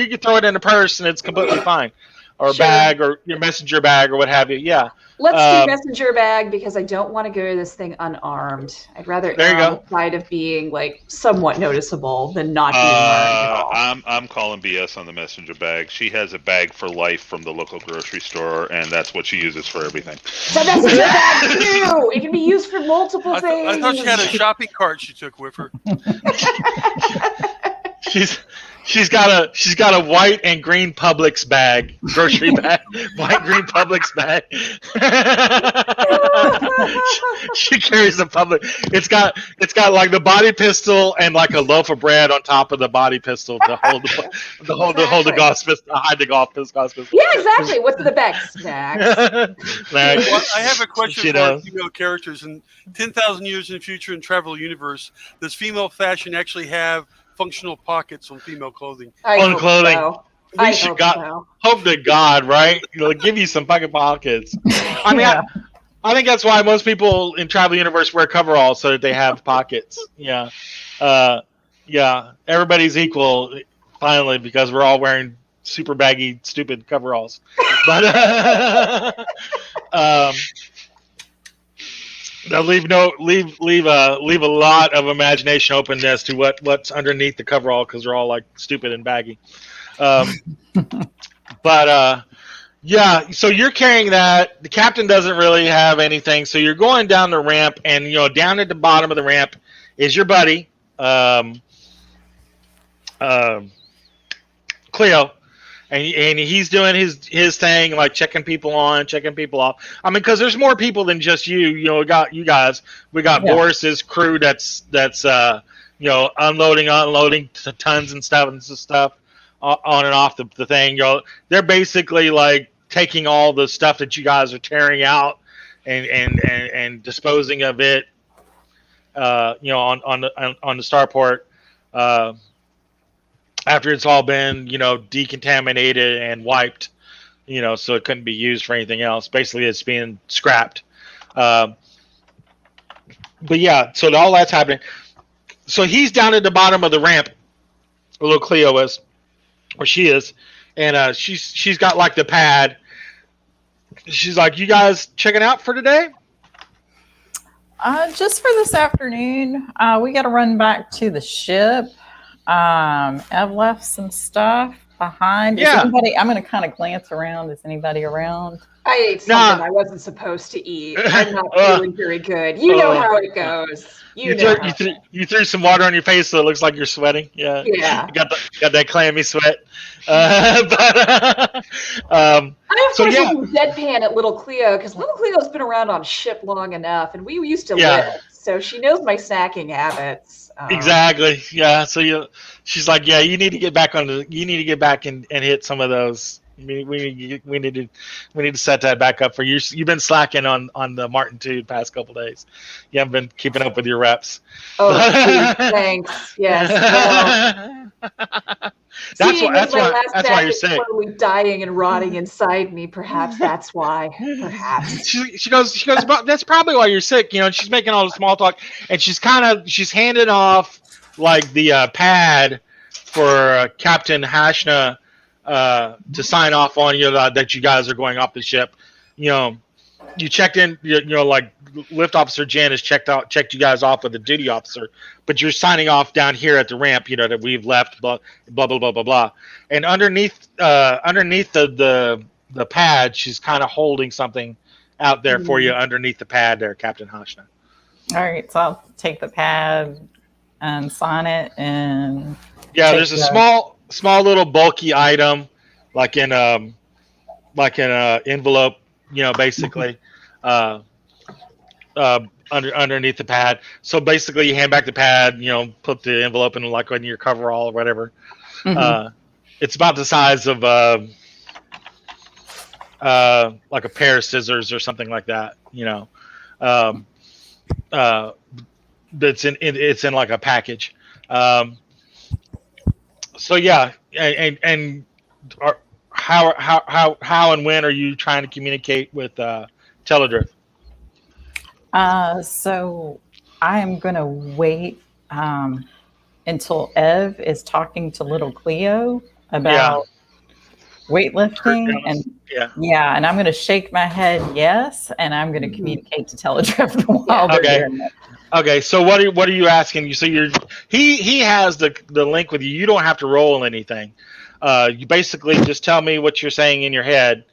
Speaker 1: can throw it in a purse and it's completely fine, or a bag, or your messenger bag, or what have you. Yeah.
Speaker 5: Let's do messenger bag because I don't want to go to this thing unarmed. I'd rather err on the side of being like somewhat noticeable than not being armed at all.
Speaker 2: I'm calling BS on the messenger bag. She has a bag for life from the local grocery store, and that's what she uses for everything.
Speaker 5: So messenger bag too. It can be used for multiple things.
Speaker 4: I thought she had a shopping cart she took with her.
Speaker 1: She's got a white and green Publix bag, grocery bag, white green Publix bag. She carries the Publix. It's got like the body pistol and like a loaf of bread on top of the body pistol to hold the Gauss pistol, hide the Gauss pistol.
Speaker 5: Yeah, exactly. What's in the bag? Snacks.
Speaker 4: Well, I have a question for female characters. In 10,000 years in the future in Travel Universe, does female fashion actually have functional pockets on female clothing?
Speaker 1: On clothing.
Speaker 5: So.
Speaker 1: We should hope to God, right? Give you some fucking pockets. I mean, I think that's why most people in Travel Universe wear coveralls, so that they have pockets. Yeah. Everybody's equal finally because we're all wearing super baggy, stupid coveralls. But they'll leave a lot of imagination open as to what's underneath the coverall because they're all like stupid and baggy. So you're carrying that. The captain doesn't really have anything, so you're going down the ramp, and down at the bottom of the ramp is your buddy, Cleo. And he's doing his thing, like checking people on, checking people off. I mean, because there's more people than just you. We got you guys. We got Boris's crew that's unloading tons and stuff on and off the thing. They're basically like taking all the stuff that you guys are tearing out and disposing of it. On the starport. After it's all been, decontaminated and wiped, so it couldn't be used for anything else. Basically, it's being scrapped. So all that's happening. So he's down at the bottom of the ramp, little Cleo is, or she is, and she's got like the pad. She's like, "You guys checking out for today?"
Speaker 3: Just for this afternoon. We got to run back to the ship. I've left some stuff behind. Is
Speaker 1: Yeah.
Speaker 3: anybody? I'm going to kind of glance around. Is anybody around?
Speaker 5: I ate something I wasn't supposed to eat. I'm not feeling very good. You know how it goes. You
Speaker 1: threw some water on your face so it looks like you're sweating. Yeah.
Speaker 5: Yeah.
Speaker 1: You got that clammy sweat.
Speaker 5: I of course will be deadpan at Little Cleo because Little Cleo's been around on ship long enough, and we used to live, so she knows my snacking habits.
Speaker 1: Exactly. Yeah. So she's like, yeah, you need to get back and hit some of those. We need to set that back up for you. You've been slacking on the Martin 2 the past couple days. You haven't been keeping up with your reps.
Speaker 5: Oh, geez, thanks. Yes. Well,
Speaker 1: that's why you're sick.
Speaker 5: Slowly dying and rotting inside me. Perhaps that's why. Perhaps.
Speaker 1: She goes. That's probably why you're sick. You know, she's making all the small talk, and she's handing off like the pad for Captain Hashna to sign off on, that you guys are going off the ship. You know, you checked in. Like lift officer Jen has checked you guys off with the duty officer, but you're signing off down here at the ramp. That we've left. Blah blah blah blah blah blah. And underneath the pad, she's kind of holding something out there for you underneath the pad there, Captain Hashna.
Speaker 3: All right, so I'll take the pad and sign it, and
Speaker 1: there's a small little bulky item, like in an envelope, basically, underneath the pad. So basically, you hand back the pad, put the envelope in like in your coverall or whatever. Mm-hmm. It's about the size of like a pair of scissors or something like that. It's in like a package. So yeah, and how and when are you trying to communicate with Teledrift?
Speaker 3: So I am going to wait until Ev is talking to Little Cleo about weightlifting, and and I'm going to shake my head yes, and I'm going to communicate to Teledrift while they're doing it.
Speaker 1: Okay, so what are you asking? So he has the link with you. You don't have to roll anything. You basically just tell me what you're saying in your head,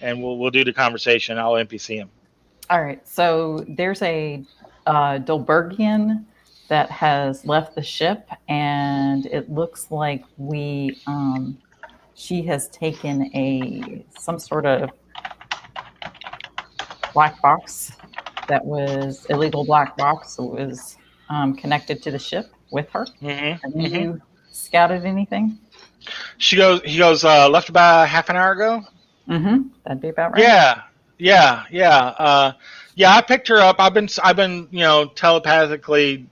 Speaker 1: and we'll do the conversation. I'll NPC him.
Speaker 3: All right. So there's a Dolbergian that has left the ship, and it looks like she has taken some sort of black box that was illegal black box. So it was connected to the ship with her. Mm-hmm. Have you scouted anything?
Speaker 1: He goes, left about half an hour ago.
Speaker 3: Mm-hmm. That'd be about right.
Speaker 1: Yeah. I picked her up. I've been telepathically,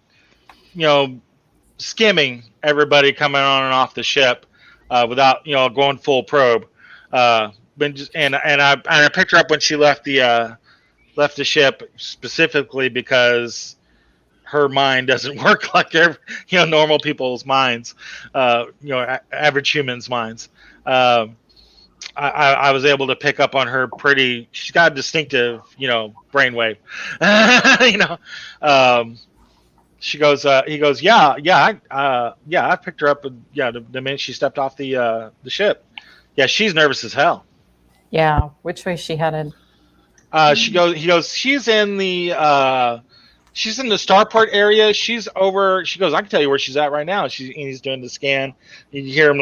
Speaker 1: skimming everybody coming on and off the ship, without, going full probe. I picked her up when she left the ship, specifically because her mind doesn't work like normal people's minds, average humans' minds. I was able to pick up on her she's got a distinctive, brainwave. He goes, I picked her up, the minute she stepped off the ship. Yeah, she's nervous as hell.
Speaker 3: Yeah, which way is she headed?
Speaker 1: He goes, she's in the starport area. She's over. She goes, I can tell you where she's at right now. He's doing the scan. You hear him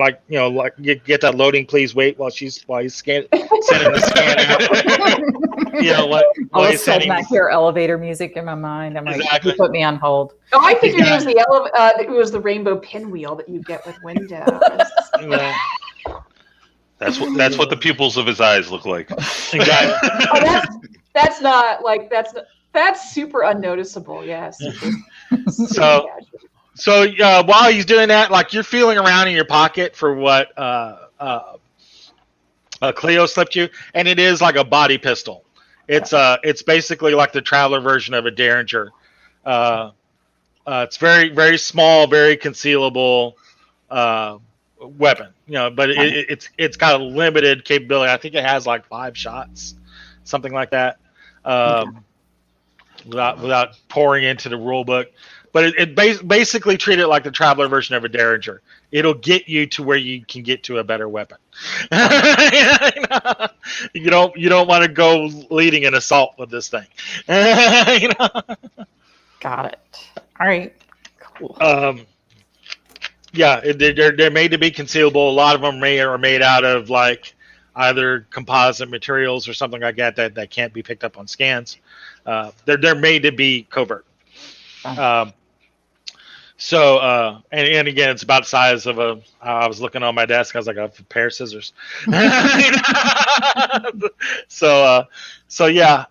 Speaker 1: get that loading. Please wait while he's sending the scan out.
Speaker 3: All of a sudden I hear elevator music in my mind. I'm
Speaker 1: exactly.
Speaker 3: Like, you put me on hold.
Speaker 5: Oh, I figured it was the rainbow pinwheel that you get with Windows.
Speaker 1: Yeah.
Speaker 2: That's what the pupils of his eyes look like.
Speaker 1: Exactly.
Speaker 5: That's super unnoticeable. Yes.
Speaker 1: So while he's doing that, like you're feeling around in your pocket for what Cleo slipped you, and it is like a body pistol. It's basically like the Traveler version of a Derringer. It's very, very small, very concealable weapon. But it's got a limited capability. I think it has like 5 shots, something like that. Without pouring into the rule book. but it basically treat it like the traveler version of a Derringer. It'll get you to where you can get to a better weapon. You don't want to go leading an assault with this thing.
Speaker 3: Got it. All right. Cool.
Speaker 1: Yeah, they're made to be concealable. A lot of them are made out of like either composite materials or something like that can't be picked up on scans. They're made to be covert. So and again, it's about the size of a. I was looking on my desk. I was like a pair of scissors. So yeah.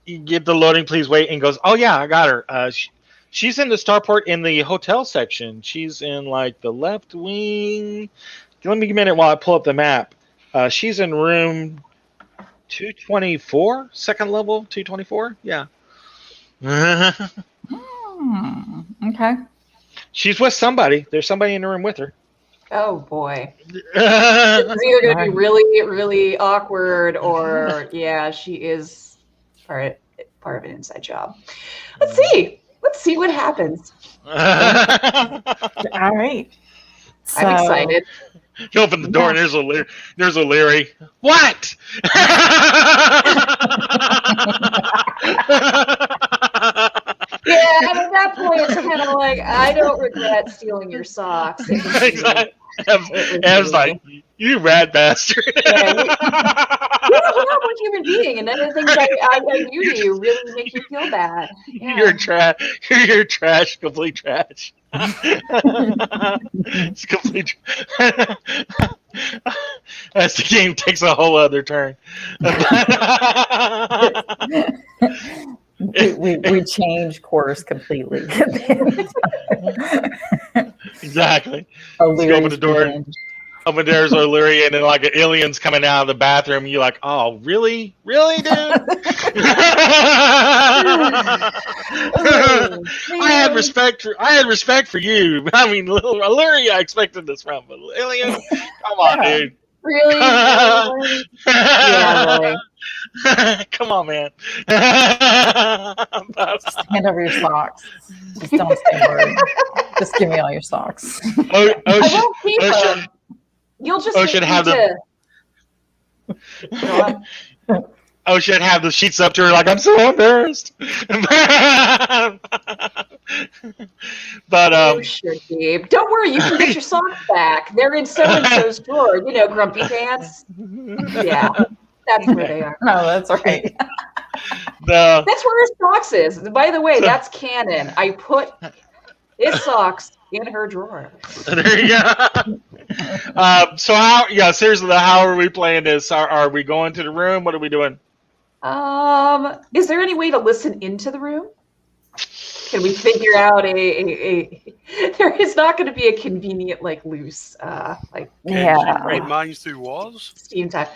Speaker 1: You get the loading, please wait, and goes, oh yeah, I got her. She's in the starport in the hotel section. She's in like the left wing. Let me give me a minute while I pull up the map. She's in room 224, second level, 224. Yeah.
Speaker 3: Okay.
Speaker 1: She's with somebody. There's somebody in the room with her.
Speaker 5: Oh boy. It's either going to be really, really awkward or, yeah, she is part of an inside job. Let's see. Let's see what happens.
Speaker 3: All right. So,
Speaker 5: I'm excited.
Speaker 1: You open the door and there's O'Leary. What?
Speaker 5: Yeah, and at that point, it's kind of like, I don't regret stealing your socks.
Speaker 1: Exactly. I was like, you rad bastard.
Speaker 5: Yeah, you're a horrible human being, and none of the things I do to you really make you feel bad. Yeah.
Speaker 1: You're trash, complete trash. It's complete. As the game takes a whole other turn.
Speaker 3: we change course completely.
Speaker 1: Exactly.
Speaker 3: O'Leary's
Speaker 1: you open the door. Open there's O'Leary, and then like an alien's coming out of the bathroom. You're like, oh, really, dude? I had respect for you. I mean, little O'Leary, I expected this from, but alien, come on, dude.
Speaker 5: Really? Yeah, really.
Speaker 1: Come on, man.
Speaker 3: Just hand over your socks. Just don't say a word. Just give me all your socks.
Speaker 5: I won't keep them. You'll just
Speaker 1: should have should have the sheets up to her like, I'm so embarrassed. But
Speaker 5: you should, Gabe. Don't worry, you can get your socks back. They're in so-and-so's drawer. You know, Grumpy Pants. Yeah, that's where they are.
Speaker 3: No, that's right.
Speaker 5: That's where his socks is. By the way, that's canon. I put his socks in her drawer.
Speaker 1: There you go. So seriously, how are we playing this? Are we going to the room? What are we doing?
Speaker 5: Is there any way to listen into the room? Can we figure out there is not going to be a convenient, like, loose,
Speaker 4: read minds through walls?
Speaker 5: Steam time.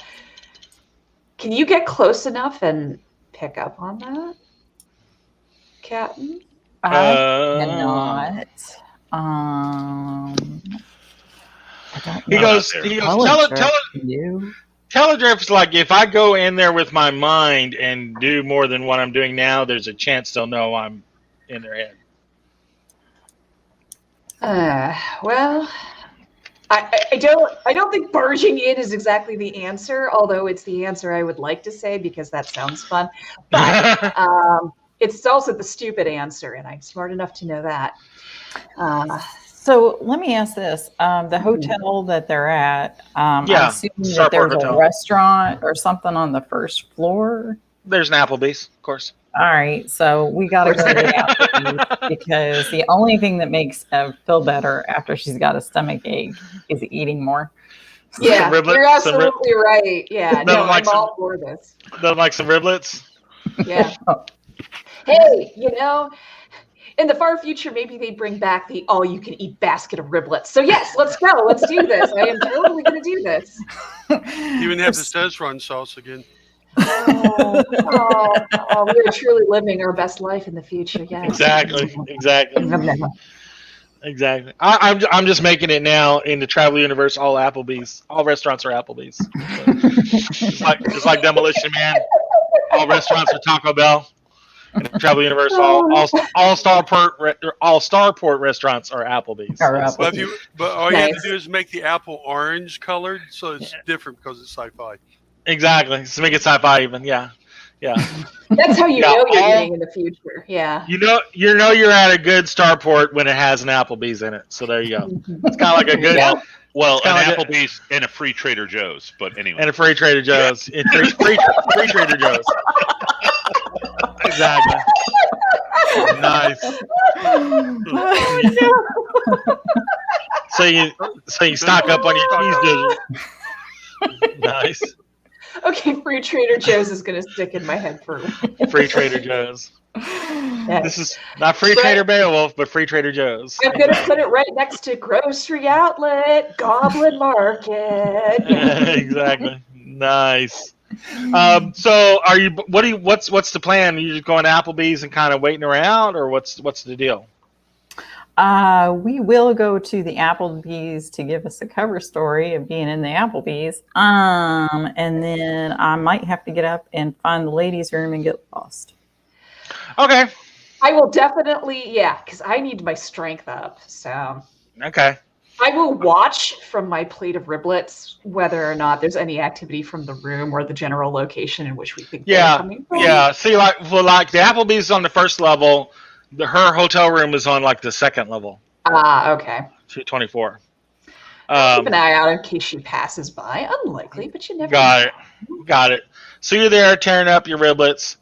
Speaker 5: Can you get close enough and pick up on that, Captain?
Speaker 3: I cannot. I don't know.
Speaker 1: He goes, Teledrift's like, if I go in there with my mind and do more than what I'm doing now, there's a chance they'll know I'm in their head.
Speaker 5: Well, I don't think barging in is exactly the answer, although it's the answer I would like to say because that sounds fun. But it's also the stupid answer, and I'm smart enough to know that.
Speaker 3: So let me ask this: the hotel that they're at, I'm assuming that there's a restaurant or something on the first floor.
Speaker 1: There's an Applebee's, of course.
Speaker 3: All right, so we got to go to the Applebee's because the only thing that makes Ev feel better after she's got a stomach ache is eating more.
Speaker 5: Yeah, you're absolutely right. Yeah, no, I'm all for this.
Speaker 1: Don't like some riblets?
Speaker 5: Yeah. Hey, in the far future, maybe they bring back the all-you-can-eat basket of riblets. So yes, let's go. Let's do this. I am totally going to do this.
Speaker 4: Even have the Szechuan sauce again.
Speaker 5: We are truly living our best life in the future. Yeah.
Speaker 1: Exactly. I'm just making it now in the travel universe. All Applebee's, all restaurants are Applebee's. So, it's like Demolition Man. All restaurants are Taco Bell. And Travel Universe, all Starport restaurants are Applebee's.
Speaker 4: But all you have to
Speaker 5: Nice.
Speaker 4: do is make the apple orange colored, so it's different because it's sci-fi.
Speaker 1: Exactly. So make it sci-fi even. Yeah.
Speaker 5: That's how you
Speaker 1: Yeah,
Speaker 5: know you're
Speaker 1: all-
Speaker 5: getting in the future. Yeah.
Speaker 1: You know you're at a good Starport when it has an Applebee's in it. So there you go. It's kind of like a good
Speaker 5: Yeah.
Speaker 2: Well,
Speaker 1: It's
Speaker 2: an
Speaker 1: kinda like
Speaker 2: Applebee's and a free Trader Joe's, but anyway.
Speaker 1: and a free Trader Joe's. Free Trader Joe's. Exactly. Nice. So you stock up on your cheese dizzle. Nice.
Speaker 5: Okay, free Trader Joe's is going to stick in my head for a while.
Speaker 1: Free Trader Joe's.
Speaker 5: Yes.
Speaker 1: This is not free
Speaker 5: Right.
Speaker 1: Trader Beowulf, but free Trader Joe's.
Speaker 5: I'm going to put it right next to grocery outlet, Goblin Market.
Speaker 1: Exactly. Nice. So are you? What's the plan? Are you just going to Applebee's and kind of waiting around, or what's the deal?
Speaker 3: We will go to the Applebee's to give us a cover story of being in the Applebee's. And then I might have to get up and find the ladies' room and get lost.
Speaker 1: Okay.
Speaker 5: I will definitely, because I need my strength up. So
Speaker 1: Okay.
Speaker 5: I will watch from my plate of riblets whether or not there's any activity from the room or the general location in which we think they're
Speaker 1: Yeah.
Speaker 5: coming from.
Speaker 1: Yeah. See, like the Applebee's on the first level. Her hotel room is on like the second level.
Speaker 5: Okay.
Speaker 1: 224.
Speaker 5: Keep an eye out in case she passes by. Unlikely, but you never know.
Speaker 1: Got it. So you're there tearing up your riblets.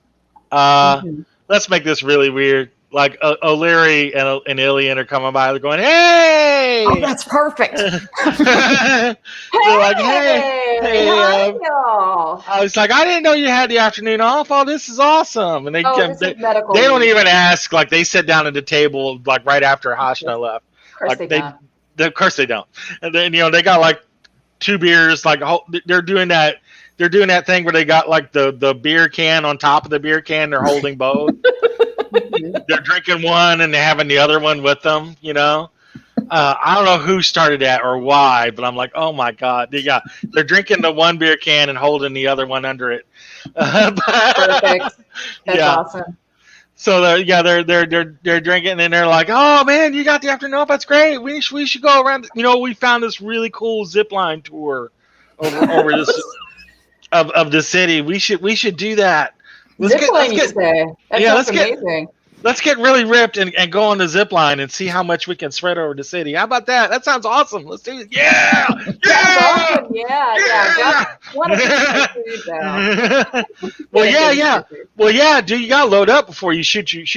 Speaker 1: Let's make this really weird. Like O'Leary and Ilian are coming by. They're going, "Hey!"
Speaker 3: Oh, that's perfect.
Speaker 1: They're like, "Hey,
Speaker 5: Hi, y'all.
Speaker 1: I was like, I didn't know you had the afternoon off. Oh, this is awesome!" And they
Speaker 5: This is medical
Speaker 1: they don't
Speaker 5: leave.
Speaker 1: even ask. Like they sit down at the table like right after Hashna left.
Speaker 5: Of course
Speaker 1: Like
Speaker 5: they don't.
Speaker 1: Of course they don't. And then they got like 2 beers. Like they're doing that. They're doing that thing where they got like the beer can on top of the beer can. They're holding both. They're drinking one and they're having the other one with them. I don't know who started that or why, but I'm like, oh my god, yeah, they're drinking the one beer can and holding the other one under it.
Speaker 5: Perfect. That's awesome.
Speaker 1: So they're drinking and they're like, oh man, you got the afternoon off. That's great. We should go around. We found this really cool zip line tour over this of the city. We should do that.
Speaker 5: Zipline, you say? That sounds amazing.
Speaker 1: Let's get really ripped and go on the zip line and see how much we can spread over the city. How about that? That sounds awesome. Let's do it. Yeah!
Speaker 5: That's awesome. Yeah. One of these though.
Speaker 1: Well, yeah, dude, you gotta load up before you shoot your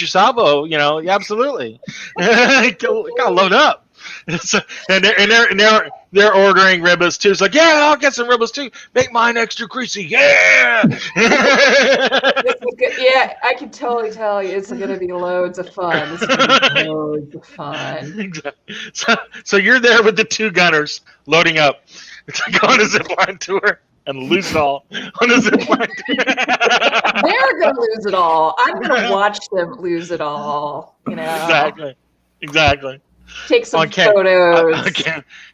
Speaker 1: salvo. Yeah, absolutely. Gotta load up. And they're ordering ribbons too. It's like, yeah, I'll get some ribbons too. Make mine extra greasy. Yeah.
Speaker 5: Yeah, I can totally tell you it's going to be loads of fun. This is going to be loads of fun.
Speaker 1: Exactly. So you're there with the 2 gunners loading up. It's like on a zipline tour and lose it all on a zipline tour.
Speaker 5: They're going to lose it all. I'm going to watch them lose it all.
Speaker 1: Exactly.
Speaker 5: Take some photos.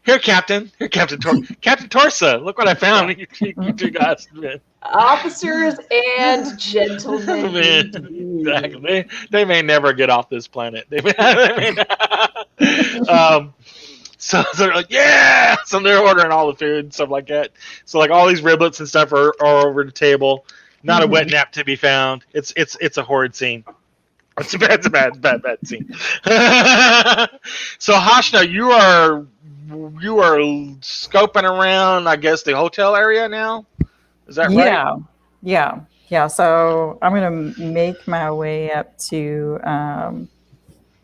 Speaker 1: Here, Captain. Captain Torsa. Look what I found. You 2 guys.
Speaker 5: Officers and gentlemen.
Speaker 1: Exactly. They may never get off this planet. They may not. So they're like, yeah. So they're ordering all the food and stuff like that. So like all these riblets and stuff are over the table. Not a wet nap to be found. It's a horrid scene. It's a bad scene. So Hashna, you are scoping around, I guess, the hotel area now. Is that right?
Speaker 3: Yeah. So I'm gonna make my way up to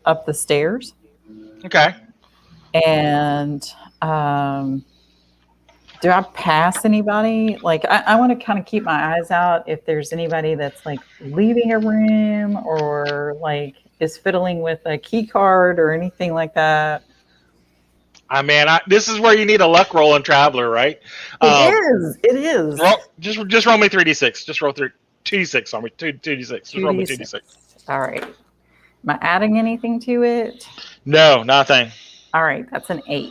Speaker 3: up the stairs.
Speaker 1: Okay.
Speaker 3: And do I pass anybody? Like, I want to kind of keep my eyes out if there's anybody that's like leaving a room or like is fiddling with a key card or anything like that.
Speaker 1: I mean, this is where you need a luck roll in Traveler, right?
Speaker 3: It is.
Speaker 1: Just roll me 3d6. Just roll 2d6 on me. 2d6. Just roll me 2d6.
Speaker 3: All right. Am I adding anything to it?
Speaker 1: No, nothing.
Speaker 3: All right, that's an 8.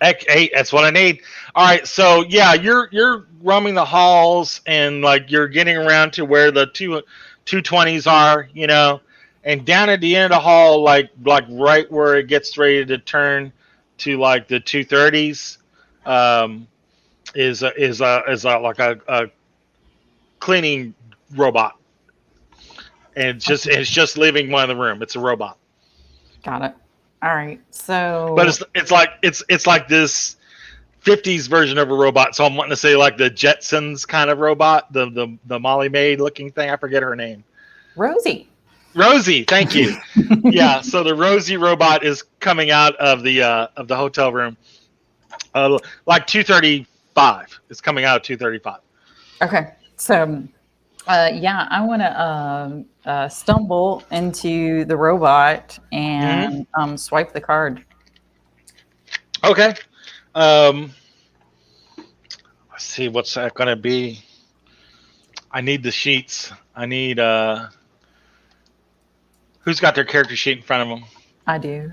Speaker 1: Hey, that's what I need. All right, so yeah, you're roaming the halls and like you're getting around to where the 220s are, and down at the end of the hall, like right where it gets ready to turn to like the 230s, is like a cleaning robot, and it's just leaving one of the room. It's a robot.
Speaker 3: Got it. All right. So,
Speaker 1: But it's like this 50s version of a robot. So I'm wanting to say like the Jetsons kind of robot, the Molly Maid looking thing. I forget her name.
Speaker 3: Rosie.
Speaker 1: Rosie, thank you. Yeah, so the Rosie robot is coming out of the hotel room, like 235. It's coming out at 235.
Speaker 3: Okay. So, yeah, I want to stumble into the robot and swipe the card.
Speaker 1: Okay. Let's see, what's that going to be? I need the sheets. I need who's got their character sheet in front of them?
Speaker 3: I do.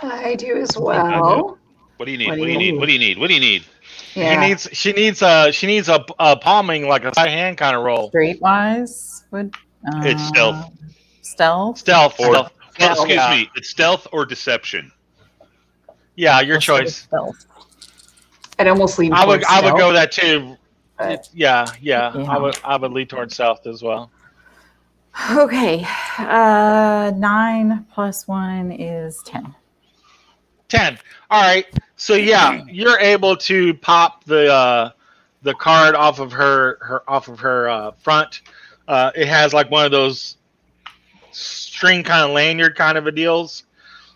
Speaker 5: I do as well.
Speaker 2: What do you need? What do you need? What do you need? What do you need?
Speaker 5: Yeah.
Speaker 1: She needs a palming, like a side hand kind of roll.
Speaker 3: Streetwise would.
Speaker 2: It's stealth.
Speaker 3: Stealth.
Speaker 2: Well, excuse
Speaker 1: Yeah.
Speaker 2: me. It's stealth or deception.
Speaker 1: Yeah, your
Speaker 3: Let's go with
Speaker 1: choice.
Speaker 3: Stealth.
Speaker 5: I'd almost lean
Speaker 1: I would
Speaker 5: towards stealth,
Speaker 1: go that too.
Speaker 5: but-
Speaker 1: Yeah.
Speaker 3: Yeah.
Speaker 1: I would lead towards stealth as well.
Speaker 3: Okay. 9 plus 1 is 10.
Speaker 1: 10. All right. So yeah, you're able to pop the card off of her front. It has like one of those string kind of lanyard kind of a deals,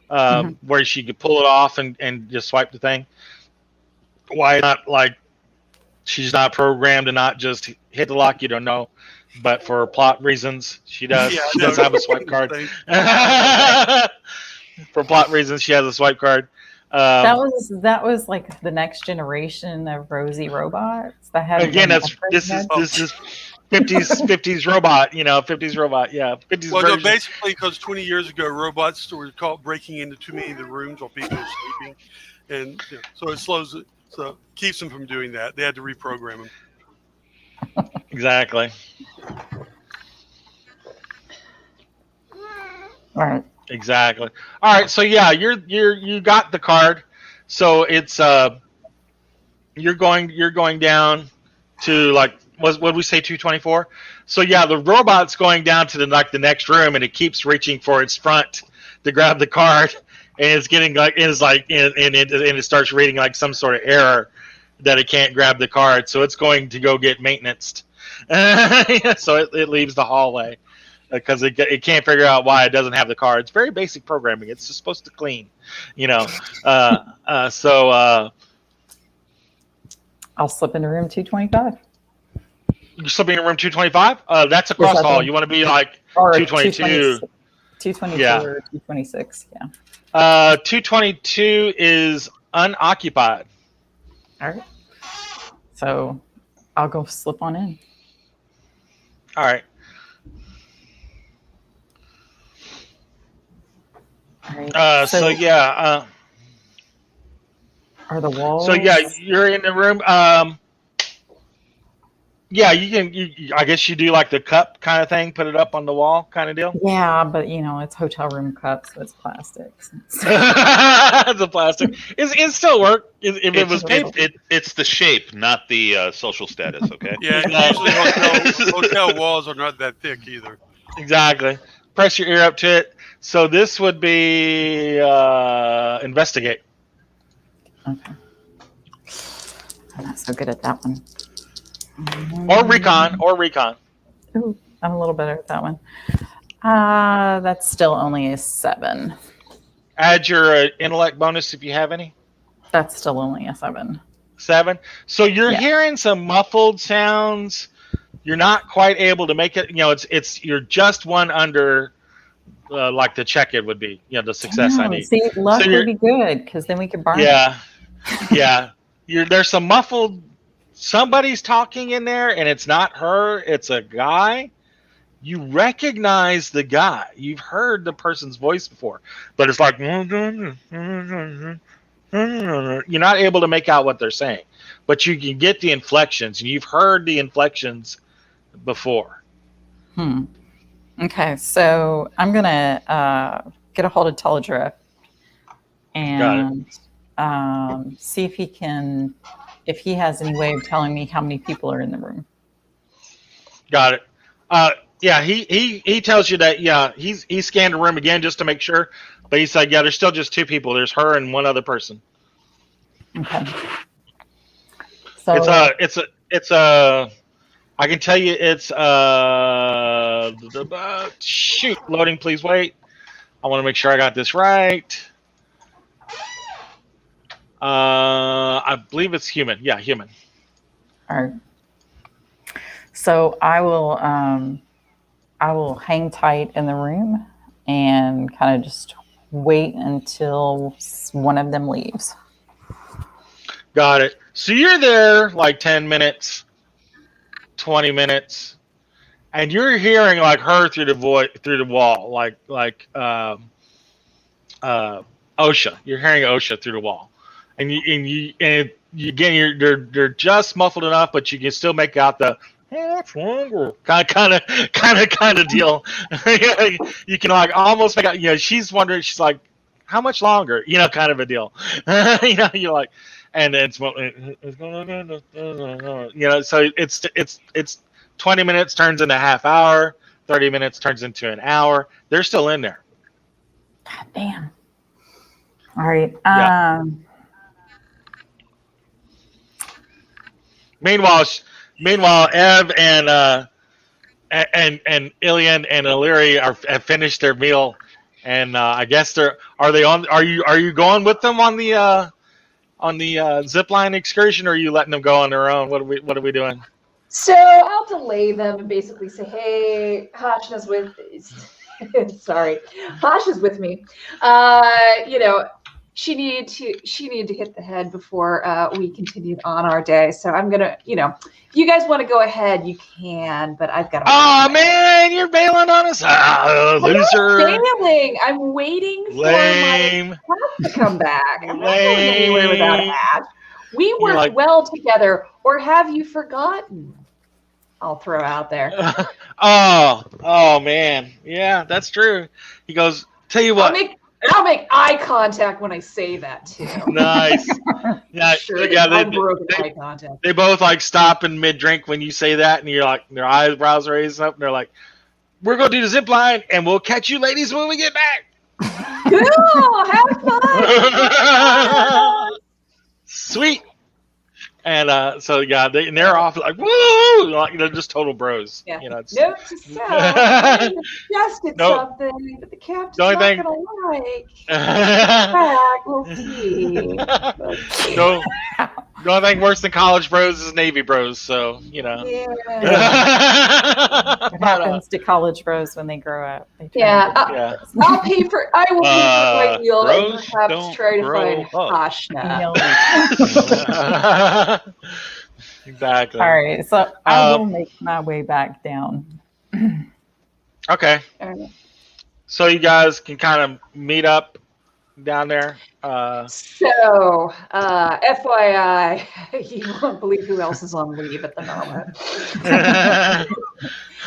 Speaker 1: where she could pull it off and just swipe the thing. Why not? Like, she's not programmed to not just hit the lock. You don't know, but for plot reasons, she does.
Speaker 4: Yeah,
Speaker 1: She does have a swipe card. For plot reasons, she has a swipe card.
Speaker 3: That was like the next generation of Rosie robots that had
Speaker 1: Again, this is 50s robot, 50s robot, yeah, 50s
Speaker 4: Well, no,
Speaker 1: version.
Speaker 4: basically, because 20 years ago, robots were caught breaking into too many of the rooms while people were sleeping, and so it keeps them from doing that. They had to reprogram them.
Speaker 1: Exactly.
Speaker 3: All right.
Speaker 1: Exactly. All right, so yeah, you got the card. So it's you're going down to like what we say 224. So yeah, the robot's going down to the next room, and it keeps reaching for its front to grab the card, and it's getting like it starts reading like some sort of error that it can't grab the card, so it's going to go get maintenanced. So it leaves the hallway because it can't figure out why it doesn't have the card. It's very basic programming. It's just supposed to clean, So
Speaker 3: I'll slip into room 225.
Speaker 1: you're slipping in room 225. That's across
Speaker 3: Yes,
Speaker 1: the hall. You want to be like
Speaker 3: Or
Speaker 1: 222.
Speaker 3: 222
Speaker 1: Yeah.
Speaker 3: or 226. Yeah.
Speaker 1: 222 is unoccupied.
Speaker 3: All right. So I'll go slip on in.
Speaker 1: All right.
Speaker 3: All right.
Speaker 1: So yeah.
Speaker 3: Are the walls?
Speaker 1: So yeah, you're in the room. Yeah, you can. I guess you do like the cup kind of thing. Put it up on the wall, kind of deal.
Speaker 3: Yeah, but it's hotel room cups, so it's plastic.
Speaker 1: It's a plastic. It still work if it was paper.
Speaker 2: It's the shape, not the social status. Okay.
Speaker 4: Yeah, and usually hotel walls are not that thick either.
Speaker 1: Exactly. Press your ear up to it. So this would be investigate.
Speaker 3: Okay. I'm not so good at that one.
Speaker 1: Or recon.
Speaker 3: Ooh, I'm a little better at that one. That's still only a 7.
Speaker 1: Add your intellect bonus if you have any.
Speaker 3: That's still only a 7.
Speaker 1: 7. So you're
Speaker 3: Yeah.
Speaker 1: hearing some muffled sounds. You're not quite able to make it. You're just one under, like the check it would be. The success I need.
Speaker 3: See, luck
Speaker 1: So
Speaker 3: would be good because then we could burn it.
Speaker 1: Yeah. There's some muffled. Somebody's talking in there, and it's not her. It's a guy. You recognize the guy. You've heard the person's voice before, but it's like, You're not able to make out what they're saying, but you can get the inflections, and you've heard the inflections before.
Speaker 3: Okay, so I'm gonna get a hold of Teledrift and see if he has any way of telling me how many people are in the room.
Speaker 1: Got it. Yeah, he tells you that. Yeah, he scanned the room again just to make sure, but he said, yeah, there's still just 2 people. There's her and one other person.
Speaker 3: Okay. So
Speaker 1: it's a. I can tell you it's shoot, loading. Please wait. I want to make sure I got this right. I believe it's human. Yeah, human.
Speaker 3: all right. So I will hang tight in the room and kind of just wait until one of them leaves.
Speaker 1: Got it. So you're there like 10 minutes, 20 minutes, and you're hearing like her through the wall, like OSHA. You're hearing OSHA through the wall, and you again they're just muffled enough, but you can still make out the kind of deal. You can like almost make out. She's wondering. She's like, how much longer? Kind of a deal. You're like, and it's so it's 20 minutes turns into a half hour. 30 minutes turns into an hour. They're still in there.
Speaker 3: God damn. All right.
Speaker 1: Yeah. Meanwhile, Ev and Ilian and Illyri have finished their meal, and I guess are you going with them on the zipline excursion, or are you letting them go on their own? What are we doing?
Speaker 5: So I'll delay them and basically say, hey, Hashna's with sorry, Hasha's with me. She needed to hit the head before we continued on our day. So I'm gonna, if you guys want to go ahead, you can, but I've got to.
Speaker 1: Oh man, you're bailing on us, loser!
Speaker 5: I'm not bailing. I'm waiting for my hat to come back. I'm not going anywhere without a hat. We work well together, or have you forgotten? I'll throw out there.
Speaker 1: Oh man, yeah, that's true. He goes, tell you what.
Speaker 5: I'll make eye contact when I say that too.
Speaker 1: Nice. Yeah,
Speaker 5: sure.
Speaker 1: Yeah,
Speaker 5: eye contact.
Speaker 1: They both like stop in mid drink when you say that, and you're like, their eyebrows raised up, and they're like, "We're gonna do the zip line, and we'll catch you, ladies, when we get back."
Speaker 5: Cool. Have fun.
Speaker 1: Sweet. And so yeah, they're off like woo, like they're just total bros.
Speaker 5: Yeah.
Speaker 1: It's,
Speaker 5: note to self: I suggested something that the captain's not going to like. We'll see.
Speaker 1: No, the only thing worse than college bros is Navy bros. So
Speaker 5: Yeah.
Speaker 3: What happens to college bros when they grow up? I'll
Speaker 5: pay for. I will pay for my meal and perhaps try to find Hashna.
Speaker 1: Exactly.
Speaker 3: All right, so I will make my way back down.
Speaker 1: Okay.
Speaker 5: All right.
Speaker 1: So you guys can kind of meet up down there.
Speaker 5: So, FYI, you won't believe who else is on leave at the moment.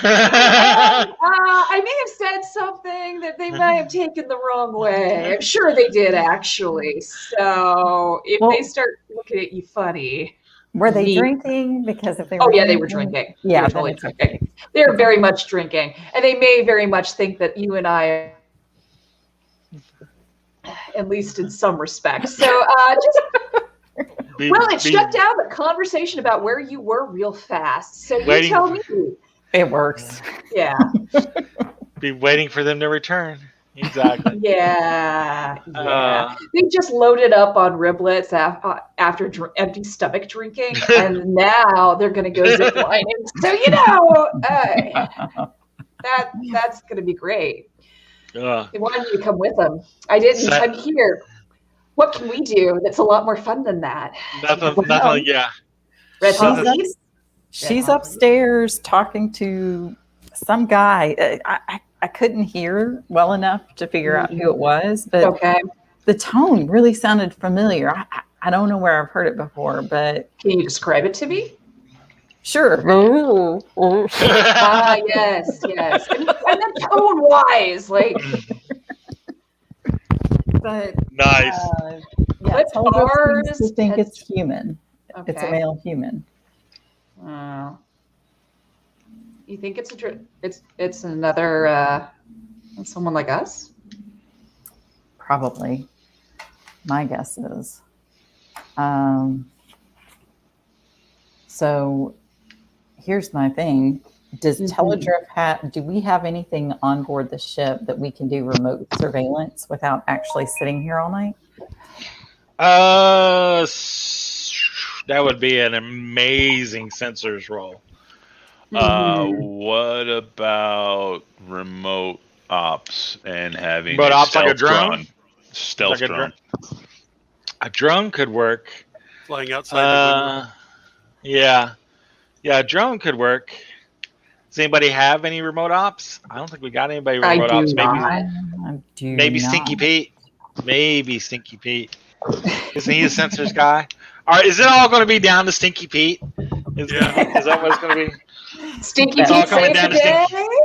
Speaker 5: I may have said something that they might have taken the wrong way. I'm sure they did, actually. So if they start looking at you funny.
Speaker 3: Were they drinking? Because if they were
Speaker 5: they were drinking.
Speaker 3: Yeah,
Speaker 5: they were totally drinking. They're very much drinking. And they may very much think that you and I, at least in some respects. So it shut down the conversation about where you were real fast. So you tell me.
Speaker 3: It works.
Speaker 5: Yeah.
Speaker 1: Be waiting for them to return. Exactly.
Speaker 5: Yeah. They just loaded up on riblets after empty stomach drinking, and now they're going to go zip lining. So that's going to be great. They wanted me to come with them. I didn't. I'm here. What can we do that's a lot more fun than that?
Speaker 1: Nothing. Yeah.
Speaker 3: She's upstairs talking to some guy. I couldn't hear well enough to figure out who it was, but The tone really sounded familiar. I don't know where I've heard it before, but
Speaker 5: Can you describe it to me?
Speaker 3: sure.
Speaker 5: Ah, yes. And then tone wise, like
Speaker 3: But
Speaker 1: Nice.
Speaker 3: yeah,
Speaker 5: But
Speaker 3: Telegraph seems to
Speaker 5: ours
Speaker 3: think
Speaker 5: tend
Speaker 3: it's human. It's a
Speaker 5: okay.
Speaker 3: male human.
Speaker 5: You think it's another someone like us?
Speaker 3: Probably. My guess is. So here's my thing. Does Telegraph do we have anything on board the ship that we can do remote surveillance without actually sitting here all night?
Speaker 1: That would be an amazing sensors roll.
Speaker 2: What about remote ops and having
Speaker 1: Remote ops like a
Speaker 2: stealth
Speaker 1: drone?
Speaker 2: Stealth
Speaker 1: Like
Speaker 2: drone.
Speaker 1: A drone could work.
Speaker 4: Flying outside the window.
Speaker 1: Yeah, a drone could work. Does anybody have any remote ops? I don't think we got anybody
Speaker 5: I
Speaker 1: remote
Speaker 5: do
Speaker 1: ops.
Speaker 5: not.
Speaker 1: Maybe Stinky Pete. Maybe Stinky Pete. Isn't he a sensors guy? All right, is it all going to be down to Stinky Pete? Is that what it's going to be?
Speaker 5: Stinky
Speaker 1: It's all
Speaker 5: Pete
Speaker 1: coming
Speaker 5: saves
Speaker 1: down
Speaker 5: the
Speaker 1: to
Speaker 5: day?
Speaker 1: Stinky.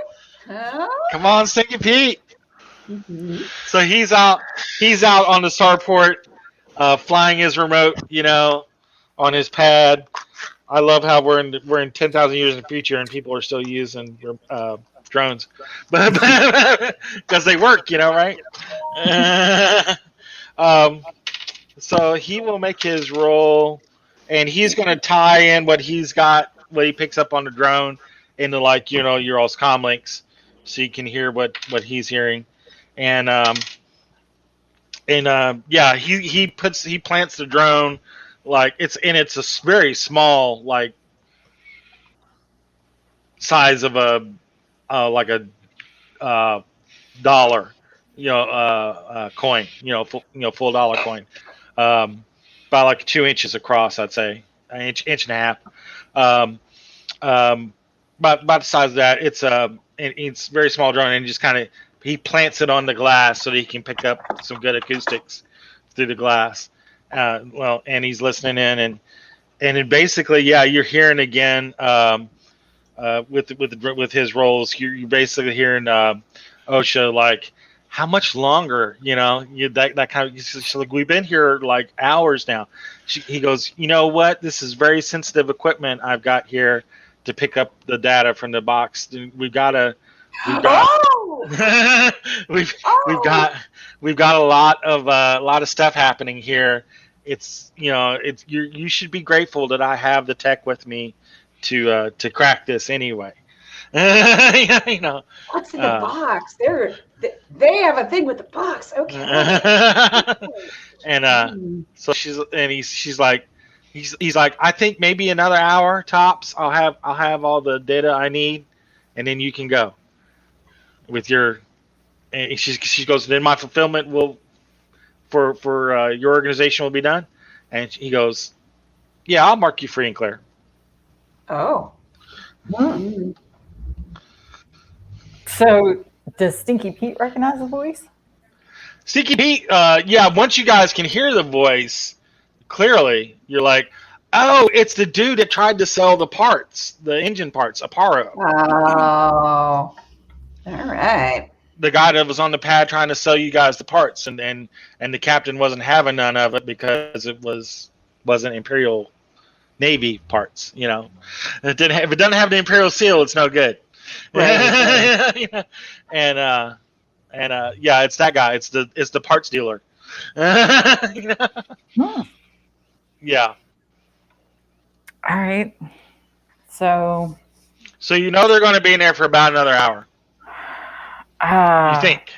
Speaker 5: Huh?
Speaker 1: Come on, Stinky Pete. So he's out on the starport, flying his remote, on his pad. I love how we're in 10,000 years in the future and people are still using drones, but because they work, right? So he will make his roll, and he's going to tie in what he picks up on the drone into your all's comm links, so you can hear what he's hearing, and he plants the drone it's a very small size of a dollar, coin, full dollar coin, about 2 inches across, I'd say, an inch and a half, about the size of that. It's a very small drone, and just he plants it on the glass so that he can pick up some good acoustics through the glass. And he's listening in, and then basically, you're hearing again with his rolls. You're basically hearing OSHA how much longer? That kind of. She's like, we've been here hours now. He goes, you know what? This is very sensitive equipment I've got here to pick up the data from the box. We've got we've got a lot of stuff happening here. It's you should be grateful that I have the tech with me to crack this anyway.
Speaker 5: What's in the box? They have a thing with the box. Okay.
Speaker 1: And so she's like, he's like, I think maybe another hour tops. I'll have all the data I need, and then you can go with your. And she goes, then my fulfillment will for your organization will be done. And he goes, yeah, I'll mark you free and clear.
Speaker 5: Oh.
Speaker 3: So does Stinky Pete recognize the voice?
Speaker 1: Stinky Pete, once you guys can hear the voice clearly, you're like, oh, it's the dude that tried to sell the engine parts, Aparo.
Speaker 5: Oh. All right.
Speaker 1: The guy that was on the pad trying to sell you guys the parts, and the captain wasn't having none of it because it wasn't Imperial Navy parts. If it doesn't have the Imperial seal, it's no good. Right. And it's that guy. It's the parts dealer. Yeah.
Speaker 3: All right. So
Speaker 1: they're going to be in there for about another hour. You think?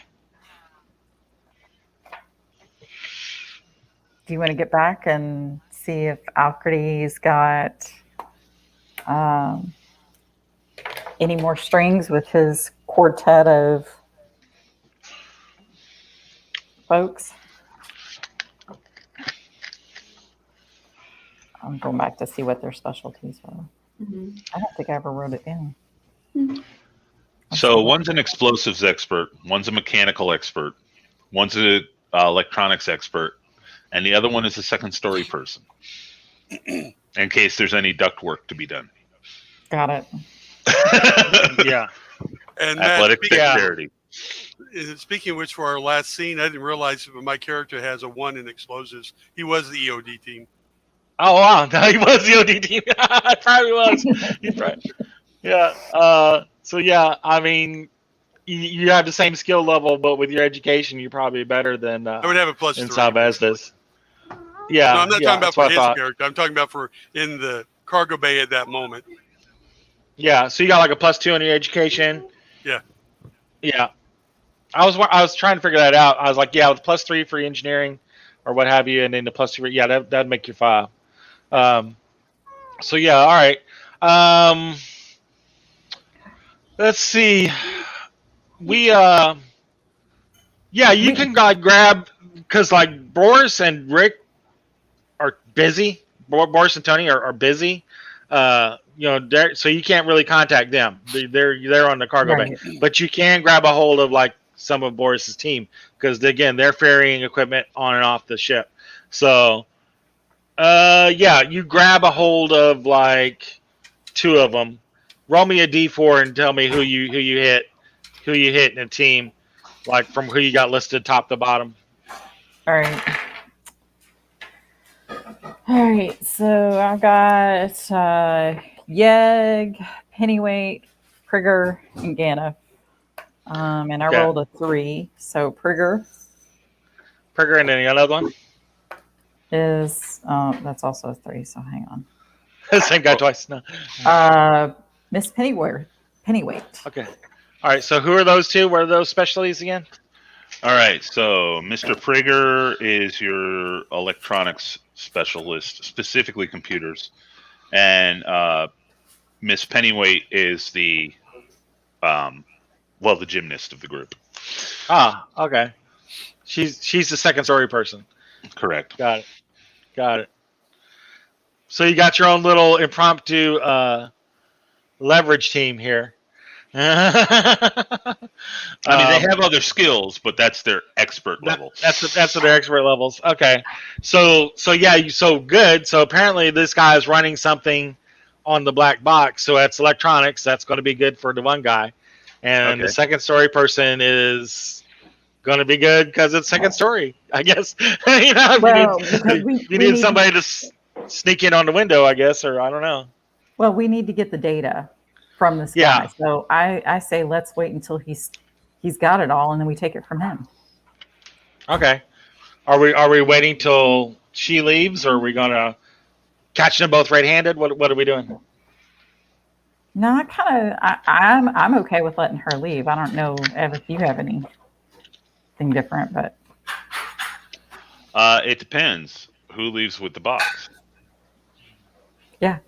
Speaker 3: Do you want to get back and see if Alcrady's got any more strings with his quartet of folks? I'm going back to see what their specialties are. Mm-hmm. I don't think I ever wrote it down. Mm-hmm.
Speaker 2: So one's an explosives expert, one's a mechanical expert, one's a electronics expert, and the other one is a second story person, in case there's any duct work to be done.
Speaker 3: Got it.
Speaker 1: Yeah.
Speaker 4: And Matt,
Speaker 2: Athletic dexterity.
Speaker 4: speaking of which, for our last scene, I didn't realize but my character has a 1 in explosives. He was the EOD team.
Speaker 1: Oh wow, no, he was the OD team. Probably was. He's probably, yeah. So yeah, I mean, you have the same skill level, but with your education, you're probably better than
Speaker 4: I would have a +3.
Speaker 1: Salvez does. Yeah.
Speaker 4: No, I'm not
Speaker 1: yeah,
Speaker 4: talking about
Speaker 1: that's
Speaker 4: for
Speaker 1: what I
Speaker 4: his
Speaker 1: thought.
Speaker 4: character. I'm talking about for in the cargo bay at that moment.
Speaker 1: Yeah. So you got like a +2 in your education.
Speaker 4: Yeah.
Speaker 1: Yeah. I was trying to figure that out. I was like, yeah, with +3 for engineering or what have you, and then the +2 for, yeah, that'd make you 5. So yeah, all right. Let's see. We yeah, you can grab, because like Boris and Rick are busy. Boris and Tony are busy. So you can't really contact them. They're on the cargo bay, but you can grab a hold of like some of Boris's team, because again, they're ferrying equipment on and off the ship. So yeah, you grab a hold of like 2 of them. Roll me a d4 and tell me who you hit in a team, like from who you got listed top to bottom.
Speaker 3: All right. All right. So I got Yeg, Pennyweight, Prigger, and Gana. And I rolled a 3. So Prigger
Speaker 1: and then another one
Speaker 3: is that's also a 3. So hang on.
Speaker 1: Same guy twice. No.
Speaker 3: Miss Pennyweight.
Speaker 1: Okay. All right. So who are those 2? What are those specialties again?
Speaker 2: All right, so Mr. Prigger is your electronics specialist, specifically computers, and Miss Pennyweight is the the gymnast of the group.
Speaker 1: Ah, okay. She's the second story person.
Speaker 2: Correct.
Speaker 1: Got it. So you got your own little impromptu leverage team here.
Speaker 2: I mean, they have other skills, but that's their expert level.
Speaker 1: That's their expert levels. Okay. So yeah, so good. So apparently this guy is running something on the black box. So that's electronics. That's going to be good for the one guy. And the second story person is going to be good because it's second story, I guess. You need somebody to sneak in on the window, I guess, or I don't know.
Speaker 3: Well, we need to get the data from this guy. So I say let's wait until he's got it all, and then we take it from him.
Speaker 1: Okay. Are we waiting till she leaves, or are we gonna catch them both right-handed? What are we doing?
Speaker 3: No, I'm okay with letting her leave. I don't know if you have anything different, but
Speaker 2: it depends who leaves with the box.
Speaker 3: Yeah.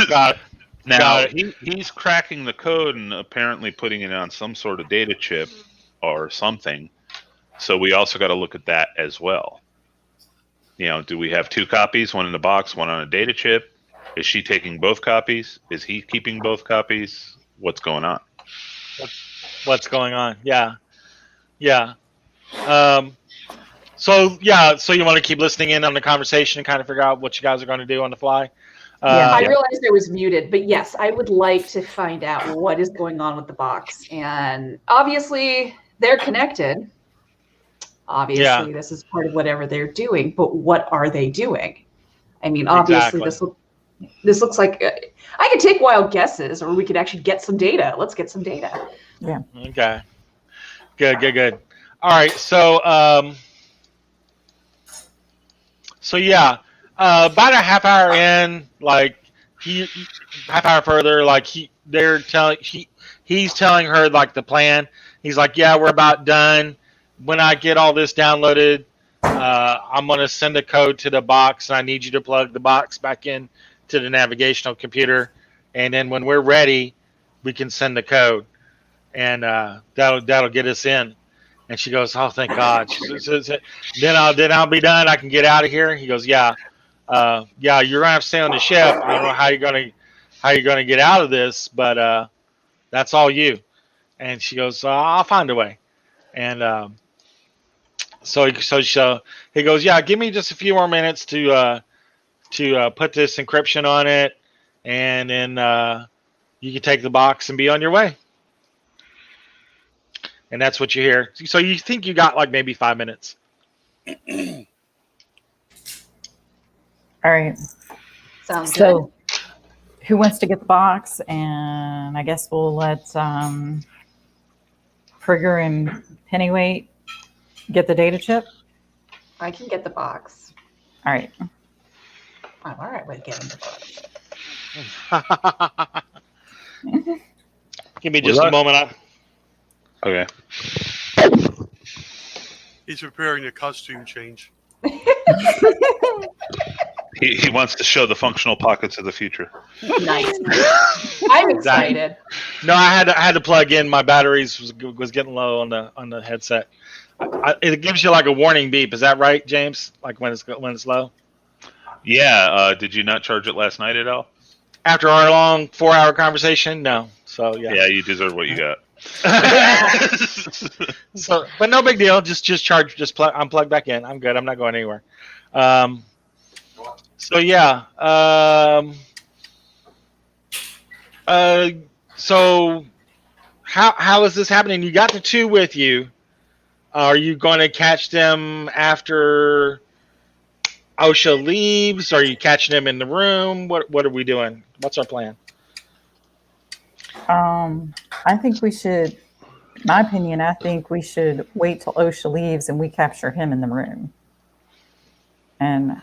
Speaker 2: Got it. Now, he's cracking the code and apparently putting it on some sort of data chip or something. So we also got to look at that as well. Do we have 2 copies, one in the box, one on a data chip? Is she taking both copies? Is he keeping both copies? What's going on?
Speaker 1: What's going on? Yeah. So you want to keep listening in on the conversation and kind of figure out what you guys are going to do on the fly?
Speaker 5: I realized I was muted, but yes, I would like to find out what is going on with the box. And obviously, they're connected. Obviously, this is part of whatever they're doing, but what are they doing? I mean, obviously, this looks like I could take wild guesses, or we could actually get some data. Let's get some data.
Speaker 3: Yeah.
Speaker 1: Okay. Good. All right. So, about a half hour in, like half hour further, like he's telling her like the plan. He's like, yeah, we're about done. When I get all this downloaded, I'm gonna send a code to the box, and I need you to plug the box back in to the navigational computer, and then when we're ready, we can send the code, and that'll get us in. And she goes, oh, thank God. Then I'll be done. I can get out of here. He goes, yeah, you're gonna have to stay on the ship. I don't know how you're gonna get out of this, but that's all you. And she goes, I'll find a way. And he goes, yeah, give me just a few more minutes to put this encryption on it, and then you can take the box and be on your way. And that's what you hear. So you think you got like maybe 5 minutes.
Speaker 3: All right.
Speaker 5: Sounds good.
Speaker 3: So, who wants to get the box? And I guess we'll let Frigger and Pennyweight get the data chip.
Speaker 5: I can get the box.
Speaker 3: All right.
Speaker 5: I'm all right with getting the box.
Speaker 1: Give me just a moment.
Speaker 2: Okay.
Speaker 4: He's preparing a costume change.
Speaker 2: He wants to show the functional pockets of the future.
Speaker 5: Nice. I'm excited.
Speaker 1: No, I had to plug in. My batteries was getting low on the headset. It gives you like a warning beep. Is that right, James? Like when it's low.
Speaker 2: Yeah. Did you not charge it last night at all?
Speaker 1: After our long 4-hour conversation, no. So yeah.
Speaker 2: Yeah, you deserve what you got.
Speaker 1: So, but no big deal. Just charge. I'm plugged back in. I'm good. I'm not going anywhere. So yeah. So how is this happening? You got the two with you. Are you going to catch them after OSHA leaves? Are you catching them in the room? What are we doing? What's our plan?
Speaker 3: I think we should, in my opinion, I think we should wait till OSHA leaves and we capture him in the room. And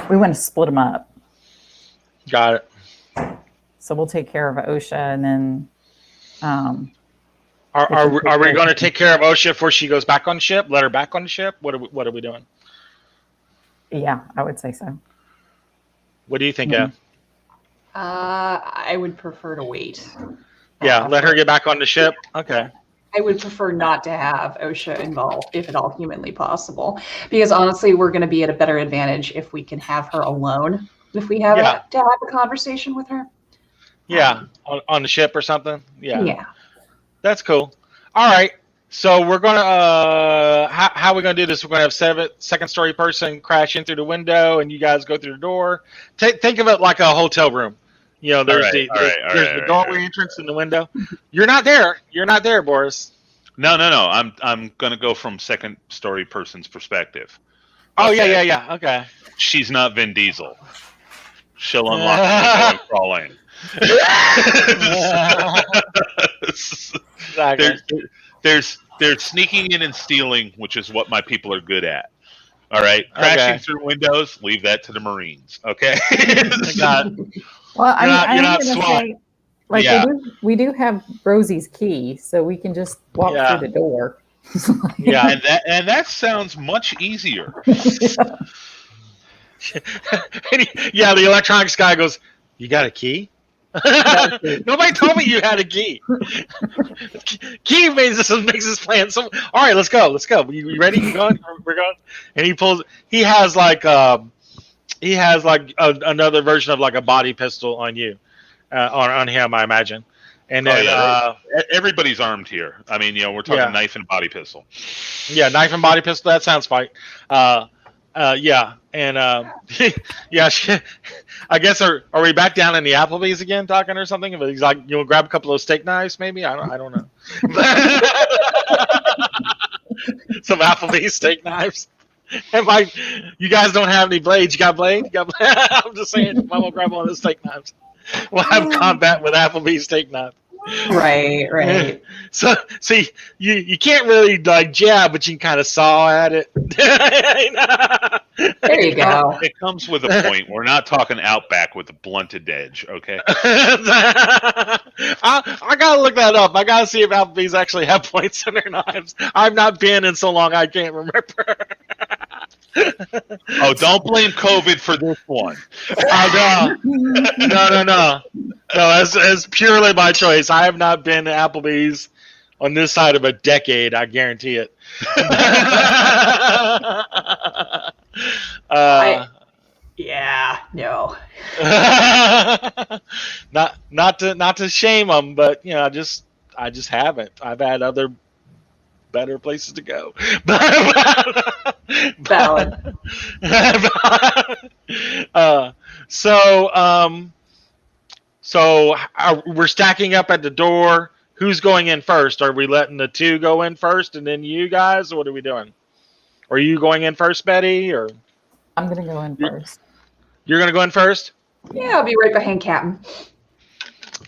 Speaker 3: we want to split them up.
Speaker 1: Got it.
Speaker 3: So we'll take care of OSHA and then.
Speaker 1: Are we going to take care of OSHA before she goes back on the ship? Let her back on the ship? What are we doing?
Speaker 3: Yeah, I would say so.
Speaker 1: What do you think, Ev?
Speaker 5: I would prefer to wait.
Speaker 1: Yeah, let her get back on the ship. Okay.
Speaker 5: I would prefer not to have OSHA involved, if at all humanly possible, because honestly, we're going to be at a better advantage if we can have her alone. If we have to have a conversation with her.
Speaker 1: Yeah, on the ship or something. Yeah.
Speaker 5: Yeah.
Speaker 1: That's cool. All right. So we're gonna how are we gonna do this? We're gonna have second story person crash in through the window, and you guys go through the door. Think of it like a hotel room. You know, there's the doorway entrance in the window. You're not there. You're not there, Boris.
Speaker 2: No. I'm gonna go from second story person's perspective.
Speaker 1: Oh yeah. Okay.
Speaker 2: She's not Vin Diesel. She'll unlock the window and crawl in.
Speaker 1: Exactly.
Speaker 2: There's sneaking in and stealing, which is what my people are good at. All right, crashing through windows, leave that to the Marines. Okay.
Speaker 3: Well, I'm
Speaker 1: not
Speaker 3: going to
Speaker 1: SWAT.
Speaker 3: say, like we do have Rosie's key, so we can just walk through the door.
Speaker 1: Yeah,
Speaker 2: and that sounds much easier.
Speaker 1: Yeah, the electronics guy goes, "You got a key?" Nobody told me you had a key. Key makes this plan. So, all right, let's go. You ready? You going? We're going. And he has like another version of like a body pistol on you, on him, I imagine. And then
Speaker 2: everybody's armed here. I mean, we're talking knife and body pistol.
Speaker 1: Yeah, knife and body pistol. That sounds fine. Yeah, and I guess are we back down in the Applebee's again talking or something? But he's like, you'll grab a couple of steak knives, maybe. I don't know. Some Applebee's steak knives. And like, you guys don't have any blades. You got blades? I'm just saying, I will grab one of the steak knives. We'll have combat with Applebee's steak knife.
Speaker 5: Right.
Speaker 1: So see, you can't really like jab, but you can kind of saw at it.
Speaker 5: There you go.
Speaker 2: It comes with a point. We're not talking Outback with a blunted edge, okay?
Speaker 1: I gotta look that up. I gotta see if Applebee's actually have points in their knives. I've not been in so long I can't remember.
Speaker 2: Oh, don't blame COVID for this one.
Speaker 1: Oh, no. No, it's purely by choice. I have not been to Applebee's on this side of a decade. I guarantee it.
Speaker 5: No.
Speaker 1: Not to shame them, but I just haven't. I've had other better places to go.
Speaker 5: Valid.
Speaker 1: So we're stacking up at the door. Who's going in first? Are we letting the two go in first and then you guys? Or what are we doing? Are you going in first, Betty? Or
Speaker 3: I'm going to go in first.
Speaker 1: you're going to go in first?
Speaker 5: Yeah, I'll be right behind Captain.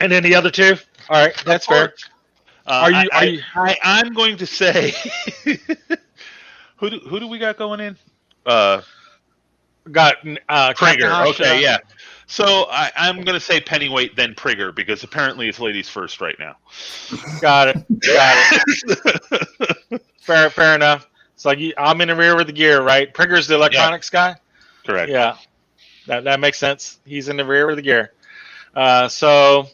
Speaker 1: And then the other two? All right, that's fair.
Speaker 2: I'm going to say, who do we got going in?
Speaker 1: Got
Speaker 2: Prigger. Okay, yeah. So I'm going to say Pennyweight, then Prigger, because apparently it's ladies first right now.
Speaker 1: Got it. Fair enough. It's like I'm in the rear with the gear, right? Prigger's the electronics guy?
Speaker 2: Correct.
Speaker 1: Yeah. That makes sense. He's in the rear with the gear. So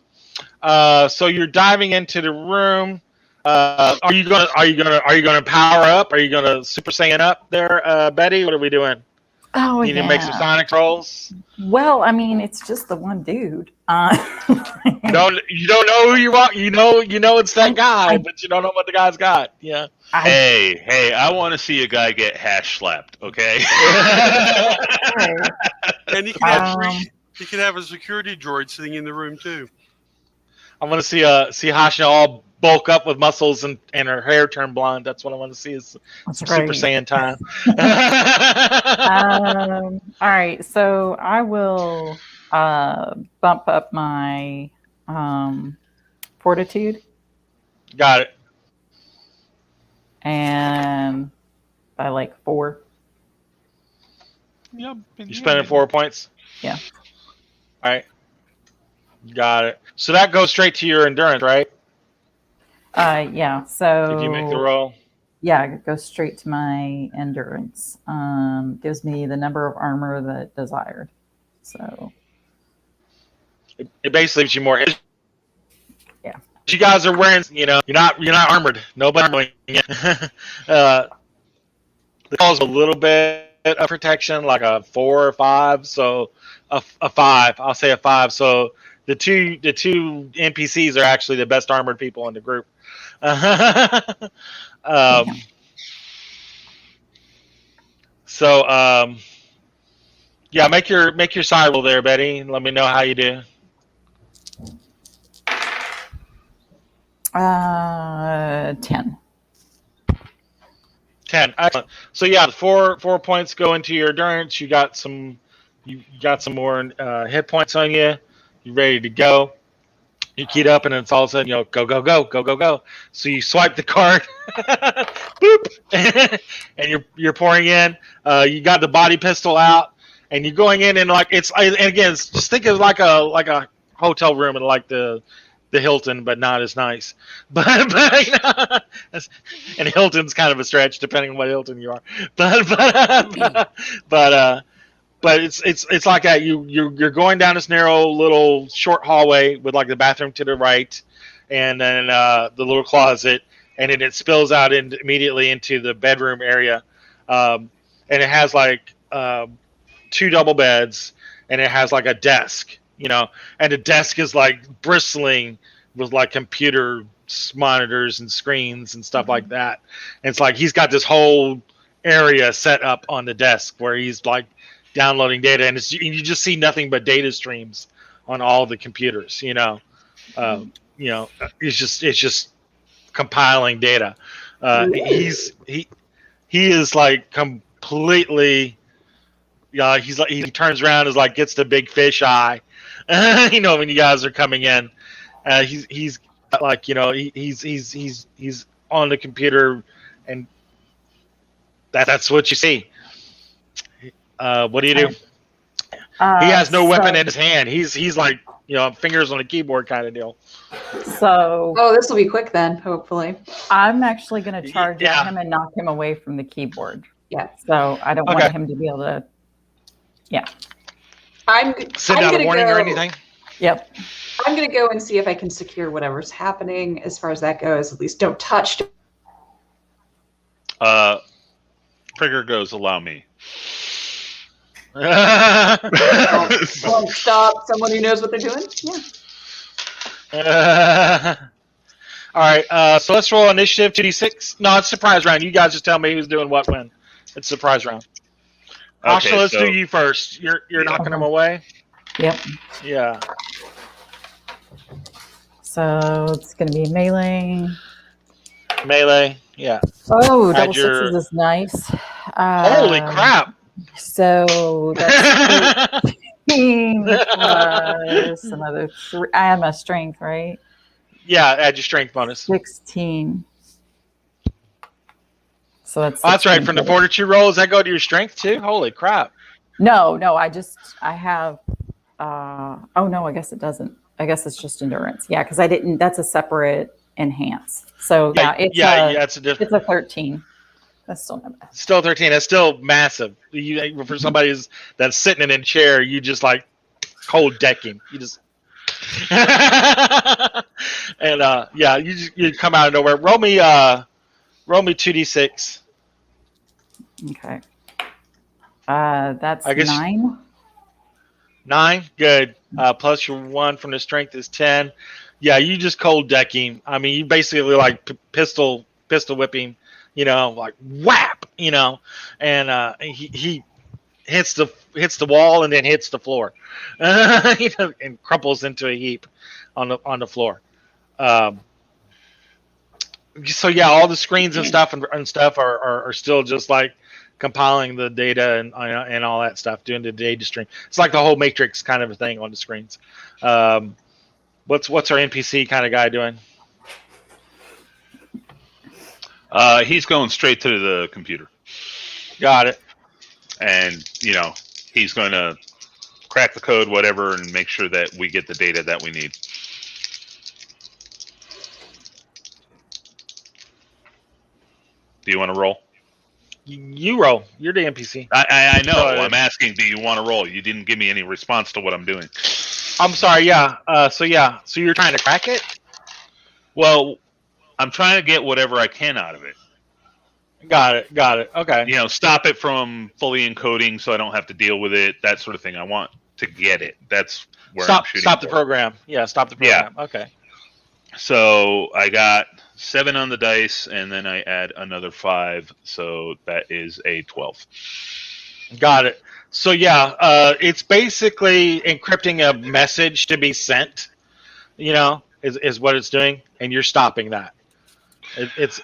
Speaker 1: you're diving into the room. Are you gonna power up? Are you gonna Super Saiyan up there, Betty? What are we doing?
Speaker 3: Oh,
Speaker 1: you need to make some sonic rolls.
Speaker 3: Well, I mean, it's just the one dude.
Speaker 1: You don't know who you are. You know it's that guy, but you don't know what the guy's got. Yeah.
Speaker 2: Hey, I want to see a guy get hash slapped. Okay.
Speaker 4: And he can have a security droid sitting in the room too.
Speaker 1: I want to see Hashina all bulk up with muscles and her hair turn blonde. That's what I want to see is Super Saiyan time.
Speaker 3: All right, so I will bump up my fortitude.
Speaker 1: Got it.
Speaker 3: And by like 4.
Speaker 2: Yep.
Speaker 1: You're spending 4 points?
Speaker 3: Yeah.
Speaker 1: All right. Got it. So that goes straight to your endurance, right?
Speaker 3: Yeah. So
Speaker 1: did you make the roll?
Speaker 3: Yeah, it goes straight to my endurance. Gives me the number of armor that desired. So
Speaker 1: it basically gives you more.
Speaker 3: Yeah.
Speaker 1: You guys are wearing, you're not armored. Nobody. The calls a little bit of protection, like a 4 or 5. So a 5. I'll say a 5. So the two NPCs are actually the best armored people in the group. So yeah, make your side roll there, Betty. Let me know how you do.
Speaker 3: 10.
Speaker 1: 10. Excellent. So yeah, the 4 points go into your endurance. You got some more hit points on you. You're ready to go. You keyed up, and it's all of a sudden, go. So you swipe the card, boop, and you're pouring in. You got the body pistol out, and you're going in, and and again, just think of like a hotel room and like the Hilton, but not as nice. But and Hilton's kind of a stretch depending on what Hilton you are. But it's like that. You're going down this narrow little short hallway with like the bathroom to the right, and then the little closet, and then it spills out immediately into the bedroom area, and it has like 2 double beds, and it has like a desk, and the desk is like bristling with like computer monitors and screens and stuff like that. And it's like he's got this whole area set up on the desk where he's like downloading data, and you just see nothing but data streams on all the computers. It's just compiling data. He is like completely. He's like he turns around, is like gets the big fish eye. When you guys are coming in, he's like he's on the computer, and that's what you see. What do you do? He has no weapon in his hand. He's like fingers on a keyboard kind of deal.
Speaker 3: So
Speaker 5: this will be quick then, hopefully.
Speaker 3: I'm actually going to charge at him and knock him away from the keyboard.
Speaker 5: Yeah.
Speaker 3: So I don't want him to be able to. Yeah.
Speaker 1: Send out a warning or anything.
Speaker 3: Yep.
Speaker 5: I'm going to go and see if I can secure whatever's happening as far as that goes. At least don't touch.
Speaker 2: Trigger goes, allow me.
Speaker 5: Don't stop someone who knows what they're doing. Yeah.
Speaker 1: All right. So let's roll initiative 2d6. No, it's surprise round. You guys just tell me who's doing what when. It's surprise round. Asha, let's do you first. You're knocking them away.
Speaker 3: Yep.
Speaker 1: Yeah.
Speaker 3: So it's going to be melee.
Speaker 1: Melee. Yeah.
Speaker 3: Oh,
Speaker 1: Add
Speaker 3: double
Speaker 1: your-
Speaker 3: sixes is nice.
Speaker 1: Holy crap!
Speaker 3: So that's 13 plus another 3. I have my strength, right?
Speaker 1: Yeah, add your strength bonus.
Speaker 3: 16. So that's.
Speaker 1: Oh, that's right.
Speaker 3: 16
Speaker 1: From the
Speaker 3: total.
Speaker 1: fortitude roll, does that go to your strength too? Holy crap!
Speaker 3: No, I have. Oh no, I guess it doesn't. I guess it's just endurance. Yeah, because I didn't. That's a separate enhance. So it's
Speaker 1: a different.
Speaker 3: It's a 13. That's still not bad.
Speaker 1: Still 13. That's still massive. For somebody that's sitting in a chair, you just like cold decking. You just and you come out of nowhere. Roll me 2d6.
Speaker 3: Okay. That's
Speaker 1: I guess
Speaker 3: 9.
Speaker 1: 9. Good. Plus your 1 from the strength is 10. Yeah, you just cold decking. I mean, you basically like pistol whipping. Like whap. And he hits the wall and then hits the floor, and crumples into a heap on the floor. So yeah, all the screens and stuff are still just like compiling the data and all that stuff, doing the data stream. It's like the whole Matrix kind of a thing on the screens. What's our NPC kind of guy doing?
Speaker 2: He's going straight to the computer.
Speaker 1: Got it.
Speaker 2: And, he's going to crack the code, whatever, and make sure that we get the data that we need. Do you want to roll?
Speaker 1: You roll. You're the NPC.
Speaker 2: I know. I'm asking, do you want to roll? You didn't give me any response to what I'm doing.
Speaker 1: I'm sorry, yeah. So you're trying to crack it?
Speaker 2: Well, I'm trying to get whatever I can out of it.
Speaker 1: Got it. Okay.
Speaker 2: Stop it from fully encoding so I don't have to deal with it, that sort of thing. I want to get it. That's where I'm shooting.
Speaker 1: Stop the program. Yeah, stop the program. Yeah. Okay.
Speaker 2: So I got 7 on the dice, and then I add another 5, so that is a 12.
Speaker 1: Got it. So it's basically encrypting a message to be sent. Is what it's doing, and you're stopping that. It's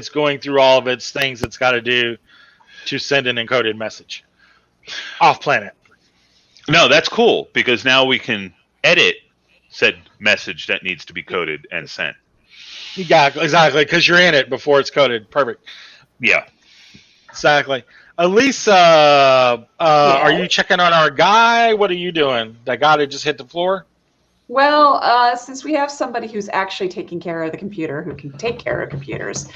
Speaker 1: going through all of its things it's got to do to send an encoded message off planet.
Speaker 2: No, that's cool, because now we can edit said message that needs to be coded and sent.
Speaker 1: Yeah, exactly, because you're in it before it's coded. Perfect.
Speaker 2: Yeah.
Speaker 1: Exactly. Elisa, are you checking on our guy? What are you doing? That guy that just hit the floor?
Speaker 5: Well, since we have somebody who's actually taking care of the computer, who can take care of computers,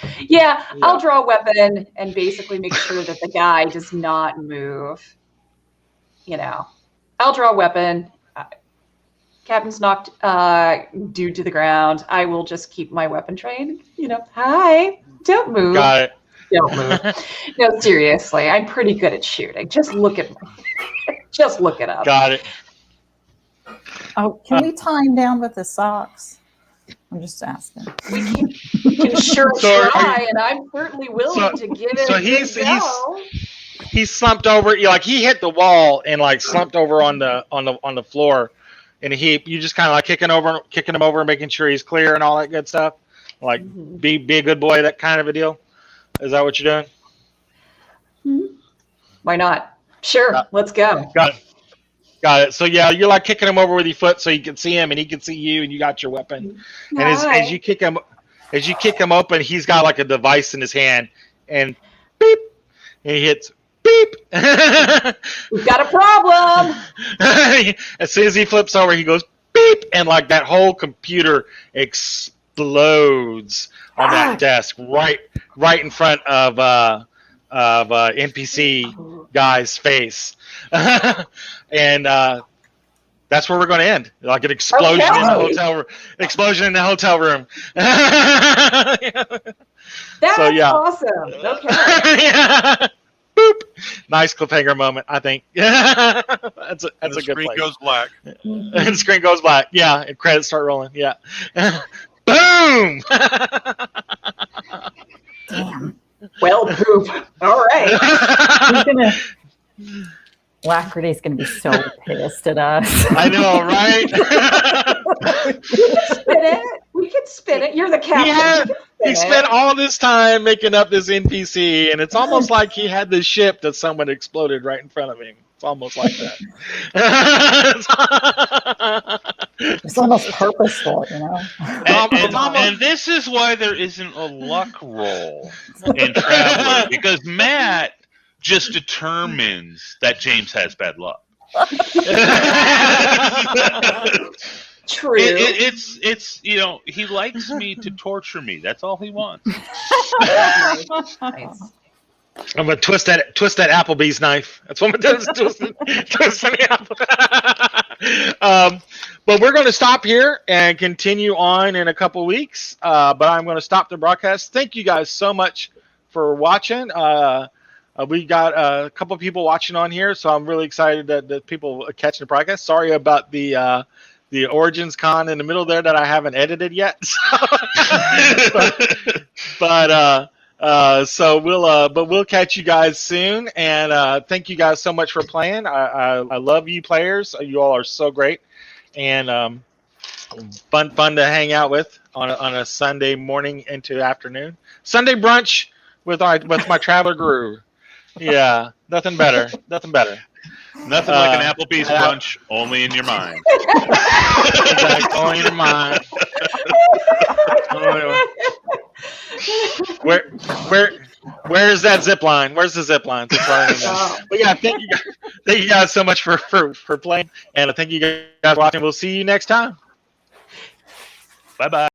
Speaker 5: I'll draw a weapon and basically make sure that the guy does not move. I'll draw a weapon. Captain's knocked dude to the ground. I will just keep my weapon trained. Hi, don't move.
Speaker 1: Got it.
Speaker 5: Don't move. No, seriously, I'm pretty good at shooting. Just look it up.
Speaker 1: Got it.
Speaker 3: Oh, can we tie him down with the socks? I'm just asking.
Speaker 5: We can sure try, and I'm certainly willing to give it a go.
Speaker 1: He's slumped over. He hit the wall and slumped over on the floor in a heap. You just kind of kicking him over, making sure he's clear and all that good stuff. Be a good boy, that kind of a deal. Is that what you're doing?
Speaker 5: Why not? Sure, let's go.
Speaker 1: Got it. So you're kicking him over with your foot so you can see him and he can see you, and you got your weapon. And as you kick him open, he's got a device in his hand, and beep, and he hits beep.
Speaker 5: We've got a problem.
Speaker 1: As soon as he flips over, he goes beep, and that whole computer explodes on that desk right in front of NPC guy's face. And that's where we're going to end. An explosion in the hotel room. Explosion in the hotel room.
Speaker 5: That's awesome. Okay.
Speaker 1: Boop. Nice cliffhanger moment, I think. That's a good
Speaker 4: screen
Speaker 1: place.
Speaker 4: goes black.
Speaker 3: Mhm.
Speaker 1: And the screen goes black. Yeah, and credits start rolling. Yeah. Boom.
Speaker 3: Damn.
Speaker 5: Well, poop. All right.
Speaker 3: He's gonna. Lackerty's gonna be so pissed at us.
Speaker 1: I know, right?
Speaker 5: Spin it. We can spin it. You're the captain.
Speaker 1: He spent all this time making up this NPC, and it's almost like he had this ship that someone exploded right in front of him. It's almost like that.
Speaker 3: It's almost purposeful, you know.
Speaker 2: And this is why there isn't a luck roll in Traveler, because Matt just determines that James has bad luck.
Speaker 5: True.
Speaker 2: It's he likes me to torture me. That's all he wants.
Speaker 5: Nice.
Speaker 1: I'm gonna twist that Applebee's knife. That's what I'm gonna do. Twist the apple. But we're gonna stop here and continue on in a couple weeks. But I'm gonna stop the broadcast. Thank you guys so much for watching. We got a couple people watching on here, so I'm really excited that people are catching the broadcast. Sorry about the Origins Con in the middle there that I haven't edited yet. but we'll catch you guys soon, and thank you guys so much for playing. I love you players. You all are so great, and fun to hang out with on a Sunday morning into afternoon. Sunday brunch with my Traveler Guru. Yeah, nothing better. Nothing like
Speaker 2: an Applebee's brunch, only in your mind.
Speaker 1: Exactly, only in your mind. Where's that zip line? Where's the zip line? But yeah, thank you guys so much for playing, and thank you guys for watching. We'll see you next time.
Speaker 2: Bye-bye.